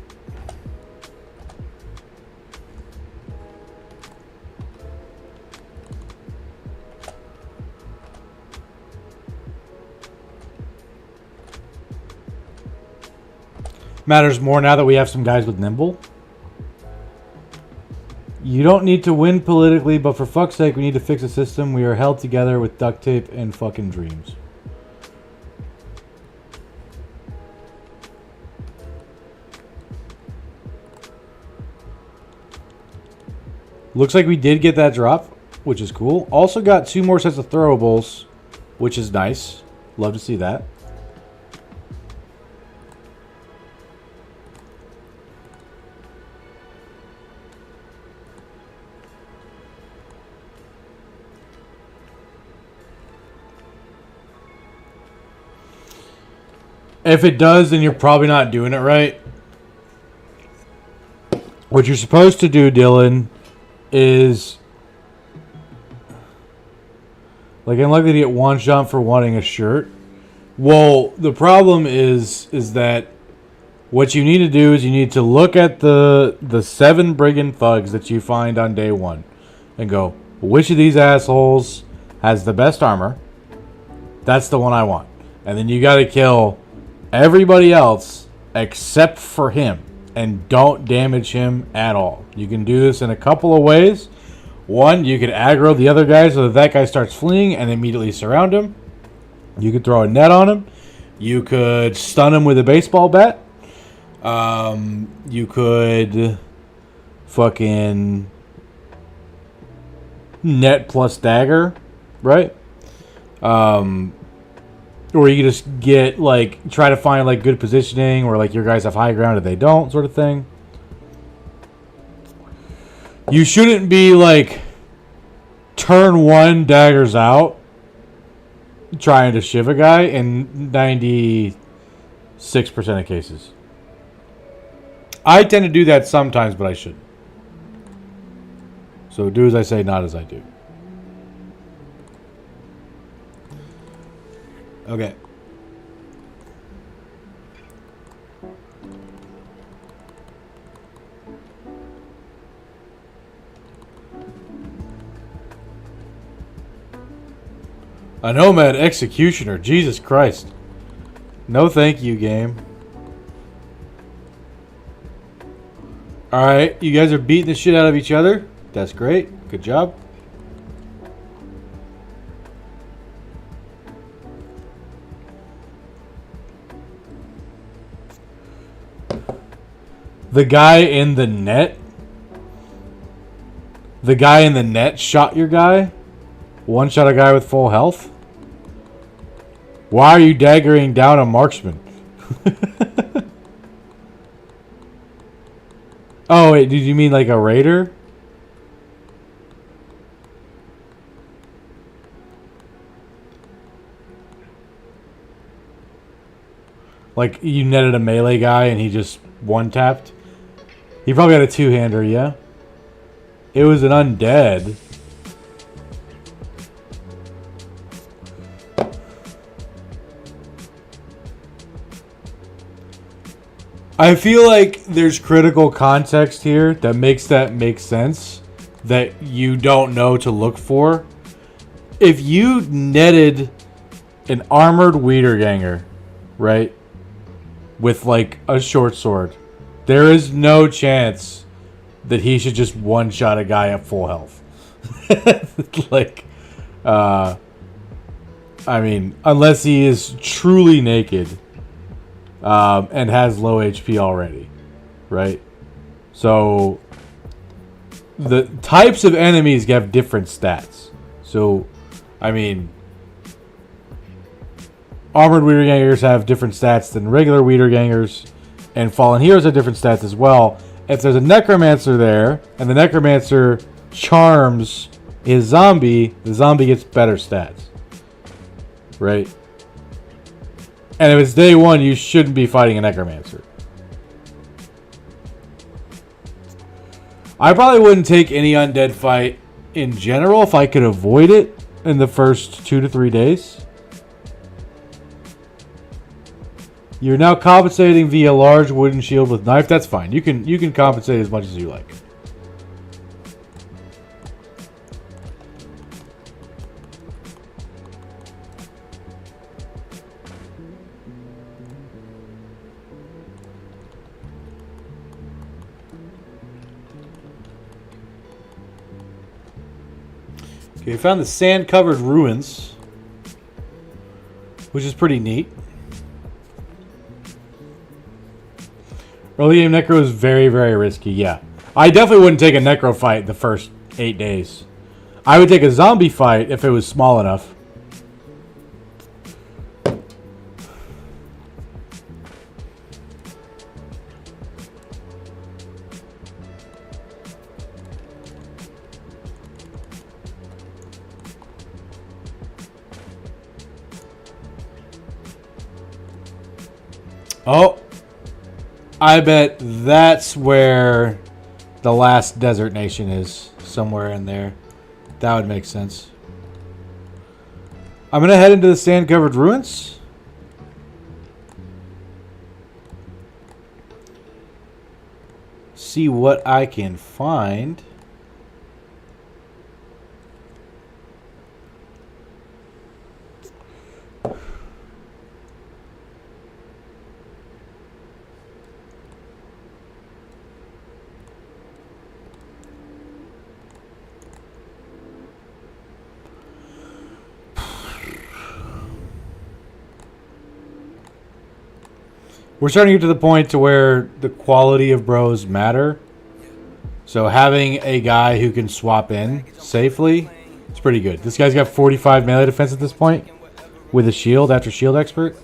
matters more now that we have some guys with nimble. You don't need to win politically, but for fuck's sake, we need to fix a system. We are held together with duct tape and fucking dreams. Looks like we did get that drop, which is cool. Also got 2 more sets of throwables, which is nice. Love to see that. If it does, then you're probably not doing it right. What you're supposed to do, Dylan, is like unlikely to get one shot for wanting a shirt. Well, the problem is that what you need to do is you need to look at the 7 brigand thugs that you find on day 1 and go, which of these assholes has the best armor? That's the one I want. And then you got to kill everybody else except for him. And don't damage him at all. You can do this in a couple of ways. One, you can aggro the other guy so that guy starts fleeing and immediately surround him. You could throw a net on him. You could stun him with a baseball bat. You could fucking net plus dagger, right? Or you can just get, like, try to find, like, good positioning where, like, your guys have high ground and they don't, sort of thing. You shouldn't be, like, turn 1 daggers out trying to shiv a guy in 96% of cases. I tend to do that sometimes, but I shouldn't. So do as I say, not as I do. Okay. A Nomad Executioner. Jesus Christ. No thank you, game. Alright, you guys are beating the shit out of each other. That's great. Good job. The guy in the net shot your guy? One shot a guy with full health? Why are you daggering down a marksman? Oh, wait, did you mean like a raider? Like you netted a melee guy and he just one-tapped? He probably had a 2-hander, yeah? It was an undead. I feel like there's critical context here that makes that make sense that you don't know to look for. If you netted an armored Wiederganger, right, with like a short sword, there is no chance that he should just one-shot a guy at full health. Like, I mean, unless he is truly naked and has low HP already, right? So, the types of enemies have different stats. So, I mean, armored Wiedergangers have different stats than regular Wiedergangers, and Fallen Heroes have different stats as well. If there's a Necromancer there, and the Necromancer charms his zombie, the zombie gets better stats. Right? And if it's day 1, you shouldn't be fighting a Necromancer. I probably wouldn't take any undead fight in general if I could avoid it in the first 2 to 3 days. You're now compensating via large wooden shield with knife. That's fine. You can compensate as much as you like. Okay, we found the sand-covered ruins, which is pretty neat. Early game necro is very, very risky, yeah. I definitely wouldn't take a necro fight the first 8 days. I would take a zombie fight if it was small enough. Oh, I bet that's where the last desert nation is. Somewhere in there. That would make sense. I'm going to head into the sand-covered ruins. See what I can find. We're starting to get to the point to where the quality of bros matter. So having a guy who can swap in safely is pretty good. This guy's got 45 melee defense at this point with a shield after shield expert.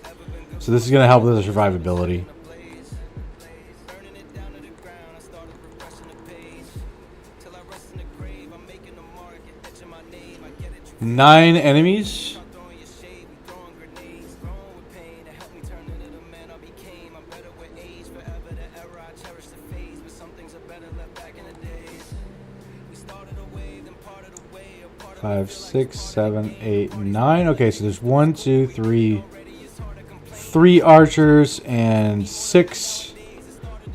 So this is going to help with the survivability. 9 enemies. Five, 6, 7, 8, 9. Okay, so there's 1, 2, 3, 3 archers and 6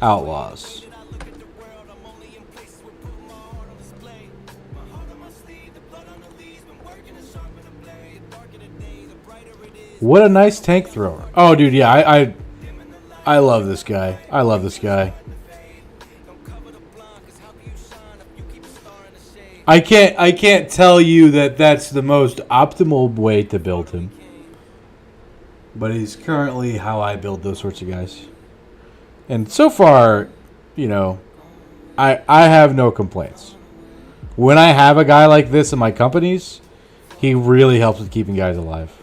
outlaws. What a nice tank thrower. Oh, dude, yeah, I love this guy. I love this guy. I can't tell you that that's the most optimal way to build him. But he's currently how I build those sorts of guys. And so far, you know, I have no complaints. When I have a guy like this in my companies, he really helps with keeping guys alive.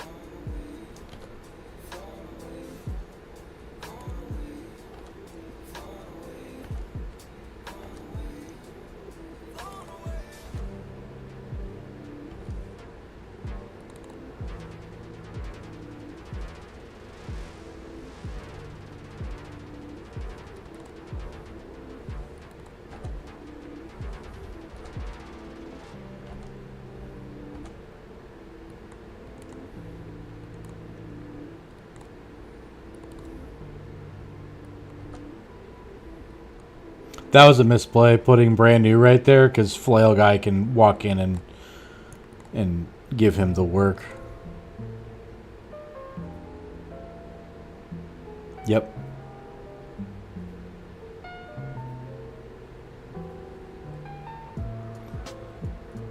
That was a misplay, putting brand new right there, because Flail Guy can walk in and give him the work. Yep.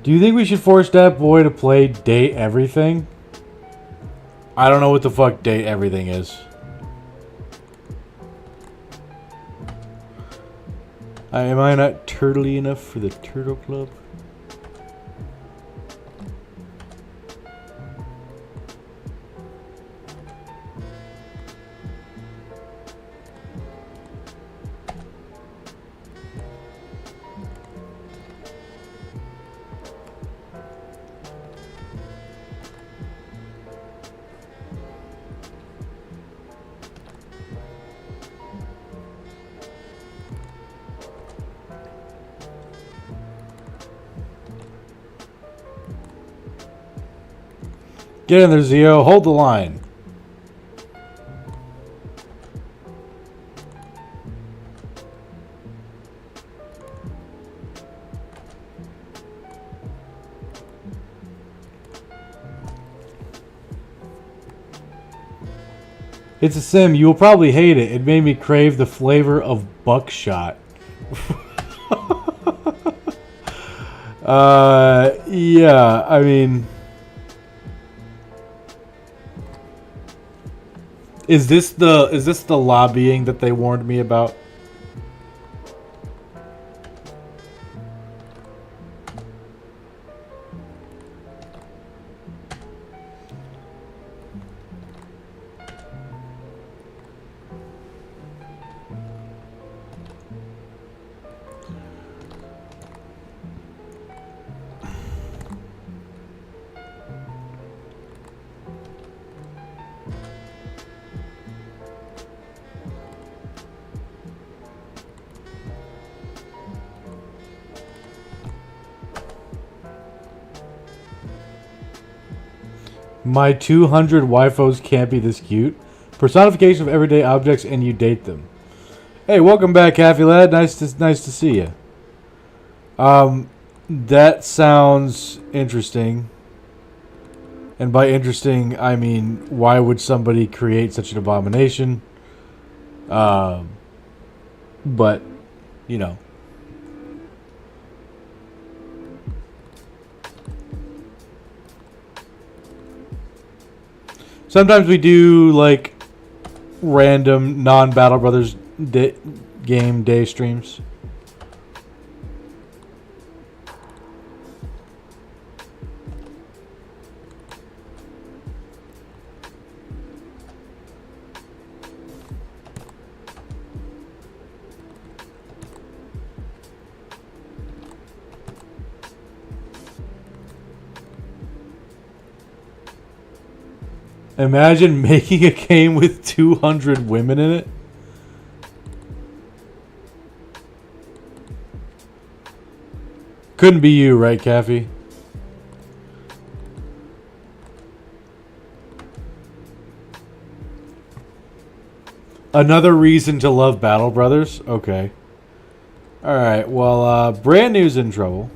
Do you think we should force that boy to play date everything? I don't know what the fuck date everything is. Am I not turtly enough for the Turtle Club? Get in there, Zio. Hold the line. It's a sim. You will probably hate it. It made me crave the flavor of buckshot. Yeah, I mean, is this the lobbying that they warned me about? My 200 wifos can't be this cute. Personification of everyday objects, and you date them. Hey, welcome back, Happy Lad. Nice to see you. That sounds interesting. And by interesting, I mean, why would somebody create such an abomination? But, you know. Sometimes we do, like, random non-Battle Brothers game day streams. Imagine making a game with 200 women in it. Couldn't be you, right, Caffey? Another reason to love Battle Brothers? Okay. Alright, well, Brand New's in trouble.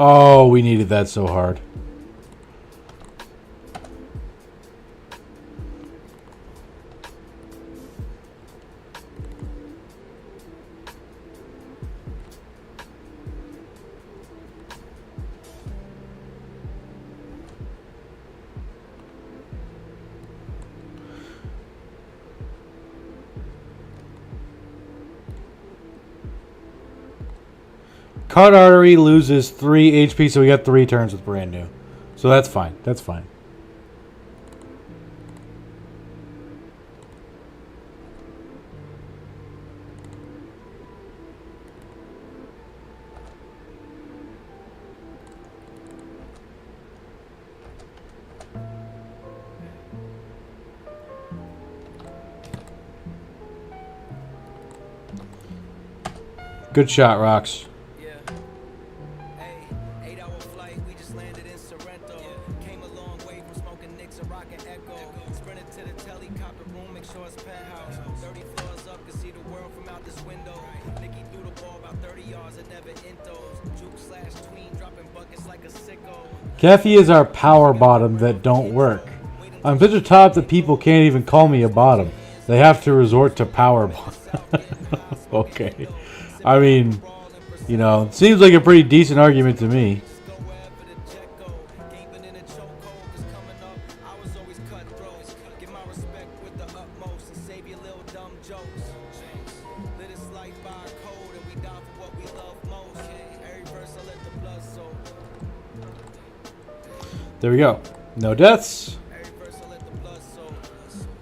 Oh, we needed that so hard. Card Artery loses 3 HP, so we got 3 turns with Brand New. So that's fine. That's fine. Good shot, Rocks. Caffey is our power bottom that don't work. I'm such a top that people can't even call me a bottom. They have to resort to power bottom. Okay. I mean, you know, it seems like a pretty decent argument to me. There we go. No deaths.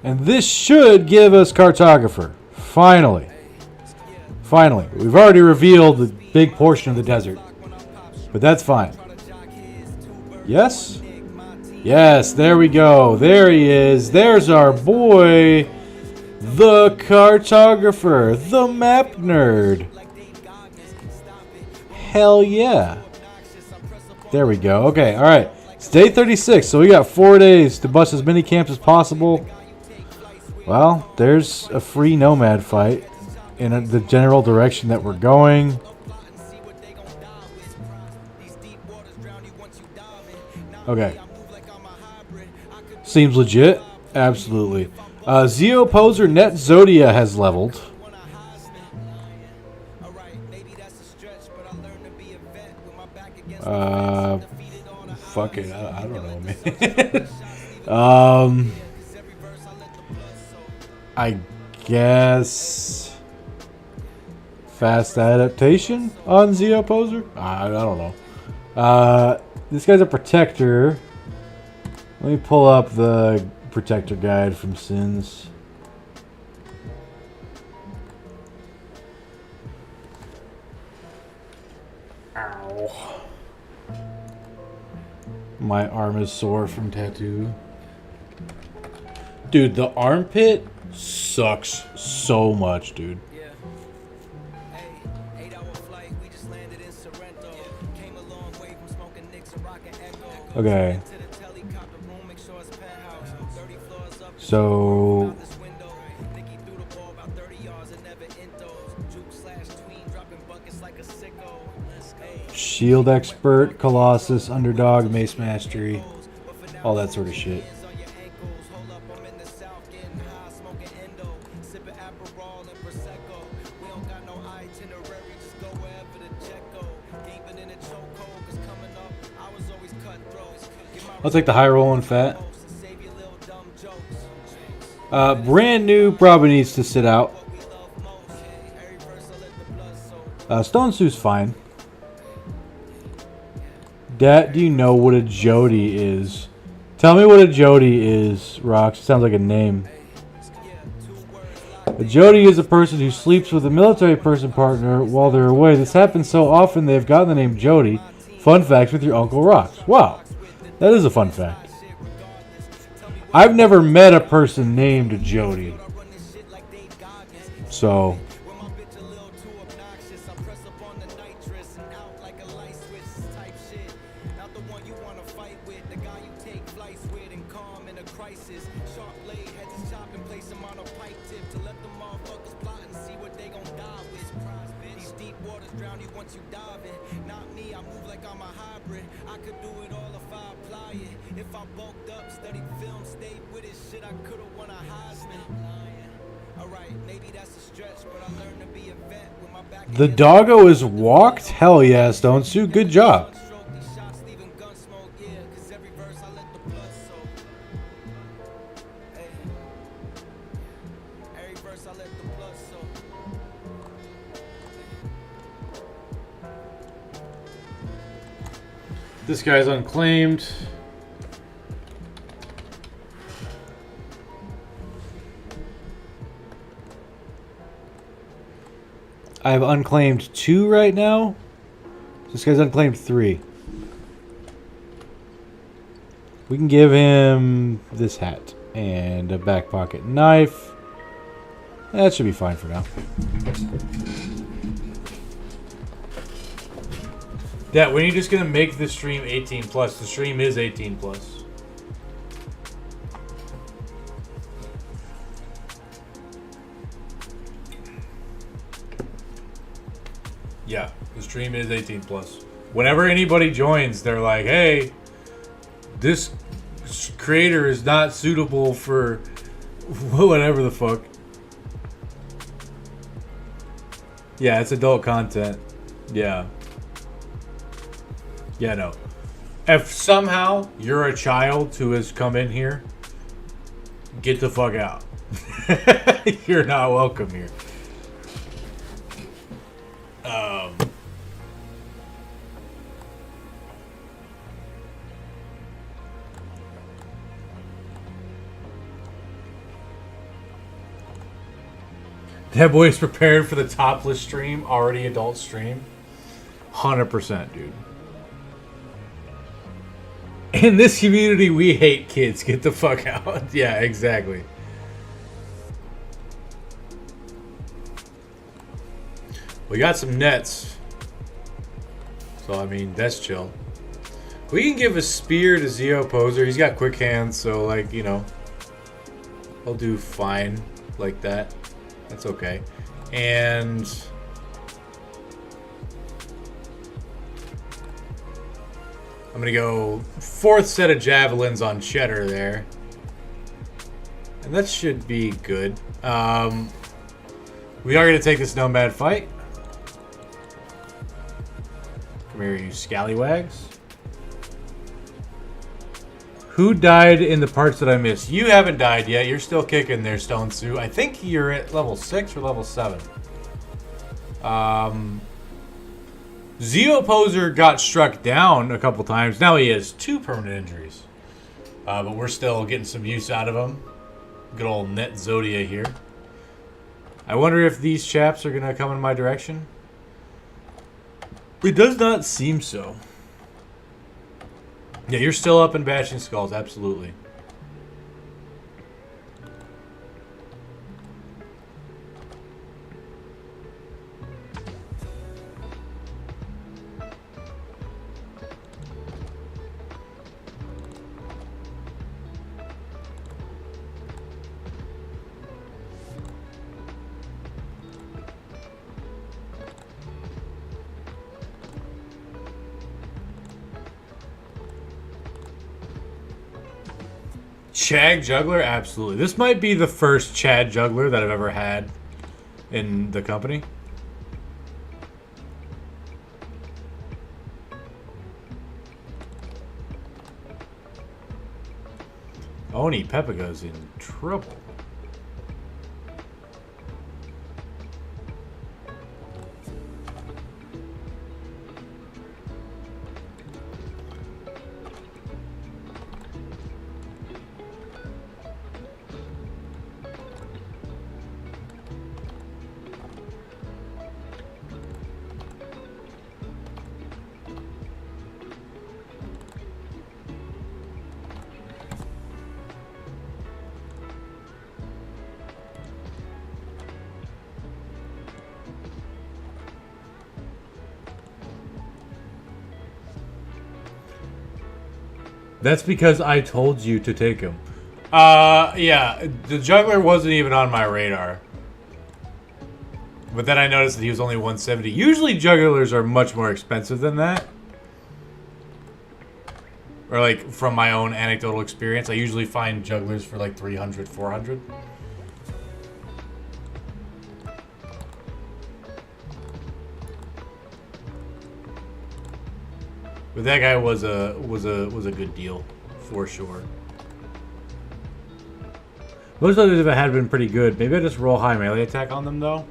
And this should give us Cartographer. Finally. Finally. We've already revealed the big portion of the desert. But that's fine. Yes? Yes, there we go. There he is. There's our boy, the Cartographer, the map nerd. Hell yeah. There we go. Okay, alright. It's day 36, so we got 4 days to bust as many camps as possible. Well, there's a free nomad fight in the general direction that we're going. Okay. Seems legit. Absolutely. Zeo Poser Net Zodia has leveled. Fuck it. I don't know, man. I guess fast adaptation on Zeo Poser? I don't know. This guy's a protector. Let me pull up the protector guide from Sins. Ow. My arm is sore from tattoo. Dude, the armpit sucks so much, dude. Okay. So Shield Expert, Colossus, Underdog, Mace Mastery, all that sort of shit. I'll take the high roll and fat. Brand new probably needs to sit out. Stone Sue's fine. Dad, do you know what a Jody is? Tell me what a Jody is, Rox. It sounds like a name. A Jody is a person who sleeps with a military person partner while they're away. This happens so often they've gotten the name Jody. Fun facts with your Uncle Rox. Wow, that is a fun fact. I've never met a person named Jody. So the doggo is walked? Hell yeah, Stone Suit. Good job. This guy's unclaimed. I have unclaimed 2 right now. This guy's unclaimed 3. We can give him this hat and a back pocket knife. That should be fine for now. Dad, when are you just going to make the stream 18 plus? The stream is 18 plus. Yeah, the stream is 18 plus. Whenever anybody joins, they're like, hey, this creator is not suitable for whatever the fuck. Yeah, it's adult content. Yeah. Yeah, no. If somehow you're a child who has come in here, get the fuck out. You're not welcome here. That boy is prepared for the topless stream, already adult stream. 100%, dude. In this community, we hate kids. Get the fuck out. Yeah, exactly. We got some nets. So, I mean, that's chill. We can give a spear to Zeo Poser. He's got quick hands, so, like, you know, he'll do fine like that. That's okay. And I'm going to go 4th set of javelins on Cheddar there. And that should be good. We are going to take this Nomad fight. Come here, you scallywags. Who died in the parts that I missed? You haven't died yet. You're still kicking there, Stone Sue. I think you're at level 6 or level 7. Zeo Poser got struck down a couple times. Now he has 2 permanent injuries. But we're still getting some use out of him. Good old Net Zodia here. I wonder if these chaps are going to come in my direction. It does not seem so. Yeah, you're still up and bashing skulls, absolutely. Chad Juggler? Absolutely. This might be the first Chad Juggler that I've ever had in the company. Oni Pepaga's in trouble. That's because I told you to take him. Yeah, the juggler wasn't even on my radar. But then I noticed that he was only 170. Usually jugglers are much more expensive than that. Or like from my own anecdotal experience, I usually find jugglers for like 300, 400. But that guy was a good deal, for sure. Most others had been pretty good. Maybe I just roll high melee attack on them, though.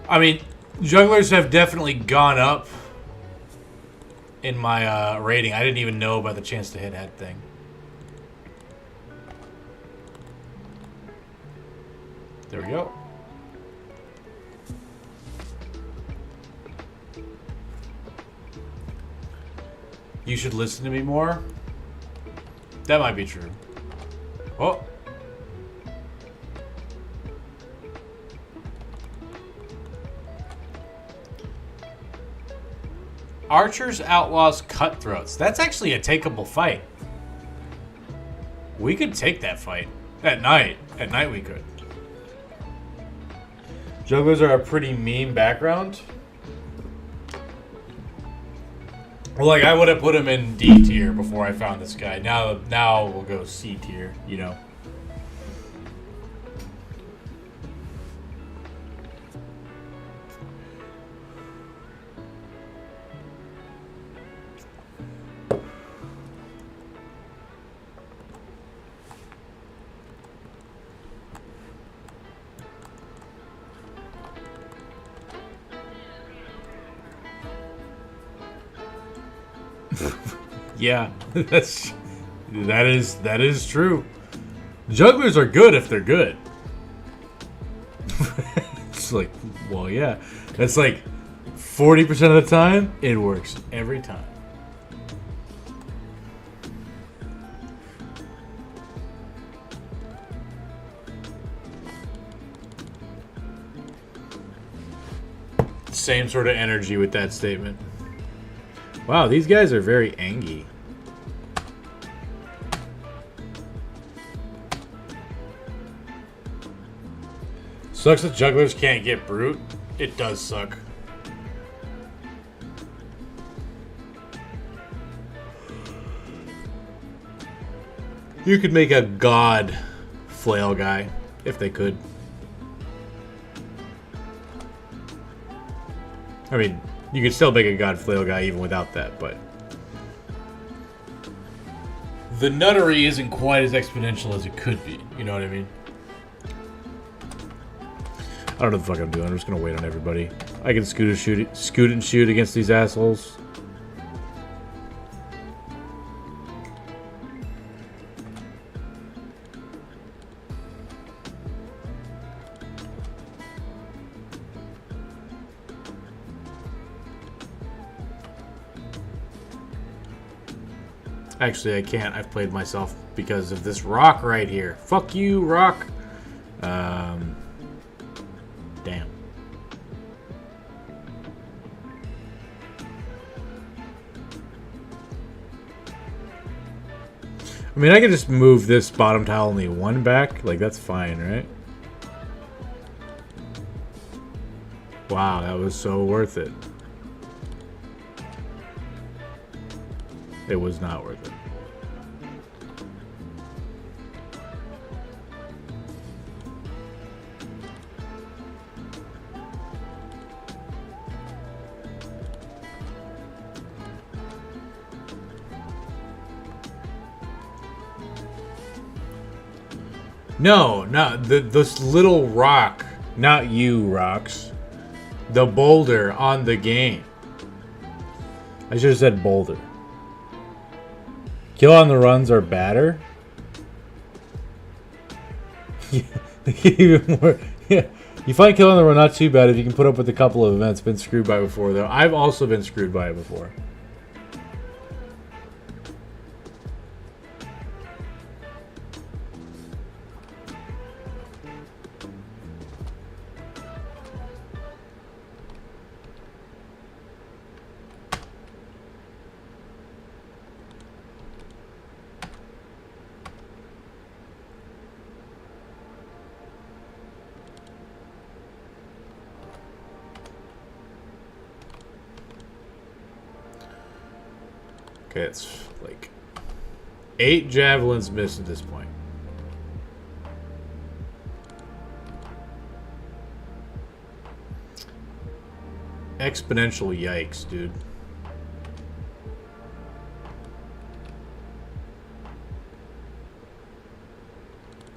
I mean, jugglers have definitely gone up in my rating. I didn't even know about the chance to hit head thing. There we go. You should listen to me more. That might be true. Oh. Archers, Outlaws, Cutthroats. That's actually a takeable fight. We could take that fight. At night. At night we could. Jugglers are a pretty mean background. Well, like, I would have put him in D tier before I found this guy. Now we'll go C tier, you know. Yeah, that is true. Jugglers are good if they're good. It's like, well, yeah. That's like 40% of the time, it works every time. Same sort of energy with that statement. Wow, these guys are very angy. Sucks that jugglers can't get brute. It does suck. You could make a god flail guy, if they could. I mean, you could still make a god flail guy even without that, but... The nuttery isn't quite as exponential as it could be, you know what I mean? I don't know what the fuck I'm doing, I'm just gonna wait on everybody. I can scoot and shoot against these assholes. Actually, I can't. I've played myself because of this rock right here. Fuck you, rock. Damn. I mean, I can just move this bottom tile only one back. Like, that's fine, right? Wow, that was so worth it. It was not worth it. No, this little rock, not you, rocks. The boulder on the game. I should have said boulder. Kill on the runs are badder. Even more. Yeah. You find kill on the run not too bad if you can put up with a couple of events. Been screwed by before though. I've also been screwed by it before. Okay, it's like 8 javelins missed at this point. Exponential yikes, dude.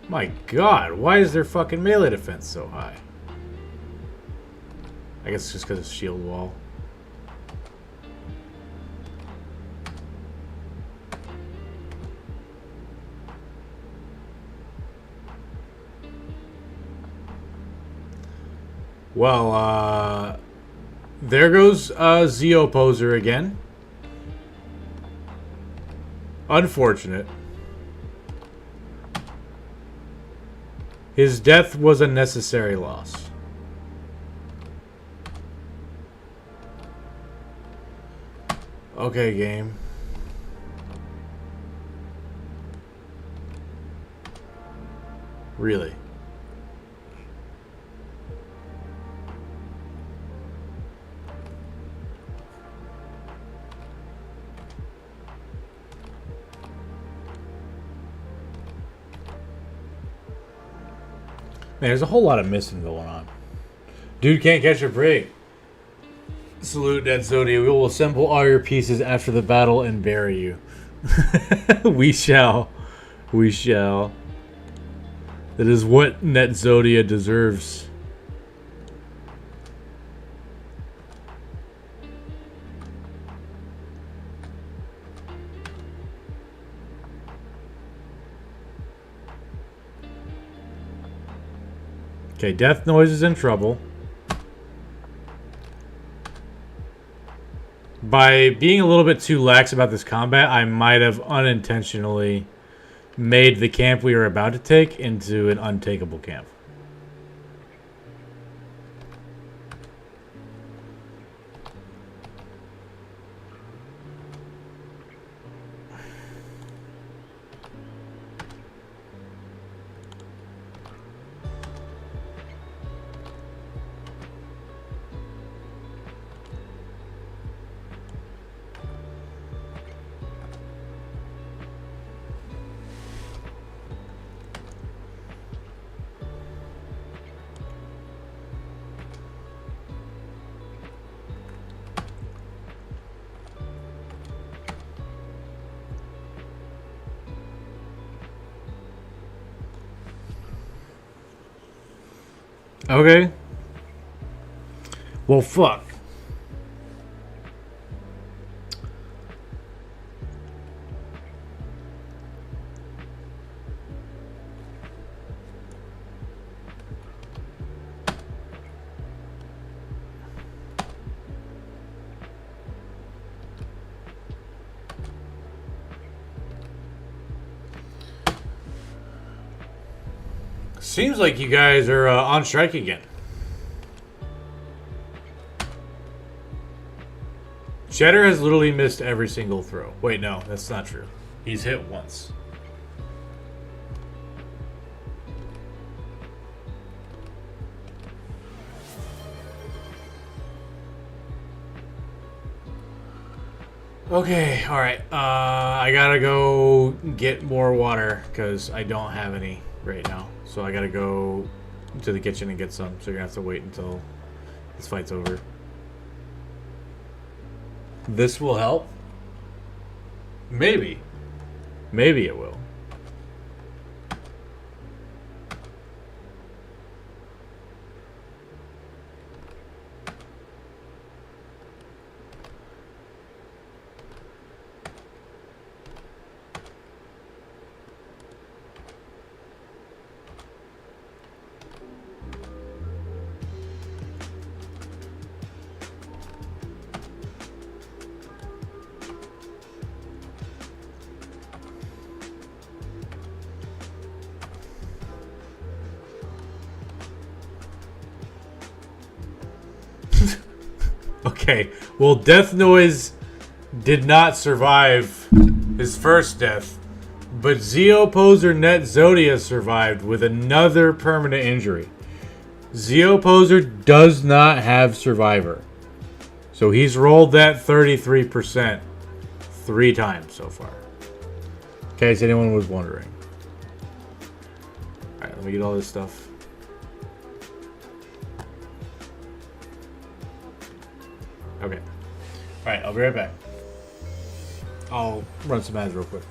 My god, why is their fucking melee defense so high? I guess it's just because of shield wall. Well, there goes Zeo Poser again. Unfortunate. His death was a necessary loss. Okay, game. Really? Man, there's a whole lot of missing going on. Dude can't catch a break. Salute, Dead Zodia. We will assemble all your pieces after the battle and bury you. We shall. We shall. That is what Net Zodia deserves. Okay, Death Noise is in trouble. By being a little bit too lax about this combat, I might have unintentionally made the camp we were about to take into an untakeable camp. Okay. Well, fuck. Seems like you guys are on strike again. Cheddar has literally missed every single throw. Wait, no, that's not true. He's hit once. Okay, alright. I gotta go get more water because I don't have any right now. So I gotta go to the kitchen and get some. So you're gonna have to wait until this fight's over. This will help? Maybe. Maybe it will. Okay, well, Death Noise did not survive his first death, but Zeoposer Net Zodia survived with another permanent injury. Zeoposer does not have Survivor, so he's rolled that 33% 3 times so far. In case anyone was wondering. Alright, let me get all this stuff. Okay. Alright, I'll be right back. I'll run some ads real quick.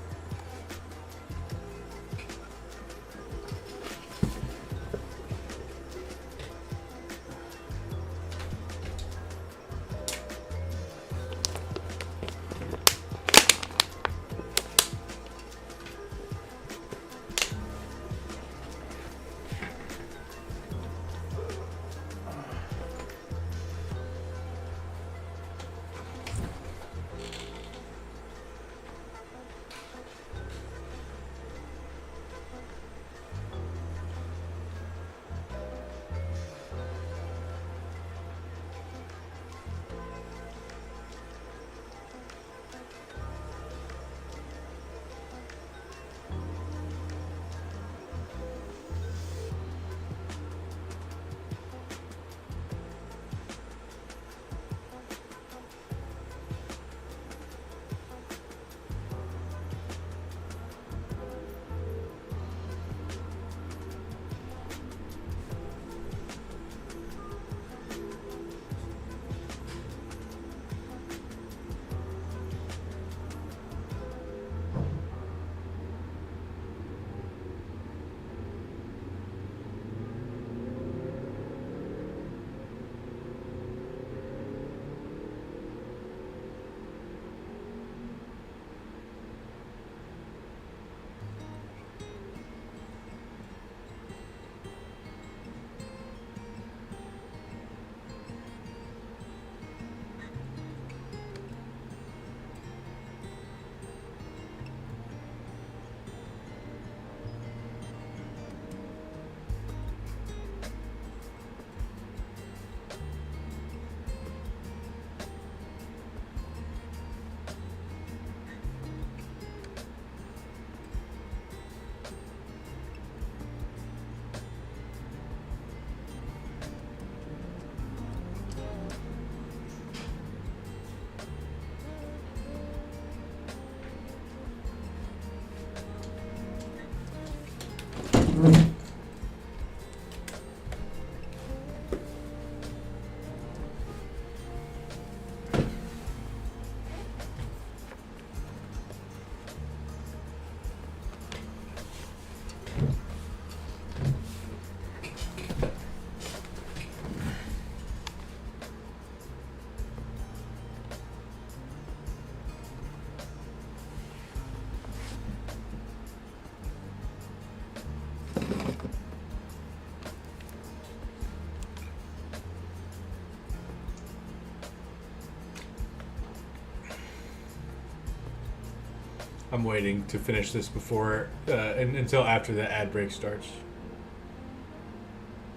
I'm waiting to finish this before until after the ad break starts.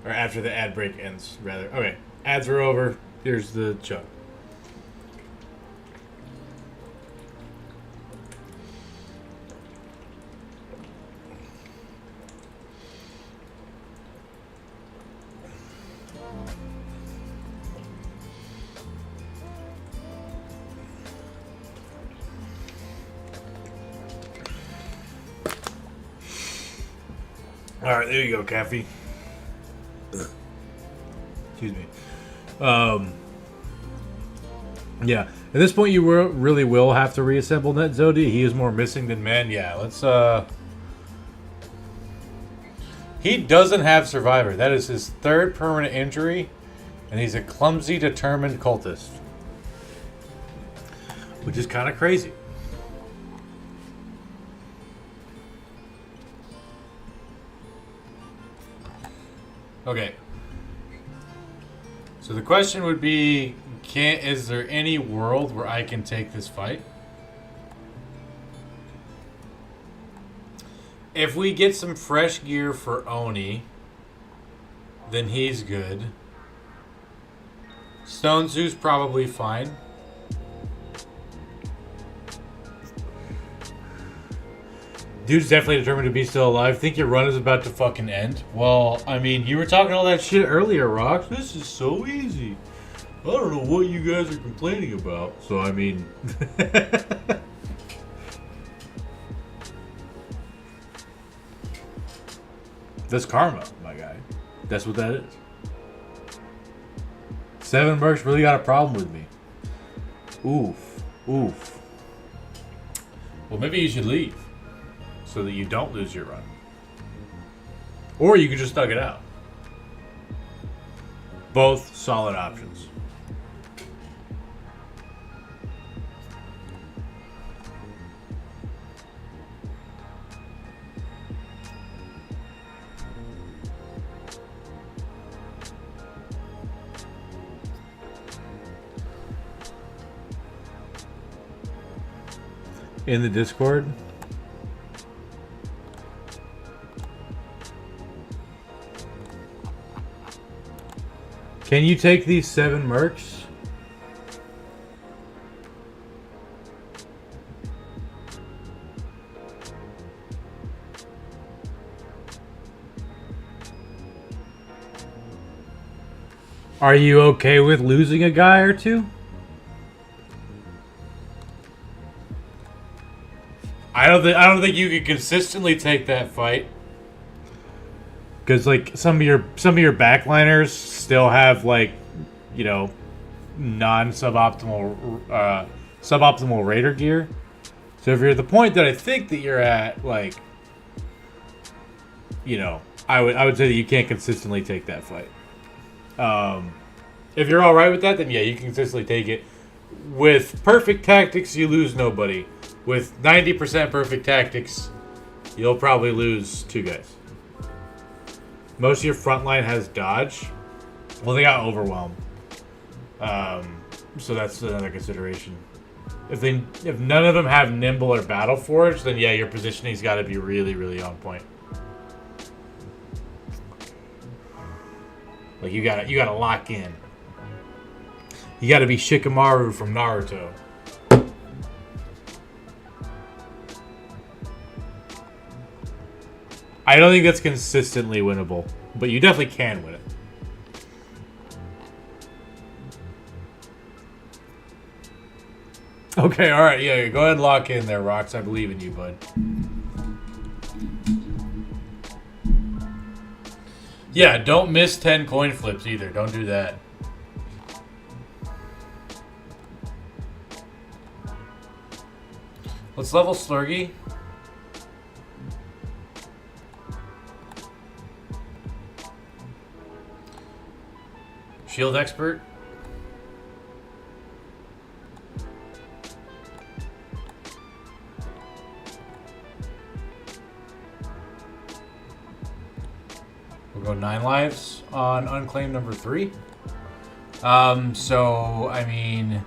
Or after the ad break ends, rather. Okay, ads are over. Here's the chug. All right, there you go, Caffey. Excuse me. Yeah, at this point, you really will have to reassemble Net Zodi. He is more missing than men. Yeah, let's. He doesn't have Survivor. That is his third permanent injury, and he's a clumsy, determined cultist, which is kind of crazy. Okay. So the question would be, is there any world where I can take this fight? If we get some fresh gear for Oni, then he's good. Stone Zoo's probably fine. Dude's definitely determined to be still alive. Think your run is about to fucking end? Well, I mean, you were talking all that shit earlier, Rox. This is so easy. I don't know what you guys are complaining about. So, I mean... That's karma, my guy. That's what that is. 7 Mercs really got a problem with me. Oof. Oof. Well, maybe you should leave, so that you don't lose your run. Or you could just thug it out. Both solid options. In the Discord? Can you take these 7 Mercs? Are you okay with losing a guy or two? I don't think you can consistently take that fight. Because like some of your backliners still have like, you know, suboptimal Raider gear. So if you're at the point that I think that you're at, like, you know, I would say that you can't consistently take that fight. If you're all right with that, then yeah, you can consistently take it. With perfect tactics, you lose nobody. With 90% perfect tactics, you'll probably lose 2 guys. Most of your front line has dodge. Well, they got overwhelm. So that's another consideration. If none of them have nimble or battle forge, then yeah, your positioning's got to be really, really on point. Like you gotta lock in. You gotta be Shikamaru from Naruto. I don't think that's consistently winnable, but you definitely can win it. Okay, alright, yeah, go ahead and lock in there, Rox. I believe in you, bud. Yeah, don't miss 10 coin flips either. Don't do that. Let's level Slurgy. Shield expert. We'll go 9 lives on unclaimed number 3. So I mean,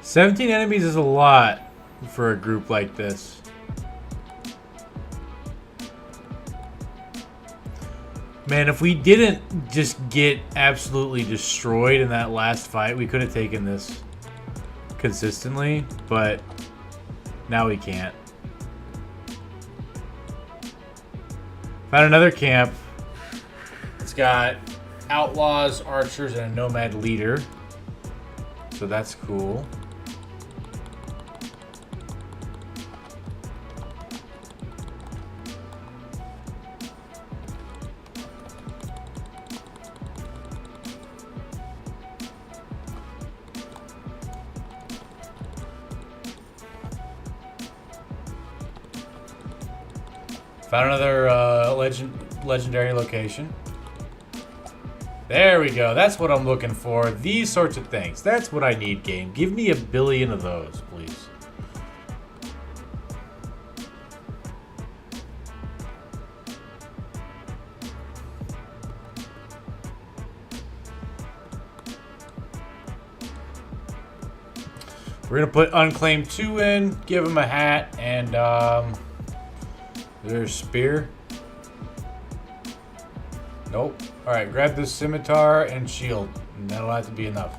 17 enemies is a lot for a group like this. Man, if we didn't just get absolutely destroyed in that last fight, we could have taken this consistently, but now we can't. Found another camp. It's got outlaws, archers, and a nomad leader. So that's cool. Found another legendary location. There we go. That's what I'm looking for. These sorts of things. That's what I need, game. Give me 1 billion of those, please. We're going to put Unclaimed 2 in, give him a hat, and there's spear. Nope. Alright, grab this scimitar and shield. And that'll have to be enough.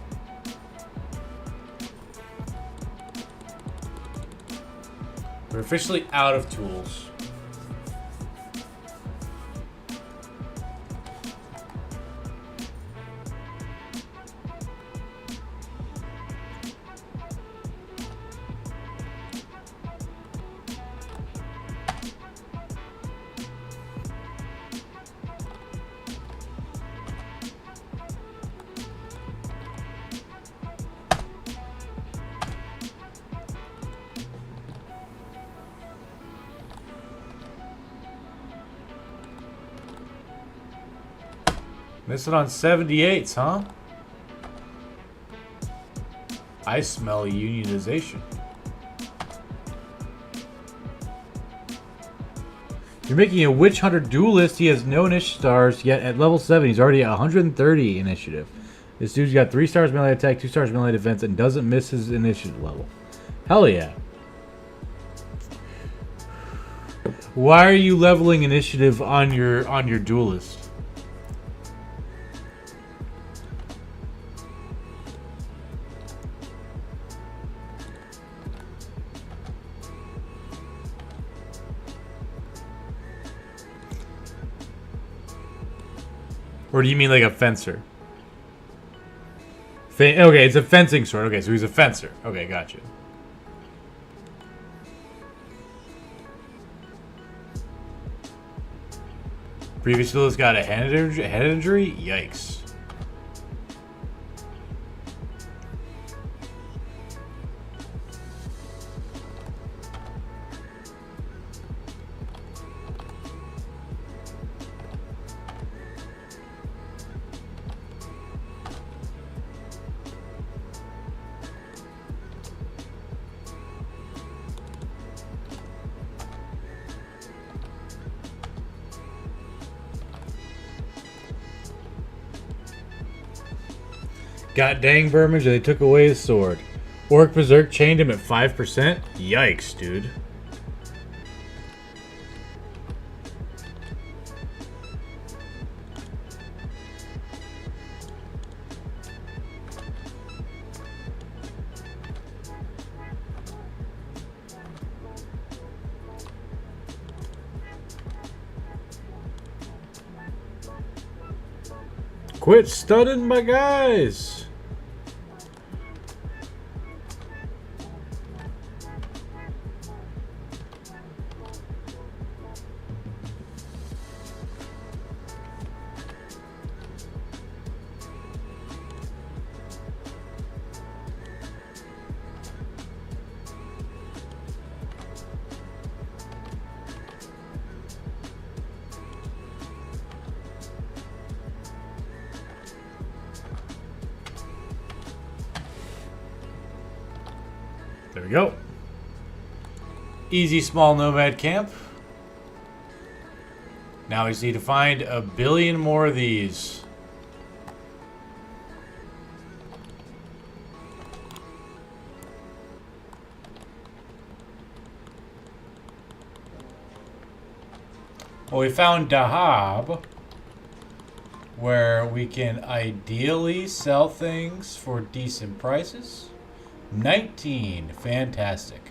We're officially out of tools. Missing on 78s, huh? I smell unionization. You're making a witch hunter duelist. He has no initiative stars, yet at level 7 he's already at 130 initiative. This dude's got 3 stars melee attack, 2 stars melee defense, and doesn't miss his initiative level. Hell yeah. Why are you leveling initiative on your duelist? Or do you mean like a fencer? Okay, it's a fencing sword. Okay, so he's a fencer. Okay, gotcha. Previous duelist got a head injury? Yikes. God dang, Burmage, they took away his sword. Orc Berserk chained him at 5%? Yikes, dude. Quit stunning my guys! There we go. Easy small nomad camp. Now we just need to find 1 billion more of these. Well, we found Dahab, where we can ideally sell things for decent prices. 19. Fantastic.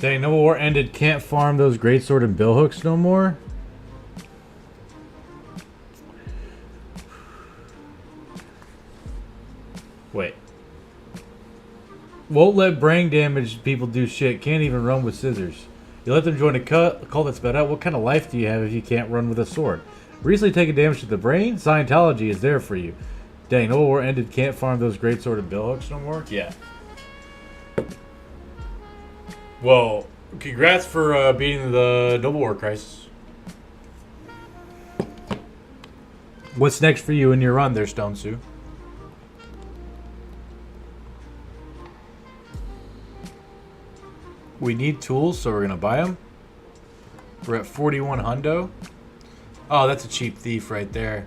Dang, no war ended. Can't farm those greatsword and billhooks no more. Wait. Won't let brain damage people do shit. Can't even run with scissors. You let them join a cult that's sped out. What kind of life do you have if you can't run with a sword? Recently taken damage to the brain? Scientology is there for you. Dang, no war ended. Can't farm those greatsword and billhooks no more. Yeah. Well, congrats for beating the Noble War Crisis. What's next for you in your run there, Stone Sue? We need tools, so we're going to buy them. We're at 41 hundo. Oh, that's a cheap thief right there.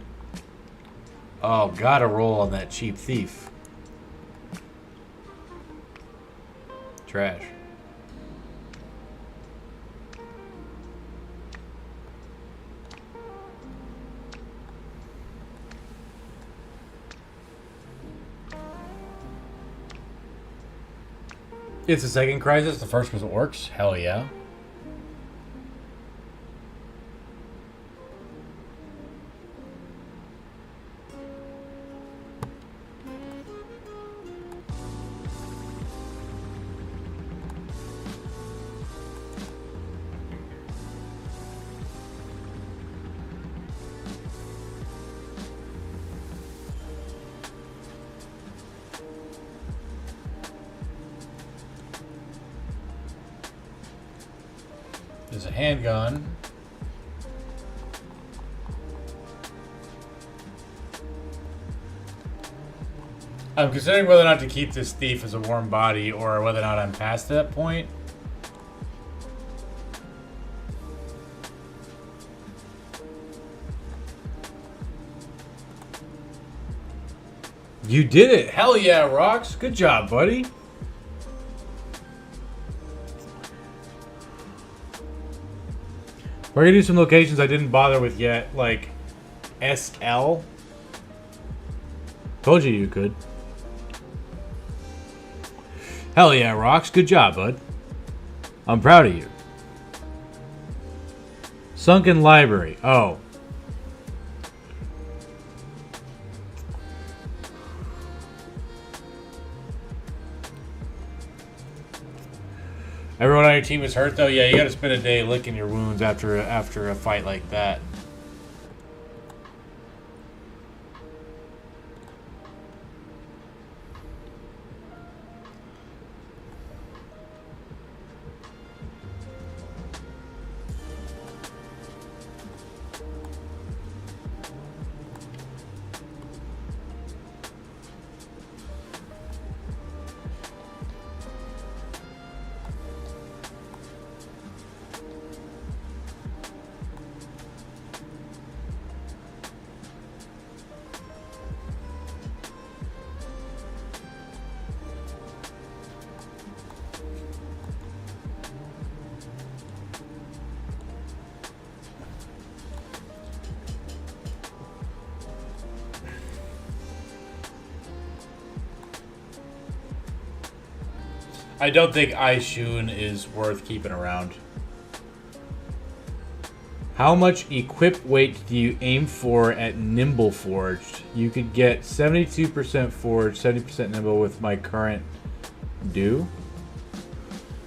Oh, gotta roll on that cheap thief. Trash. It's the second crisis. The first was orcs. Hell yeah. There's a handgun. I'm considering whether or not to keep this thief as a warm body or whether or not I'm past that point. You did it! Hell yeah, Rocks! Good job, buddy! We're gonna do some locations I didn't bother with yet, like SL. Told you you could. Hell yeah, Rocks. Good job, bud. I'm proud of you. Sunken Library. Oh. Everyone on your team is hurt, though? Yeah, you gotta spend a day licking your wounds after a fight like that. I don't think Aishun is worth keeping around. How much equip weight do you aim for at Nimble Forged? You could get 72% Forged, 70% Nimble with my current do.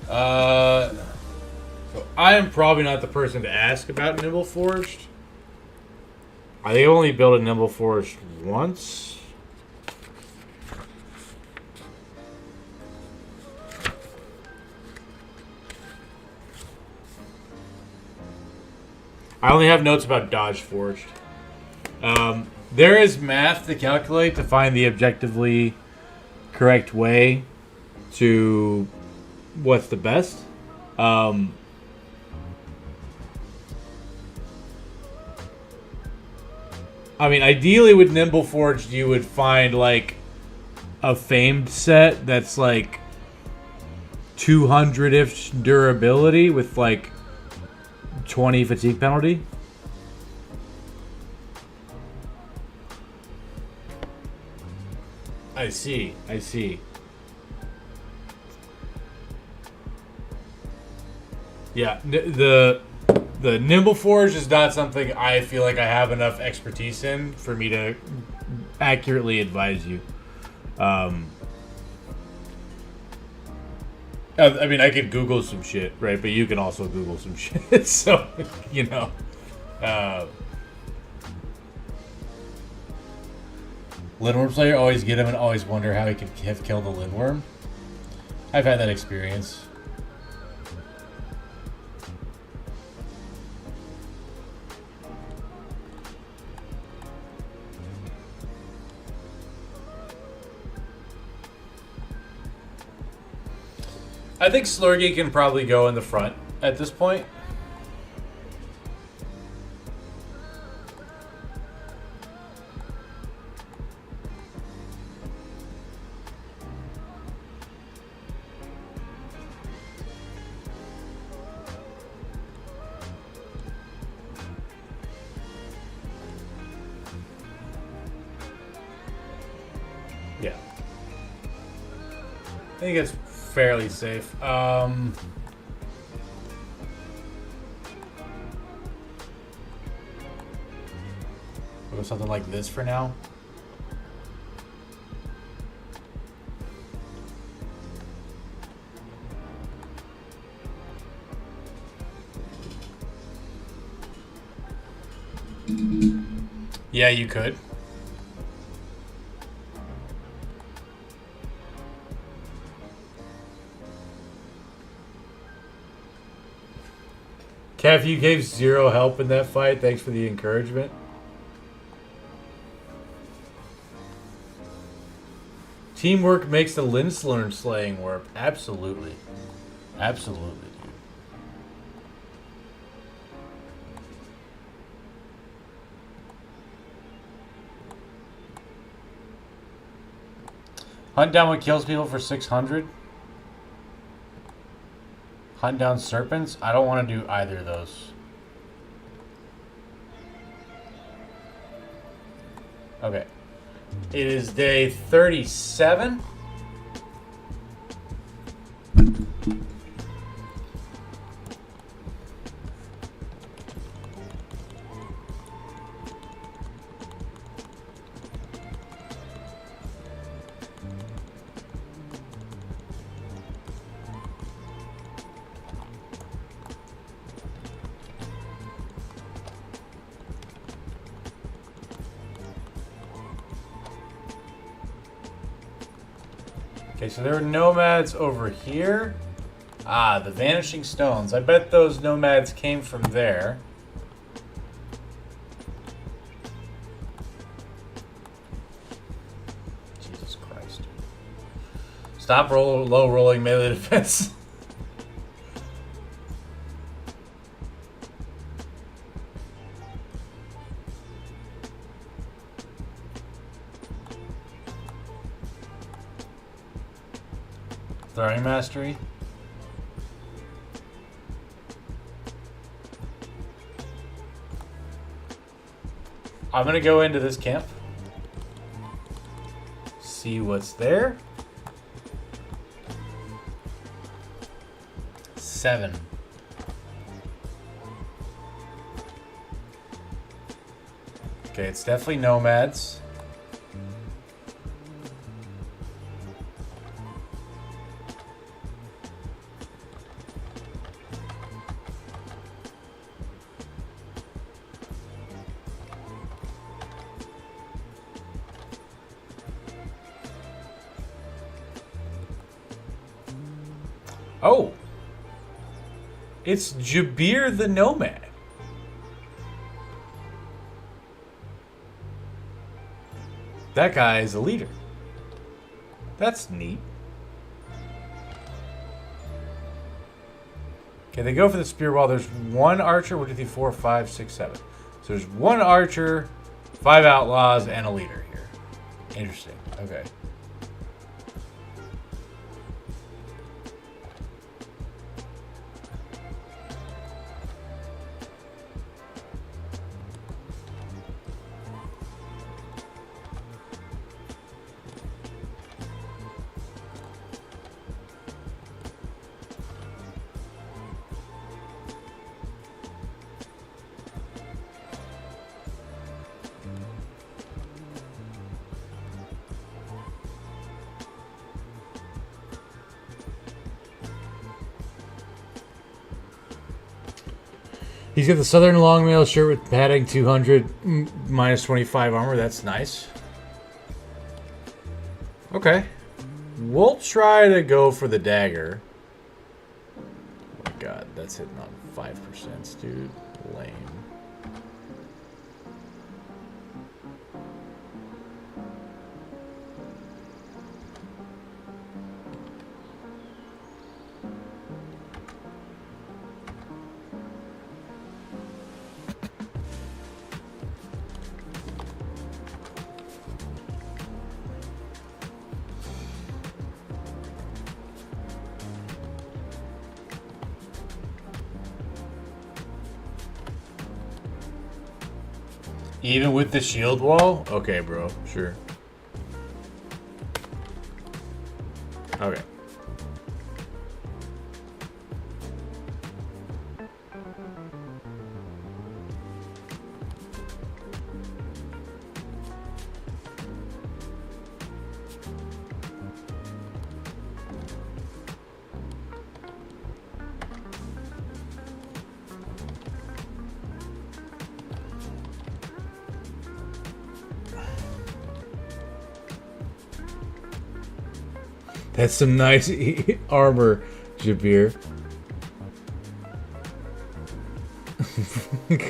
So I am probably not the person to ask about Nimble Forged. I think I only built a Nimble Forged once. I only have notes about Dodge Forged. There is math to calculate to find the objectively correct way to what's the best. I mean, ideally with Nimble Forged, you would find like a famed set that's like 200-ish durability with like 20 fatigue penalty. I see. Yeah, the Nimble Forge is not something I feel like I have enough expertise in for me to accurately advise you. I mean, I could Google some shit, right? But you can also Google some shit. So, you know. Lindworm Slayer, always get him and always wonder how he could have killed a Lindworm. I've had that experience. I think Slurgy can probably go in the front at this point. Yeah. I think it's fairly safe. We'll go something like this for now. Yeah, you could. Kev, you gave zero help in that fight. Thanks for the encouragement. Teamwork makes the Linslern slaying work. Absolutely. Absolutely, dude. Hunt down what kills people for 600. Hunt down serpents? I don't want to do either of those. Okay. It is day 37. Okay, so there are nomads over here. Ah, the Vanishing Stones. I bet those nomads came from there. Jesus Christ. Stop low rolling melee defense. Throwing mastery. I'm gonna go into this camp. See what's there. 7. Okay, it's definitely nomads. Oh, it's Jabir the Nomad. That guy is a leader. That's neat. Okay, they go for the spear wall. There's one archer. 1, 2, 3, 4, 5, 6, 7. So there's one archer, 5 outlaws, and a leader here. Interesting. Okay. He's got the Southern Long Mail shirt with padding 200, minus 25 armor. That's nice. Okay. We'll try to go for the dagger. Oh my god, that's hitting on 5%, dude. Lame. Even with the shield wall? Okay, bro. Sure. Okay. That's some nice armor, Jabir.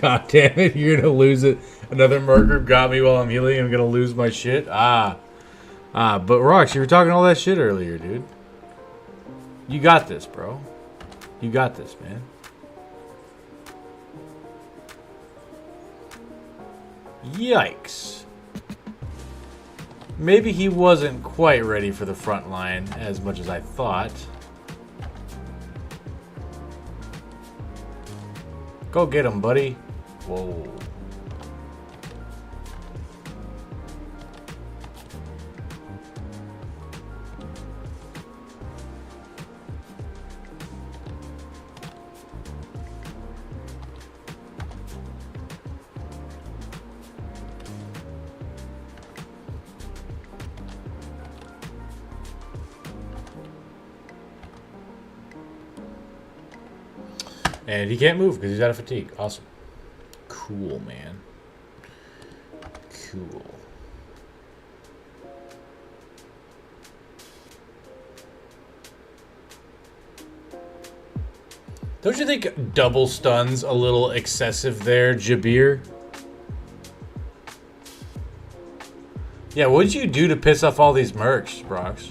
God damn it, you're gonna lose it. Another merc group got me while I'm healing. I'm gonna lose my shit. But Rox, you were talking all that shit earlier, dude. You got this, bro. You got this, man. Yikes. Maybe he wasn't quite ready for the front line as much as I thought. Go get him, buddy. Whoa. And he can't move because he's out of fatigue. Awesome. Cool, man. Cool. Don't you think double stun's a little excessive there, Jabir? Yeah, what'd you do to piss off all these mercs, Brox?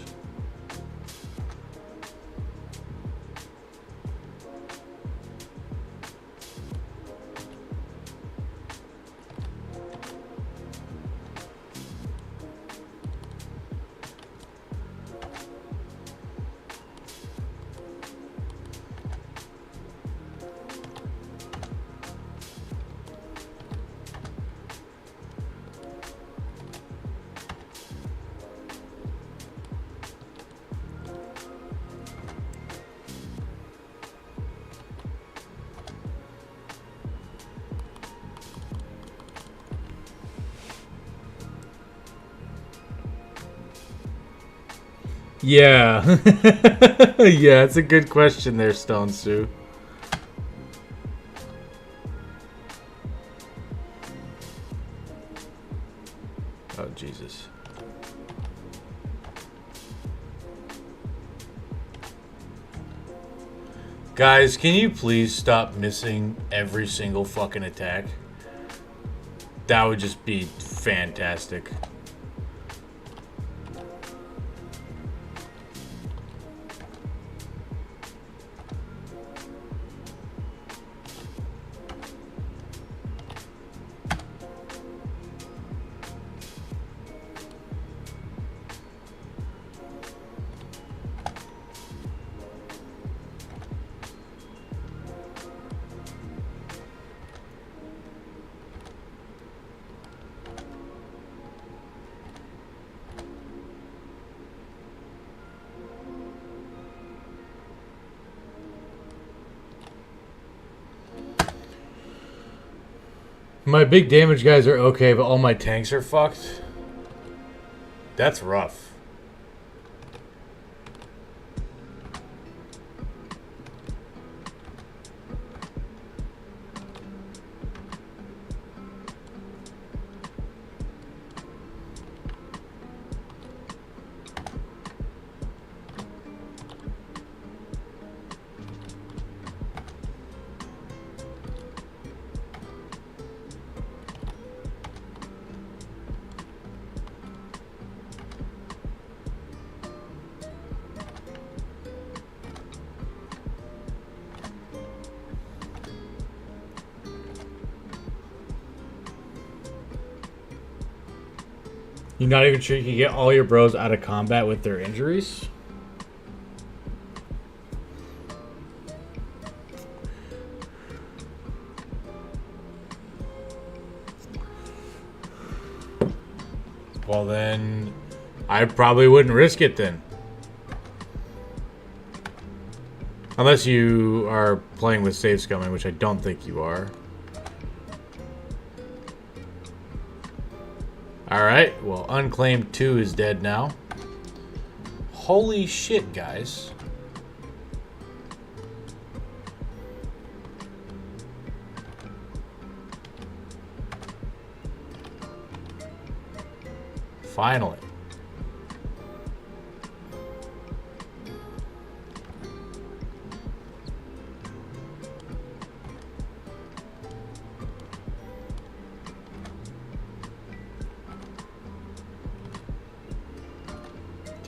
Yeah. Yeah, it's a good question there, Stone Sue. Oh, Jesus. Guys, can you please stop missing every single fucking attack? That would just be fantastic. My big damage guys are okay, but all my tanks are fucked. That's rough. You're not even sure you can get all your bros out of combat with their injuries? Well then, I probably wouldn't risk it then. Unless you are playing with save scumming, which I don't think you are. Alright, well, Unclaimed 2 is dead now. Holy shit, guys. Finally.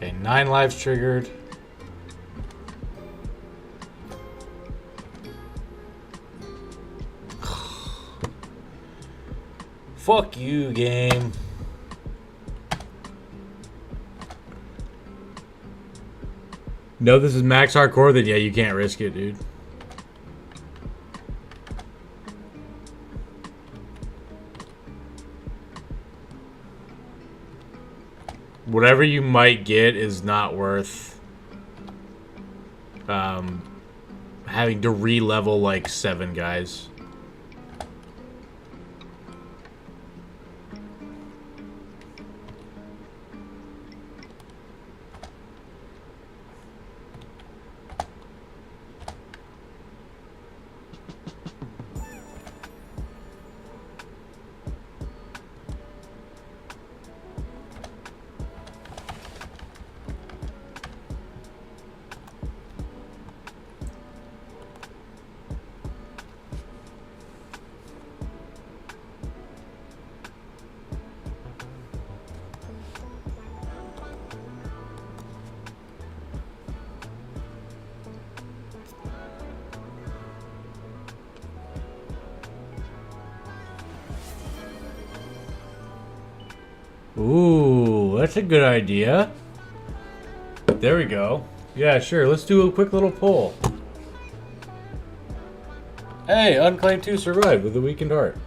Okay, 9 lives triggered. Fuck you, game. No, this is max hardcore, then yeah, you can't risk it, dude. Whatever you might get is not worth having to re-level like 7 guys. Ooh, that's a good idea. There we go. Yeah, sure. Let's do a quick little poll. Hey, Unclaimed 2 survived with a weakened heart.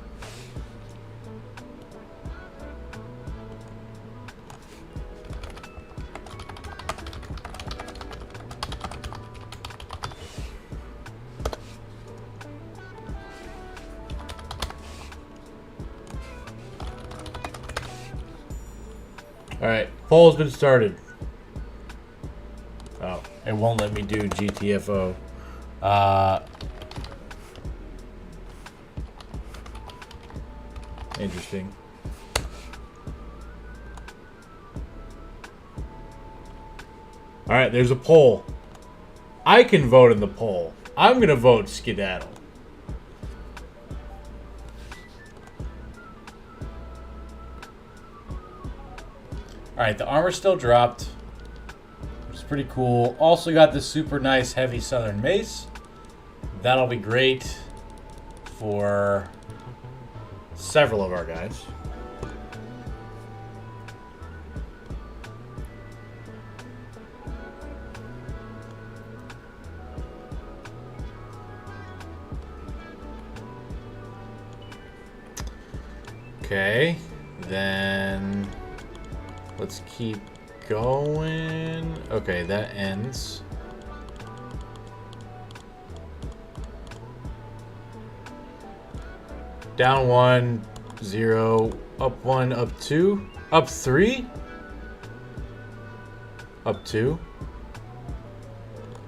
Alright, poll's been started. Oh, it won't let me do GTFO. Interesting. Alright, there's a poll. I can vote in the poll. I'm gonna vote skedaddle. Alright, the armor still dropped, which is pretty cool. Also got this super nice heavy southern mace. That'll be great for several of our guys. Okay, then let's keep going. Okay, that ends. Down 1, 0. Up 1, up 2. Up 3? Up 2.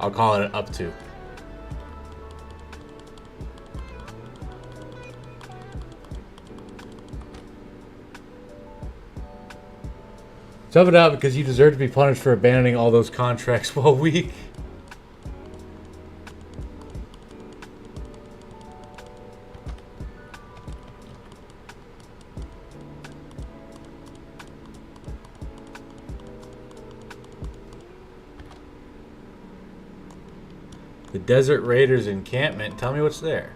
I'll call it an up 2. Tough it out because you deserve to be punished for abandoning all those contracts while weak. The Desert Raiders encampment. Tell me what's there.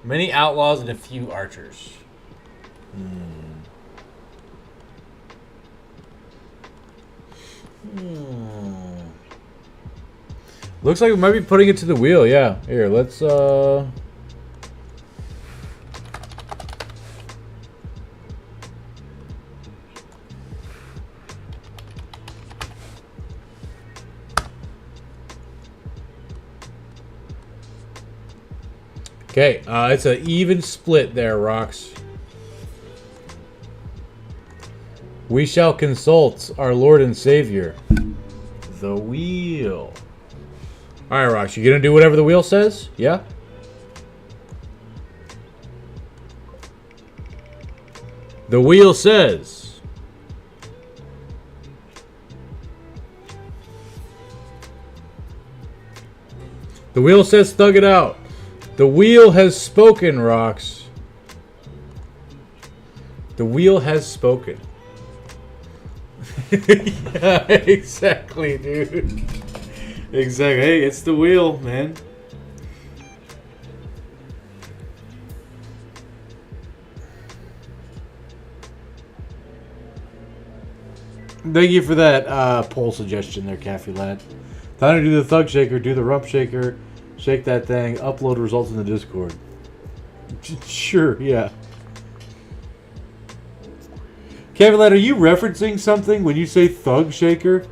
Many outlaws and a few archers. Looks like we might be putting it to the wheel. Yeah. Here, let's Okay, it's an even split there, Rocks. We shall consult our Lord and Savior, the wheel. All right, Rocks, you gonna do whatever the wheel says? Yeah? The wheel says... The wheel says thug it out. The wheel has spoken, Rocks. The wheel has spoken. Yeah, exactly, dude. Exactly. Hey, it's the wheel, man. Thank you for that poll suggestion there, Caffey Lad. Time to do the thug shaker, do the rump shaker, shake that thing, upload results in the Discord. Sure, yeah. Caffey Lad, are you referencing something when you say thug shaker?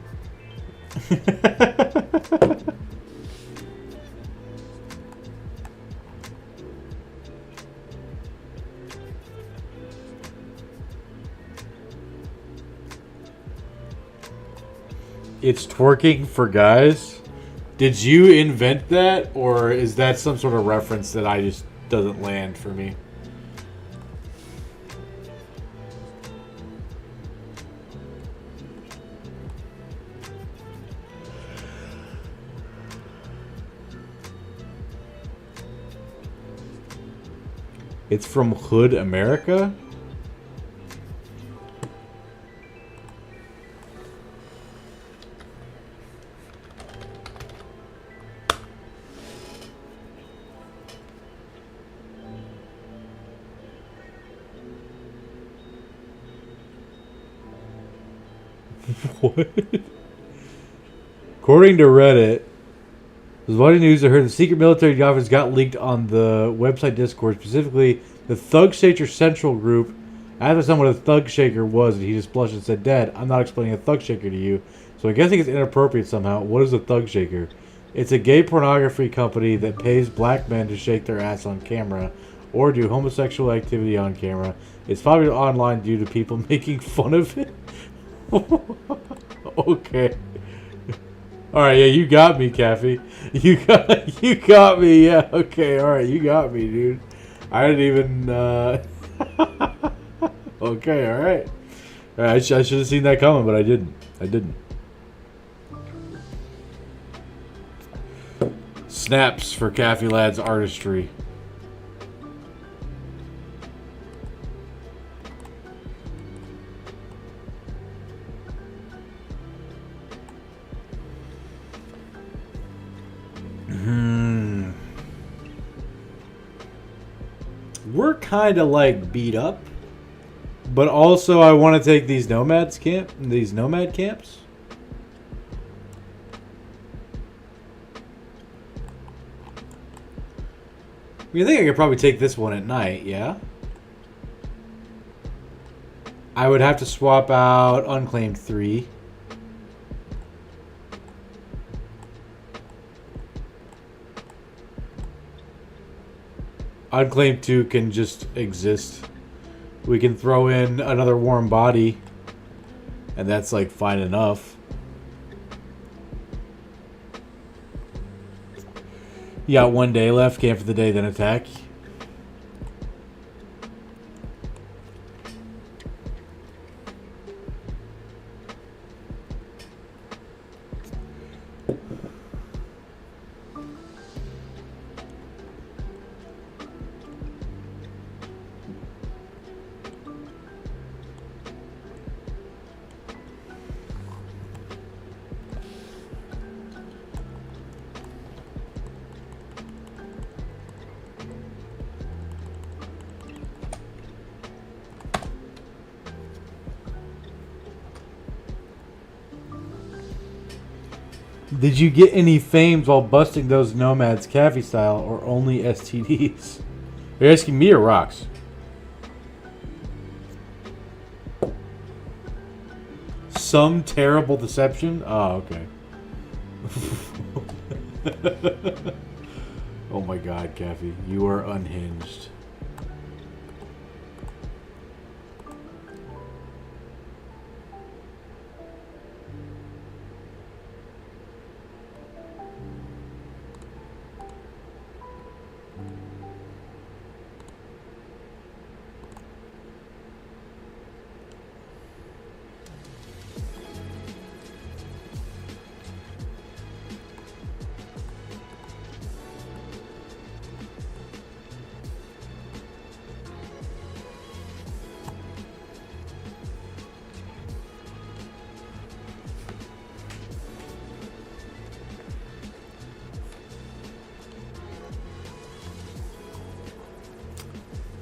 It's twerking for guys? Did you invent that, or is that some sort of reference that I just doesn't land for me? It's from Hood America? What? According to Reddit, there's one news I heard the secret military documents got leaked on the website Discord, specifically the Thug Shaker Central group. I asked someone what a Thug Shaker was, and he just blushed and said, "Dad, I'm not explaining a Thug Shaker to you, so I guess it's inappropriate somehow. What is a Thug Shaker? It's a gay pornography company that pays black men to shake their ass on camera or do homosexual activity on camera. It's popular online due to people making fun of it." Okay. All right, yeah, you got me, Caffey. You got me. Yeah, okay. All right, you got me, dude. I didn't even. Okay, all right. I should have seen that coming, but I didn't. Snaps for Caffey Lad's artistry. We're kind of like beat up, but also I want to take these nomad camps. You think I could probably take this one at night, yeah? I would have to swap out Unclaimed 3. Unclaimed 2 can just exist. We can throw in another warm body, and that's like fine enough. You got 1 day left, camp for the day, then attack. Did you get any fames while busting those nomads cafe style, or only STDs? Are you asking me or Rocks? Some terrible deception? Oh, okay. Oh my god, Caffey. You are unhinged.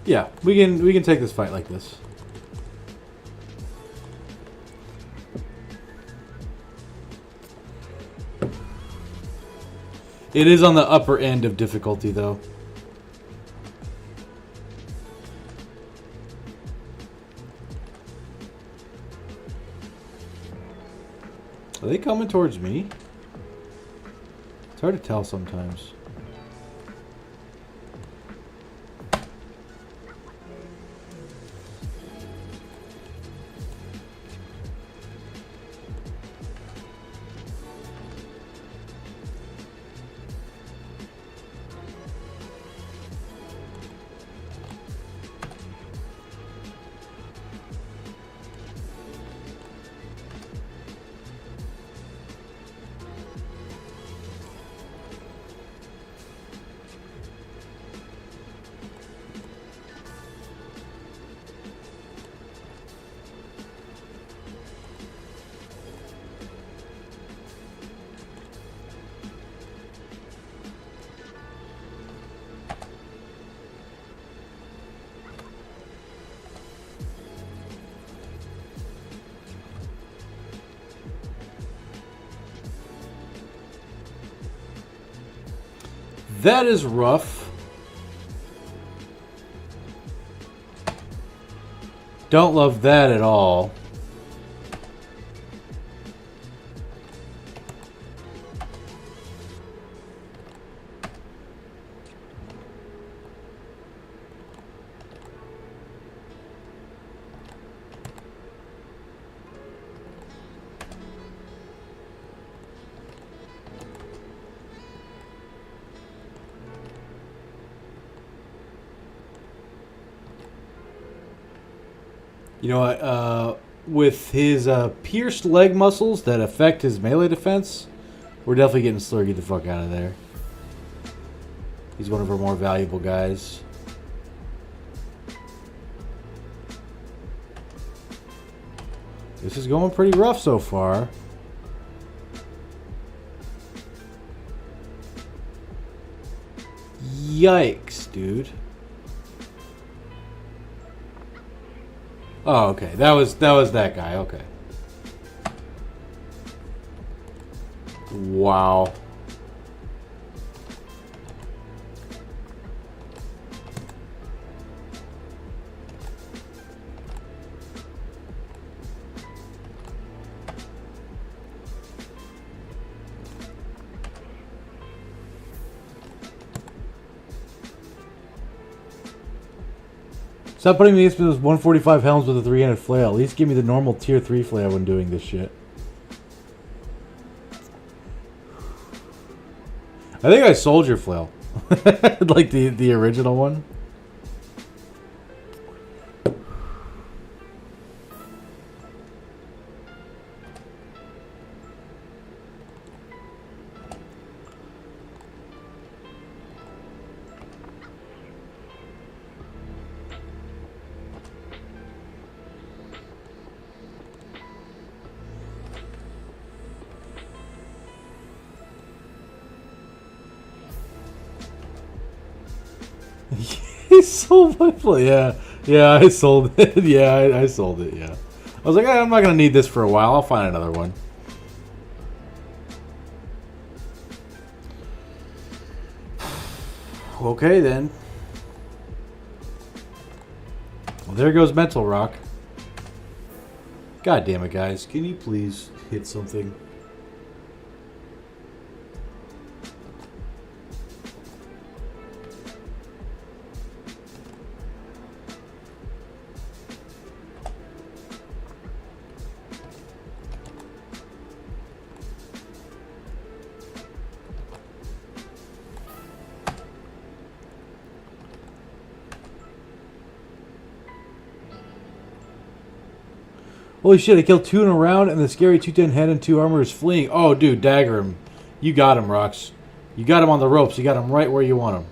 Yeah, we can take this fight like this. It is on the upper end of difficulty, though. Are they coming towards me? It's hard to tell sometimes. That is rough. Don't love that at all. You know what? With his pierced leg muscles that affect his melee defense, we're definitely getting Slurgy the fuck out of there. He's one of our more valuable guys. This is going pretty rough so far. Yikes, dude. Oh, okay. That was that guy. Okay. Wow. Stop putting me against those 145 helms with a 3-handed flail. At least give me the normal tier 3 flail when doing this shit. I think I sold your flail. Like the original one. He sold my play. Yeah, I sold it. Yeah, I sold it. Yeah, I was like, I'm not gonna need this for a while. I'll find another one. Okay then. Well, there goes Mental Rock. God damn it, guys! Can you please hit something? Holy shit, I killed 2 in a round and the scary 210 head and 2 armor is fleeing. Oh, dude, dagger him. You got him, Rox. You got him on the ropes. You got him right where you want him.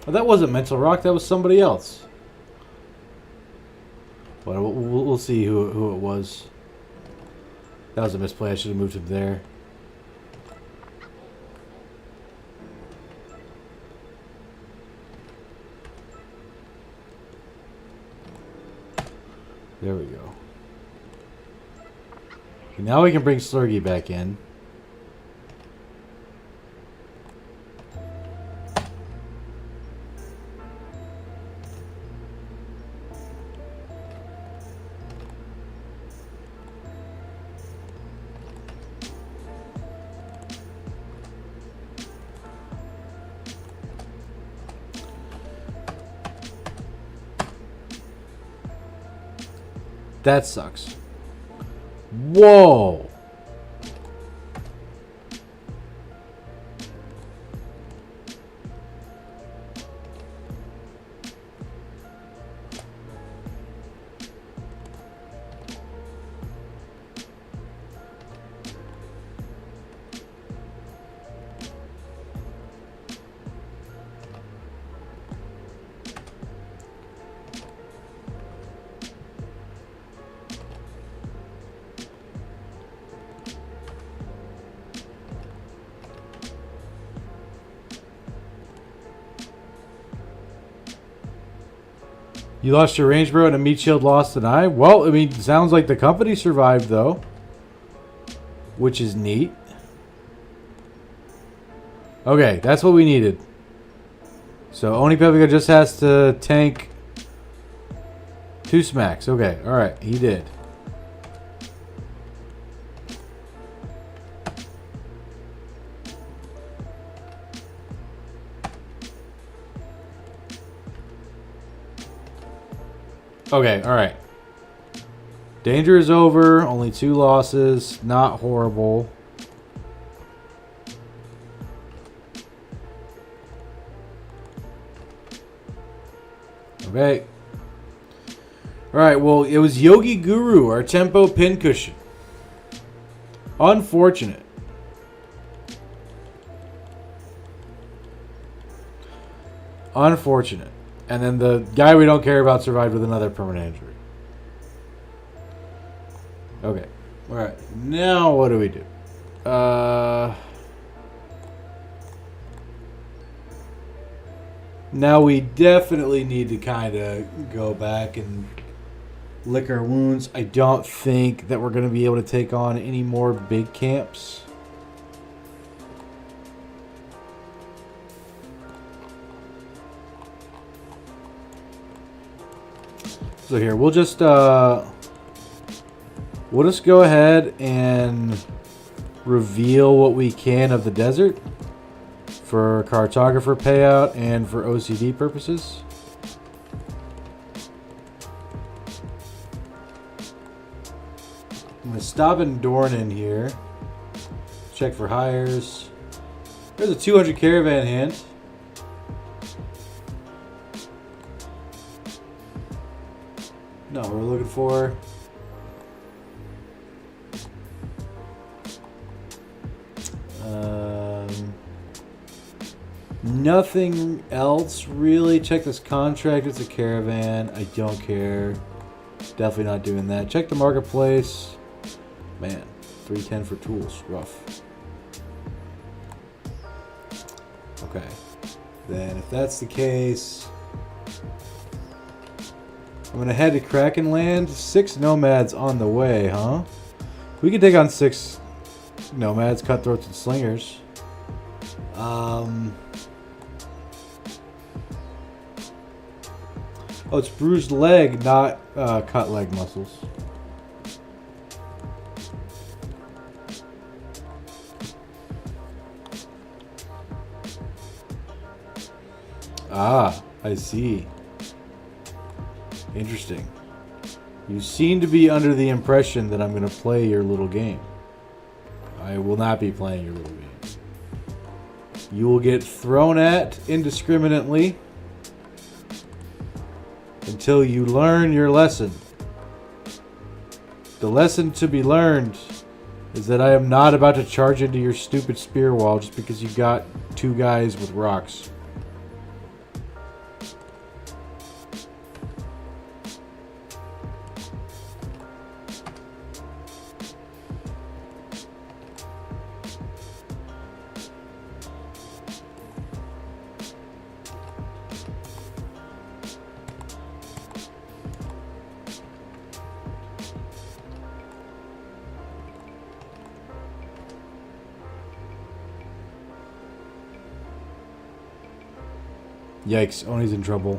Oh, that wasn't Mental Rock. That was somebody else. But we'll see who it was. That was a misplay. I should have moved him there. There we go. Okay, now we can bring Slurgy back in. That sucks. Whoa. You lost your range bro and a meat shield lost an eye? Well, I mean, sounds like the company survived, though. Which is neat. Okay, that's what we needed. So, Oni Pepika just has to tank 2 smacks. Okay, alright, he did. Okay, alright. Danger is over. Only 2 losses. Not horrible. Okay. Alright, well, it was Yogi Guru, our tempo pincushion. Unfortunate. Unfortunate. And then the guy we don't care about survived with another permanent injury. Okay. Alright. Now what do we do? Now we definitely need to kind of go back and lick our wounds. I don't think that we're going to be able to take on any more big camps. So here, we'll just go ahead and reveal what we can of the desert for cartographer payout and for OCD purposes. I'm going to stop in Dornan here. Check for hires. There's a 200 caravan hand. No, we're looking for nothing else really. Check this contract. It's a caravan. I don't care. Definitely not doing that. Check the marketplace. Man, 310 for tools. Rough. Okay. Then if that's the case, I'm going to head to Kraken Land. 6 nomads on the way, huh? We can take on 6 nomads, cutthroats, and slingers. Oh, it's bruised leg, not cut leg muscles. Ah, I see. Interesting. You seem to be under the impression that I'm going to play your little game. I will not be playing your little game. You will get thrown at indiscriminately until you learn your lesson. The lesson to be learned is that I am not about to charge into your stupid spear wall just because you got 2 guys with rocks. Yikes, Oni's in trouble.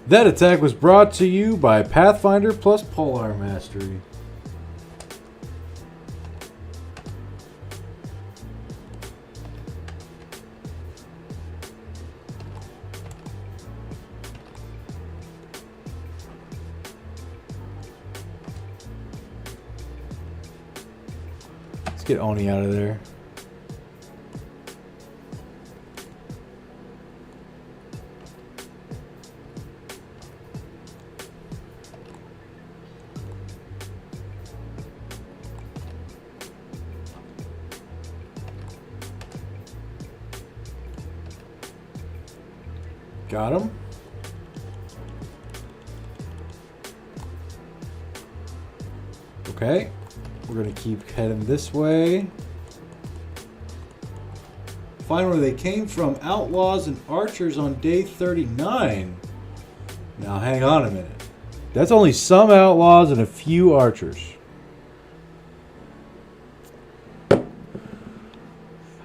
That attack was brought to you by Pathfinder plus Polar Mastery. Let's get Oni out of there. Got him. Okay. We're going to keep heading this way. Find where they came from. Outlaws and archers on day 39. Now, hang on a minute. That's only some outlaws and a few archers.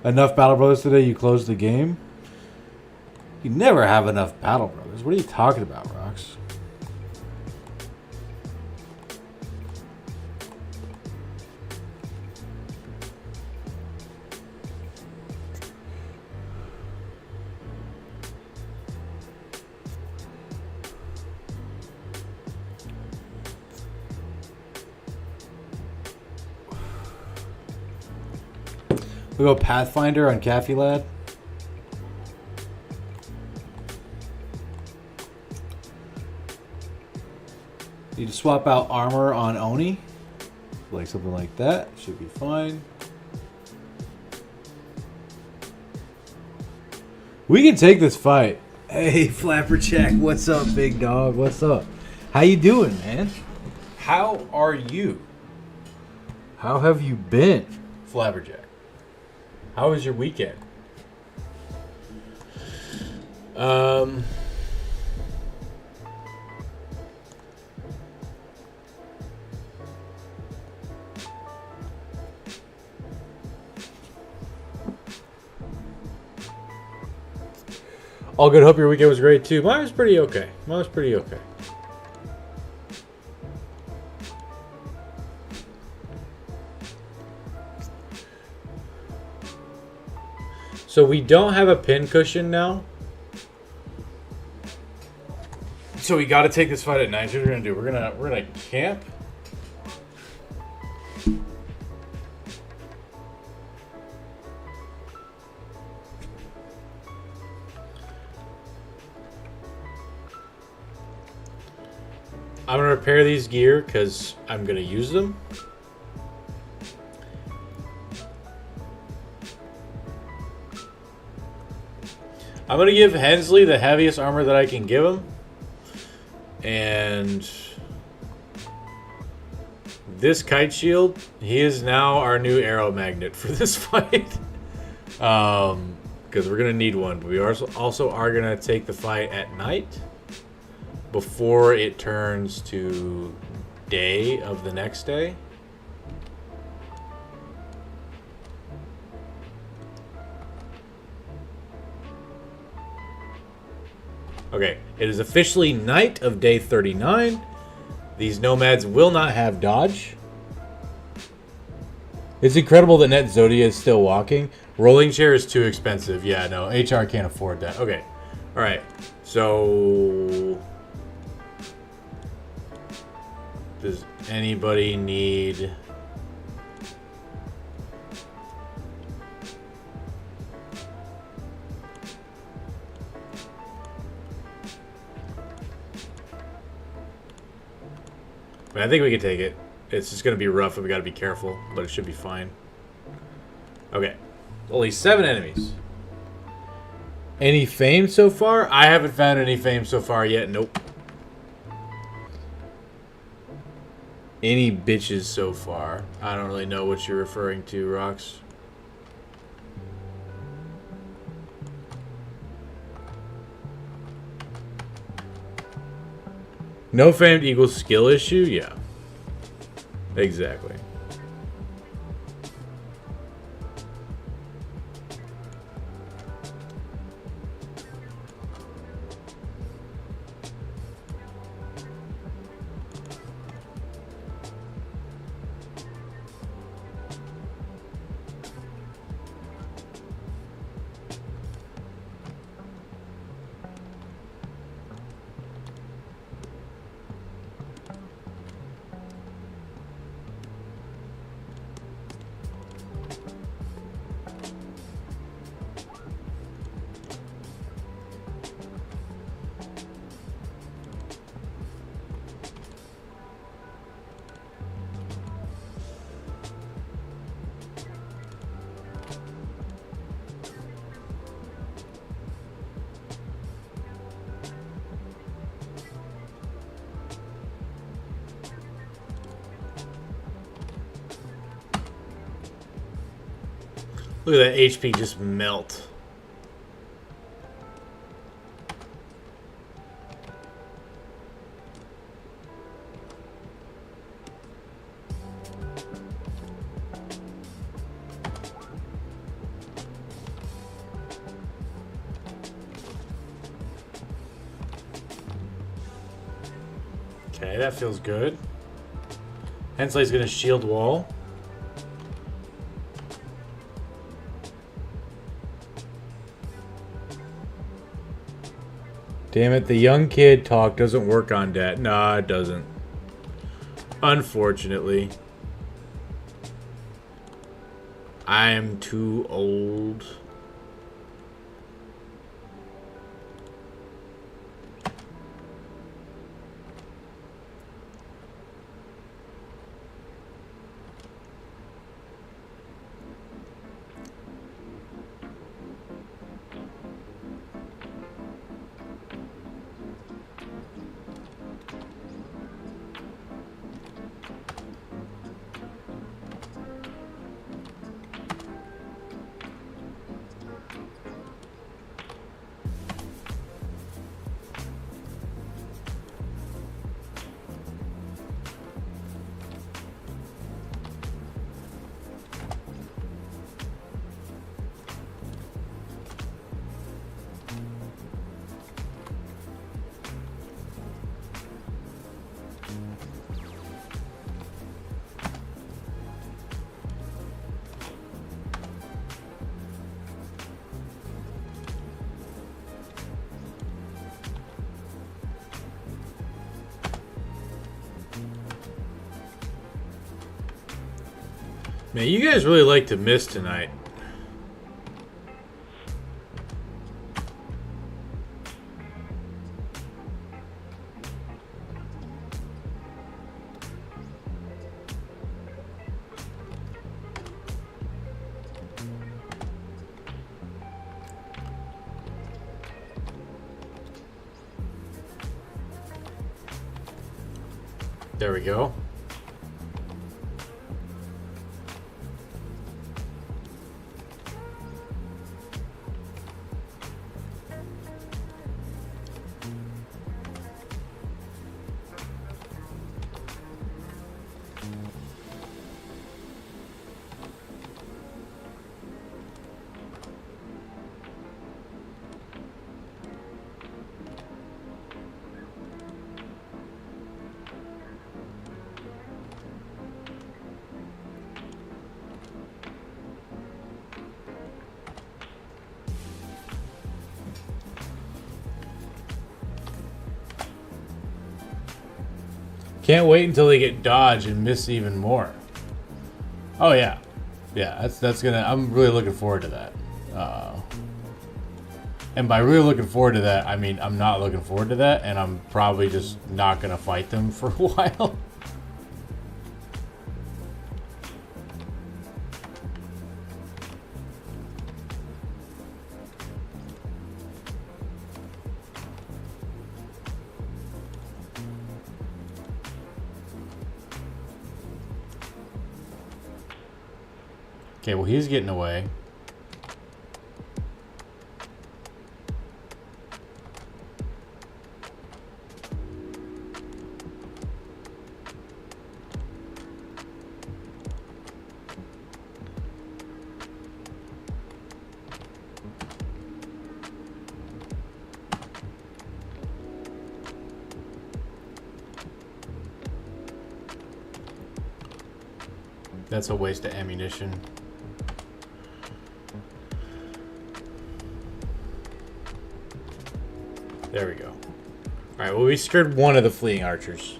Enough Battle Brothers today, you closed the game? You never have enough Battle Brothers. What are you talking about, Rox? We go Pathfinder on Caffey Lad. Need to swap out armor on Oni. Like something like that. Should be fine. We can take this fight. Hey, Flapperjack, what's up, big dog? What's up? How you doing, man? How are you? How have you been, Flapperjack? How was your weekend? All good. Hope your weekend was great too. Mine was pretty okay. So we don't have a pin cushion now. So we got to take this fight at night. Here's what we're gonna do. We're gonna camp. I'm going to repair these gear because I'm going to use them. I'm going to give Hensley the heaviest armor that I can give him. And this kite shield, he is now our new arrow magnet for this fight. Because we're going to need one. But we also are going to take the fight at night. Before it turns to day of the next day. Okay, it is officially night of day 39. These nomads will not have dodge. It's incredible that Net Zodia is still walking. Rolling chair is too expensive. Yeah, no, HR can't afford that. Okay, all right, so... Does anybody need... I think we can take it. It's just going to be rough and we got to be careful, but it should be fine. Okay. Only 7 enemies. Any fame so far? I haven't found any fame so far yet. Nope. Any bitches so far? I don't really know what you're referring to, Rox. No famed equals skill issue? Yeah. Exactly. Look at that HP just melt. Okay, that feels good. Hensley's gonna shield wall. Damn it, the young kid talk doesn't work on that. Nah, it doesn't. Unfortunately. I am too old. Man, you guys really like to miss tonight. There we go. Can't wait until they get dodged and miss even more. Oh yeah, yeah. That's gonna. I'm really looking forward to that. And by really looking forward to that, I mean I'm not looking forward to that, and I'm probably just not gonna fight them for a while. Okay, well he's getting away. That's a waste of ammunition. There we go. Alright, well we scared one of the fleeing archers.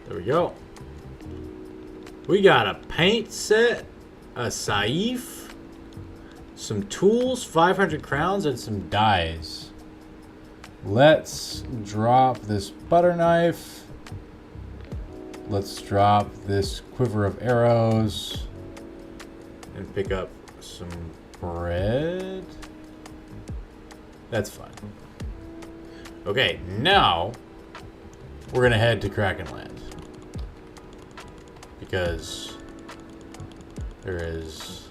There we go. We got a paint set, a saif, some tools, 500 crowns, and some dyes. Let's drop this butter knife. Let's drop this quiver of arrows. And pick up some bread. That's fine. Okay, now we're gonna head to Krakenland. Because there is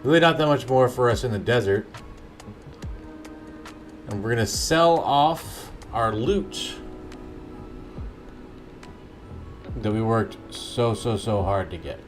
really not that much more for us in the desert. And we're gonna sell off our loot that we worked so hard to get.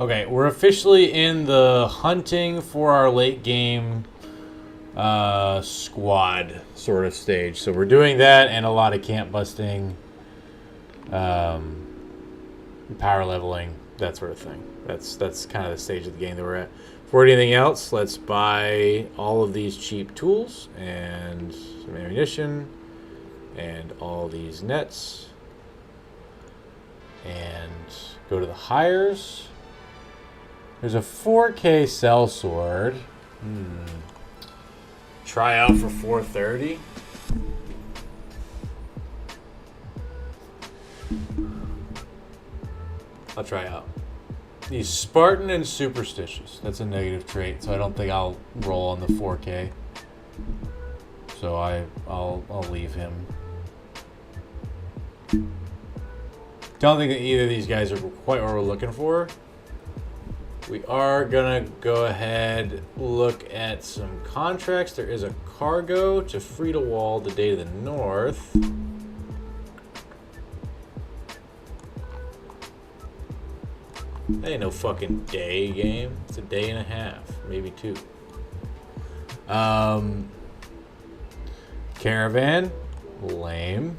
Okay, we're officially in the hunting for our late game squad sort of stage. So we're doing that and a lot of camp busting, power leveling, that sort of thing. That's kind of the stage of the game that we're at. Before anything else, let's buy all of these cheap tools and some ammunition and all these nets and go to the hires. There's a 4K sellsword. Try out for 430. I'll try out. He's Spartan and superstitious. That's a negative trait, so I don't think I'll roll on the 4K. So I'll leave him. Don't think that either of these guys are quite what we're looking for. We are gonna go ahead look at some contracts. There is a cargo to Friedewald, the day to the north. That ain't no fucking day game. It's a day and a half, maybe 2. Caravan, lame.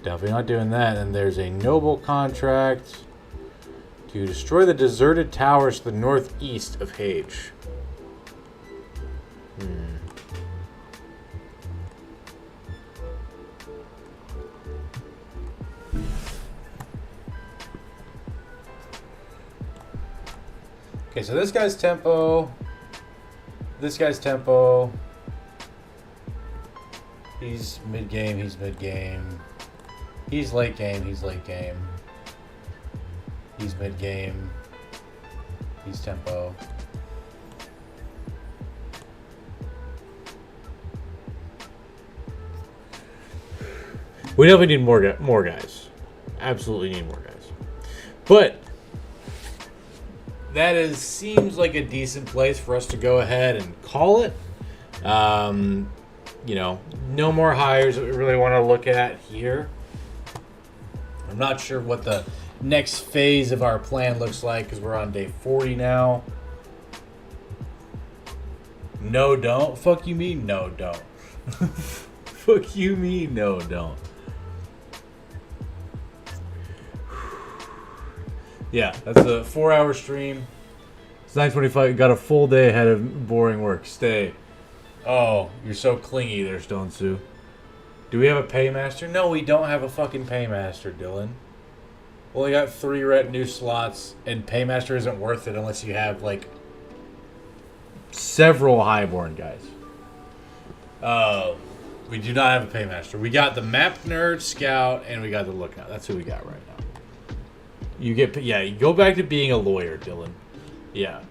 Definitely not doing that. And there's a noble contract to destroy the deserted towers to the northeast of Hage. Okay, so this guy's tempo. This guy's tempo. He's mid-game, he's mid-game. He's late game, he's late game. He's mid-game. He's tempo. We definitely need more guys. Absolutely need more guys. But that seems like a decent place for us to go ahead and call it. You know, no more hires that we really want to look at here. I'm not sure what the next phase of our plan looks like because we're on day 40 now. No, don't. Fuck you mean? No, don't. Fuck you mean? No, don't. Yeah, that's a 4-hour stream. It's 9:25. Got a full day ahead of boring work. Stay. Oh, you're so clingy there, Stone Sue. Do we have a paymaster? No, we don't have a fucking paymaster, Dylan. Only got 3 retinue slots, and paymaster isn't worth it unless you have like several highborn guys. We do not have a paymaster. We got the map nerd, scout, and we got the lookout. That's who we got right now. You go back to being a lawyer, Dylan. Yeah.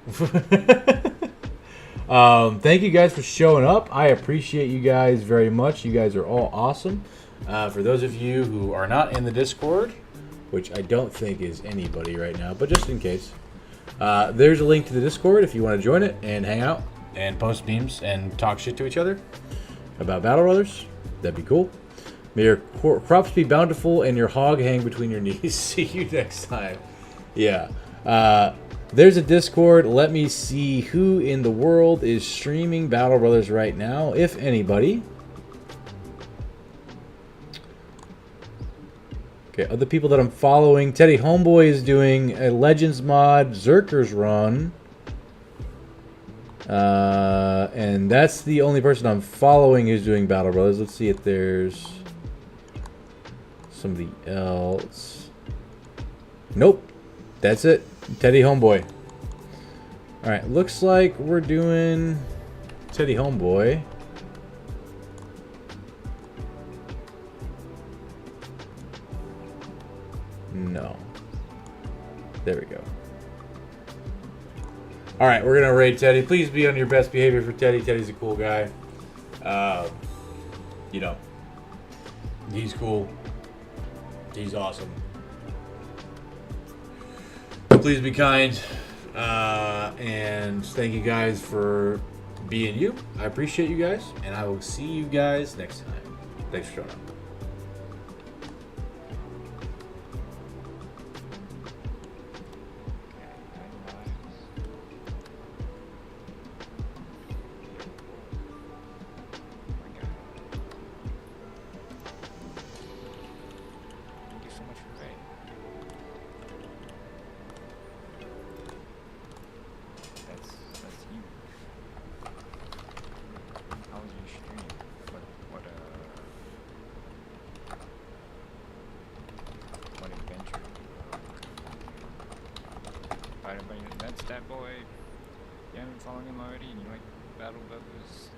Thank you guys for showing up. I appreciate you guys very much. You guys are all awesome. For those of you who are not in the Discord, which I don't think is anybody right now, but just in case, there's a link to the Discord if you want to join it and hang out and post memes and talk shit to each other about Battle Brothers. That'd be cool. May your crops be bountiful and your hog hang between your knees. See you next time. Yeah. There's a Discord. Let me see who in the world is streaming Battle Brothers right now, if anybody. Okay, other people that I'm following. Teddy Homeboy is doing a Legends mod, Zerker's Run. And that's the only person I'm following who's doing Battle Brothers. Let's see if there's somebody else. Nope. That's it. Teddy Homeboy. Alright, looks like we're doing Teddy Homeboy. No. There we go. Alright, we're going to raid Teddy. Please be on your best behavior for Teddy. Teddy's a cool guy. You know, he's cool. He's awesome. Please be kind. And thank you guys for being you. I appreciate you guys. And I will see you guys next time. Thanks for showing up. That's that boy. You haven't following him already and you like Battle Brothers.